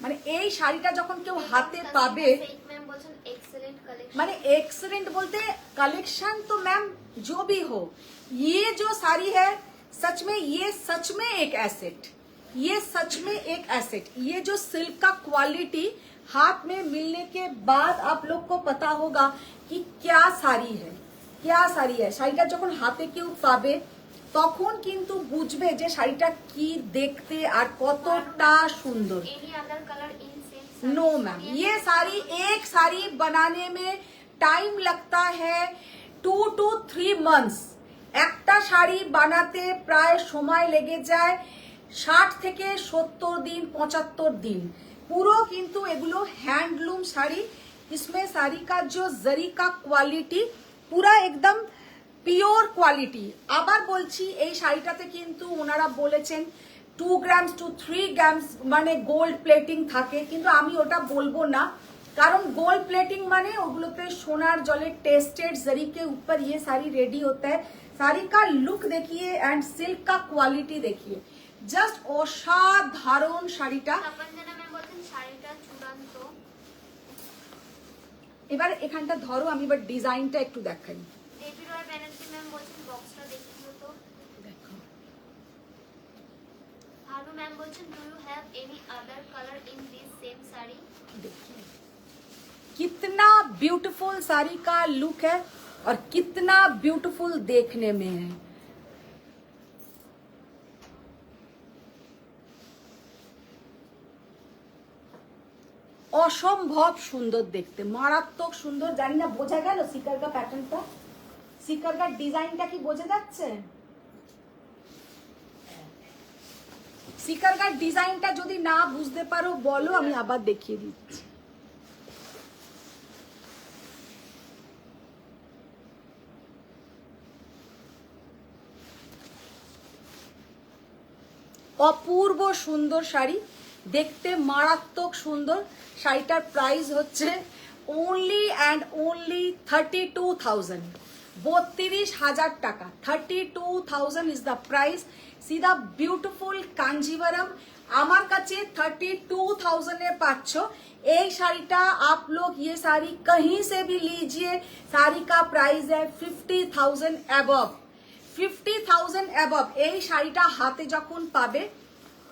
মানে এই শাড়িটা যখন কেউ হাতে পাবে ম্যাম বলছেন এক্সেলেন্ট কালেকশন। মানে एक्सीलेंट बोलते कलेक्शन तो मैम जो भी हो, ये जो साड़ी है सच में ये सच में एक एसेट, ये सच में एक एसेट। ये जो सिल्क का क्वालिटी हाथ में मिलने के बाद आप लोग को पता होगा कि क्या साड़ी है, क्या साड़ी है। শাড়িটা যখন হাতে কেউ পাবে তখন কিন্তু বুঝবে যে শাড়িটা কি দেখতে আর কতটা সুন্দর। Any other colour in same. No ma'am, ये साड़ी एक साड़ी बनाने में टाइम लगता है 2 to 3 months। একটা শাড়ি বানাতে প্রায় সময় লেগে যায় 60 থেকে 70 दिन 75 दिन। পুরো কিন্তু এগুলো হ্যান্ডলুম শাড়ি। इसमें साड़ी का जो जरी का क्वालिटी पूरा एकदम পিওর কোয়ালিটি। আবার বলছি এই শাড়িটাতে কিন্তু ওনারা বলেছেন 2 grams to 3 grams মানে গোল্ড প্লেটিং থাকে, কিন্তু আমি ওটা বলবো না, কারণ গোल्ड प्लेटिंग माने ওগুলোতে সোনার জলে टेस्टेड जरी के ऊपर ये साड़ी रेडी होता है। साड़ी का लुक देखिए एंड सिल्क का क्वालिटी देखिए, জাস্ট অসাধারণ শাড়িটা। তপঞ্জনা ম্যাম বলছেন শাড়িটা চূড়ান্ত। এবার এখানটা ধরো, আমি এবার ডিজাইনটা একটু দেখাই। দেবী রয় বক্সটা দেখিও তো। দেখো ভানু ম্যাম বলছেন do you have any other colour in this same sari? देखिए कितना ब्यूटीफुल साड़ी का लुक है और कितना ब्यूटीफुल देखने में है। অসম্ভব সুন্দর দেখতে, মারাত্মক সুন্দর। জানি না বোঝা গেল সিকারকা প্যাটার্নটা, সিকারকার ডিজাইনটা কি বোঝা যাচ্ছে? সিকারকার ডিজাইনটা যদি না বুঝতে পারো বলো, আমি আবার দেখিয়ে দিচ্ছি। অপূর্ব সুন্দর শাড়ি, দেখতে মারাত্মক সুন্দর। শাড়িটার প্রাইস হচ্ছে only and only 32,000, 32,000 টাকা। 32,000 is the price. See the beautiful Kanjeevaram. আমার काचे 32,000 এ পাচ্ছ এই শাড়িটা। आप लोग ये साड़ी कहीं से भी लीजिए, साड़ी का प्राइस है 50,000 above। 50,000 above এই শাড়িটা হাতে যখন পাবে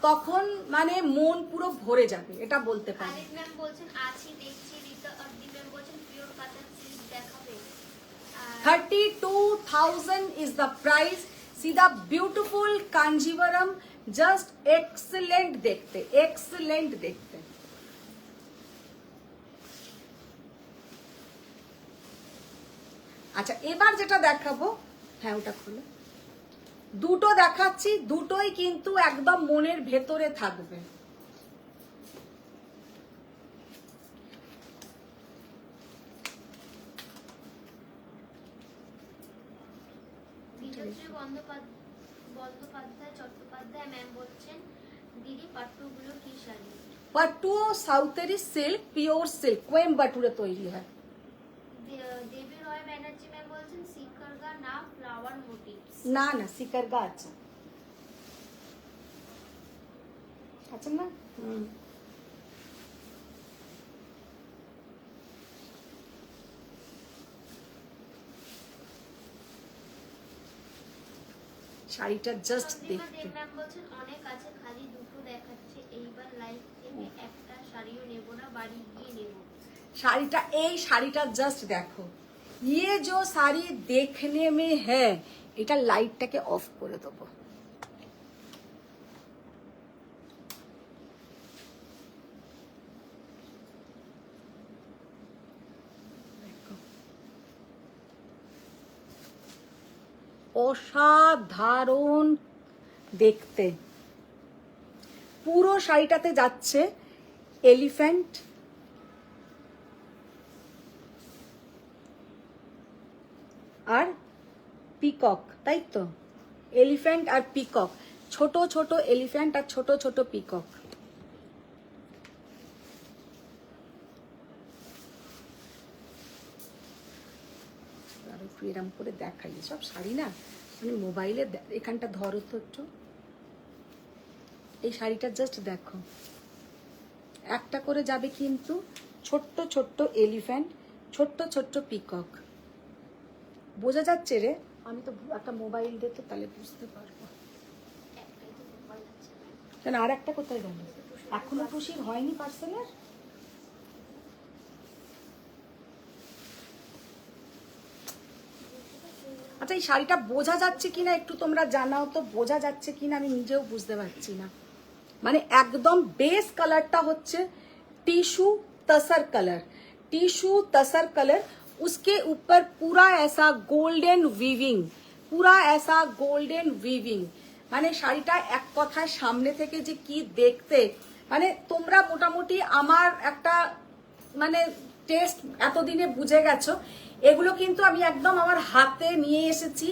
তখন মানে মন পুরো ভরে যাবে, এটা বলতে পারি। আরিফ ম্যাম বলছেন আছি দেখছি। রিতা আরদি ম্যাম বলছেন পিওর কাতান সিল্ক দেখাবে। 32,000 is the price. See the beautiful Kanjeevaram, just excellent দেখতে, excellent দেখতে। আচ্ছা এবার যেটা দেখাবো, হ্যাঁ ওটা খুলে, দুটো দেখাচ্ছি, দুটোই কিন্তু একদম মনের ভেতরে থাকবে। বিজয়শ্রী বন্দ্যোপাধ্যায় চট্টোপাধ্যায় ম্যাম বলছেন দিদি পাট্টুগুলো কি শাড়ি? পাট্টু সাউথেরি সিল্ক, পিওর সিল্ক, কোয়েম্বাটুরে তৈরি হয়। দেবী রয় ব্যানার্জি ম্যাম বলছেন সিকারগা না ফ্লাওয়ার মোটিভস। না না সিকারগা আছে, আছে না? শাড়িটা জাস্ট দেখতে, ম্যাম বলছেন অনেক আছে খালি দুটো দেখাচ্ছে, এইবার লাইভ থেকে একটা শাড়িও নেব না, বাড়ি গিয়ে নেব। শাড়িটা, এই শাড়িটা জাস্ট দেখো, ये जो साड़ी देखने में है, এটা লাইটটাকে অফ করে দেবো। অসাধারণ দেখতে। পুরো শাড়িটাতে যাচ্ছে এলিফ্যান্ট আর পিকক, তাই তো? এলিফ্যান্ট আর পিকক, ছোট ছোট এলিফ্যান্ট আর ছোট ছোট পিকক। আর একটু এরম করে দেখাই, সব শাড়ি না মানে মোবাইলে এখানটা ধরো তো একটু, এই শাড়িটা জাস্ট দেখো, একটা করে যাবে কিন্তু ছোট্ট ছোট্ট এলিফ্যান্ট, ছোট্ট ছোট্ট পিকক। বোঝা যাচ্ছে রে? আমি তো একটা মোবাইল দিয়ে তো তাহলে বুঝতে পারবো। কেন আর একটা কোথায় গেল? এখনো খুশির হয়নি পার্সেলের? আচ্ছা এই শাড়িটা বোঝা যাচ্ছে কিনা একটু তোমরা জানাও তো, বোঝা যাচ্ছে কিনা আমি নিজেও বুঝতে পারছি না। মানে একদম বেস কালারটা হচ্ছে টিश्यू तसर कलर, टिश्यू तसर कलर, उसके ऊपर पूरा ऐसा गोल्डन वीविंग, पूरा ऐसा गोल्डन वीविंग। মানে শাড়িটা এক কথায় সামনে থেকে যে কি দেখতে, মানে তোমরা মোটামুটি আমার একটা মানে টেস্ট এতদিনে বুঝে গেছো। এগুলো কিন্তু আমি একদম আমার হাতে নিয়ে এসেছি,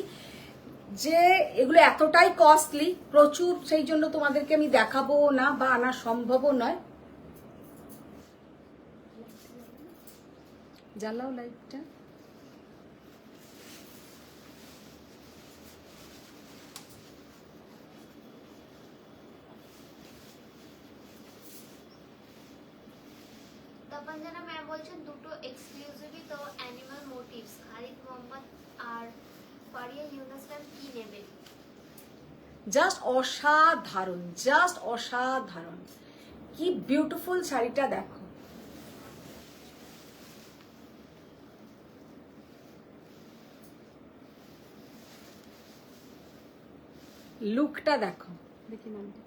যে এগুলো এতটাই কস্টলি প্রচুর, সেই জন্য তোমাদেরকে আমি দেখাবো না বা আনা সম্ভবও নয়। জ্বালাও লাইটটা। তপঞ্জনা ম্যাম বলছেন দুটো এক্সক্লুসিভই তো অ্যানিমাল মোটিভস। খালিদ মোহাম্মদ আর ফারিয়া ইউনাস ম্যাম কি নেবে? জাস্ট অসাধারণ, জাস্ট অসাধারণ। কি বিউটিফুল শাড়িটা দেখো। লুকটা দেখো, দেখি নামটা।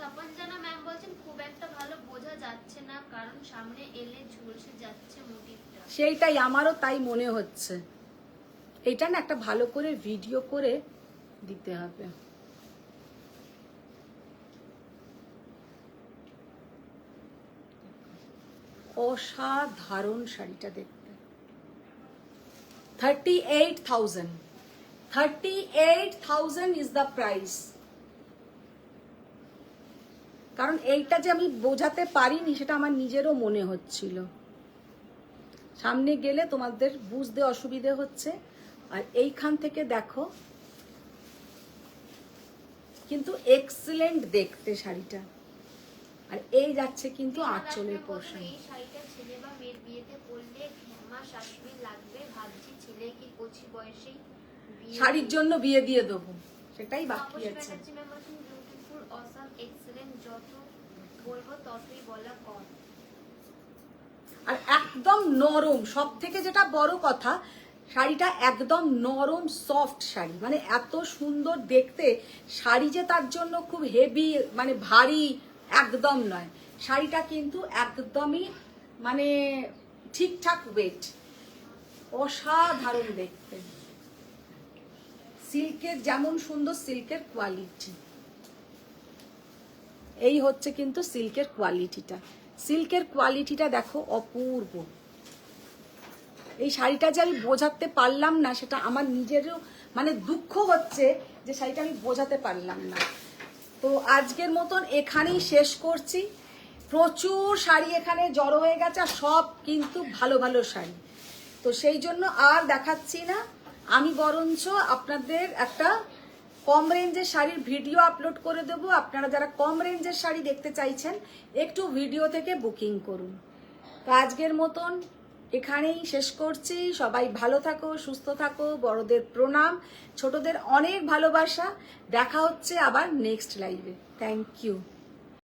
তপনজানা ম্যাম বলছেন খুব একটা ভালো বোঝা যাচ্ছে না, কারণ সামনে এলে ঝলসে যাচ্ছে মোটিভটা। সেইটাই আমারও তাই মনে হচ্ছে। এটা না একটা ভালো করে ভিডিও করে দিতে হবে। অসাধারণ শাড়িটা দেখতে। 38,000 38,000 ইজ দ্য প্রাইস। কারণ এইটা যে আমি বোঝাতে পারিনি সেটা আমার নিজেরও মনে হচ্ছিল। সামনে গেলে তোমাদের বুঝতে অসুবিধে হচ্ছে। আর এইখান থেকে দেখো, কিন্তু এক্সেলেন্ট দেখতে শাড়িটা। আর এই যাচ্ছে কিন্তু আঁচলের পোর্শন। এই শাড়িটা ছেলে বা মেয়ের বিয়েতে পরলে ঘেমা শাশুড়ি লাগবে, ভাবছি ছেলে কি কচি বয়সেই শাড়ির জন্য বিয়ে দিয়ে দেবো, সেটাই বাকি আছে। বিউটিফুল, অসাম, এক্সেলেন্ট, যত বলবো ততই বলা কম। আর একদম নরম, সব থেকে যেটা বড় কথা, শাড়িটা একদম নরম সফট শাড়ি, মানে এত সুন্দর দেখতে। শাড়ি যে তার জন্য খুব হেভি মানে ভারী একদম নয়, শাড়িটা কিন্তু একদমই মানে ঠিকঠাক ওয়েট। অসাধারণ দেখতে। সিল্কের যেমন সুন্দর সিল্কের কোয়ালিটি, এই হচ্ছে কিন্তু সিল্কের কোয়ালিটিটা। সিল্কের কোয়ালিটিটা দেখো, অপূর্ব। এই শাড়িটা যে আমি বোঝাতে পারলাম না, সেটা আমার নিজেরও মানে দুঃখ হচ্ছে যে শাড়িটা আমি বোঝাতে পারলাম না। তো আজকের মতন এখানেই শেষ করছি। প্রচুর শাড়ি এখানে জড়ো হয়ে গেছে, আর সব কিন্তু ভালো ভালো শাড়ি। তো সেই জন্য আর দেখাচ্ছি না, আমি বরঞ্চ আপনাদের একটা কম রেঞ্জের শাড়ির ভিডিও আপলোড করে দেবো। আপনারা যারা কম রেঞ্জের শাড়ি দেখতে চাইছেন, একটু ভিডিও থেকে বুকিং করুন। তো আজকের মতন এখানেই শেষ করছি। সবাই ভালো থাকো, সুস্থ থাকো। বড়দের প্রণাম, ছোটদের অনেক ভালোবাসা। দেখা হচ্ছে আবার নেক্সট লাইভে। Thank you.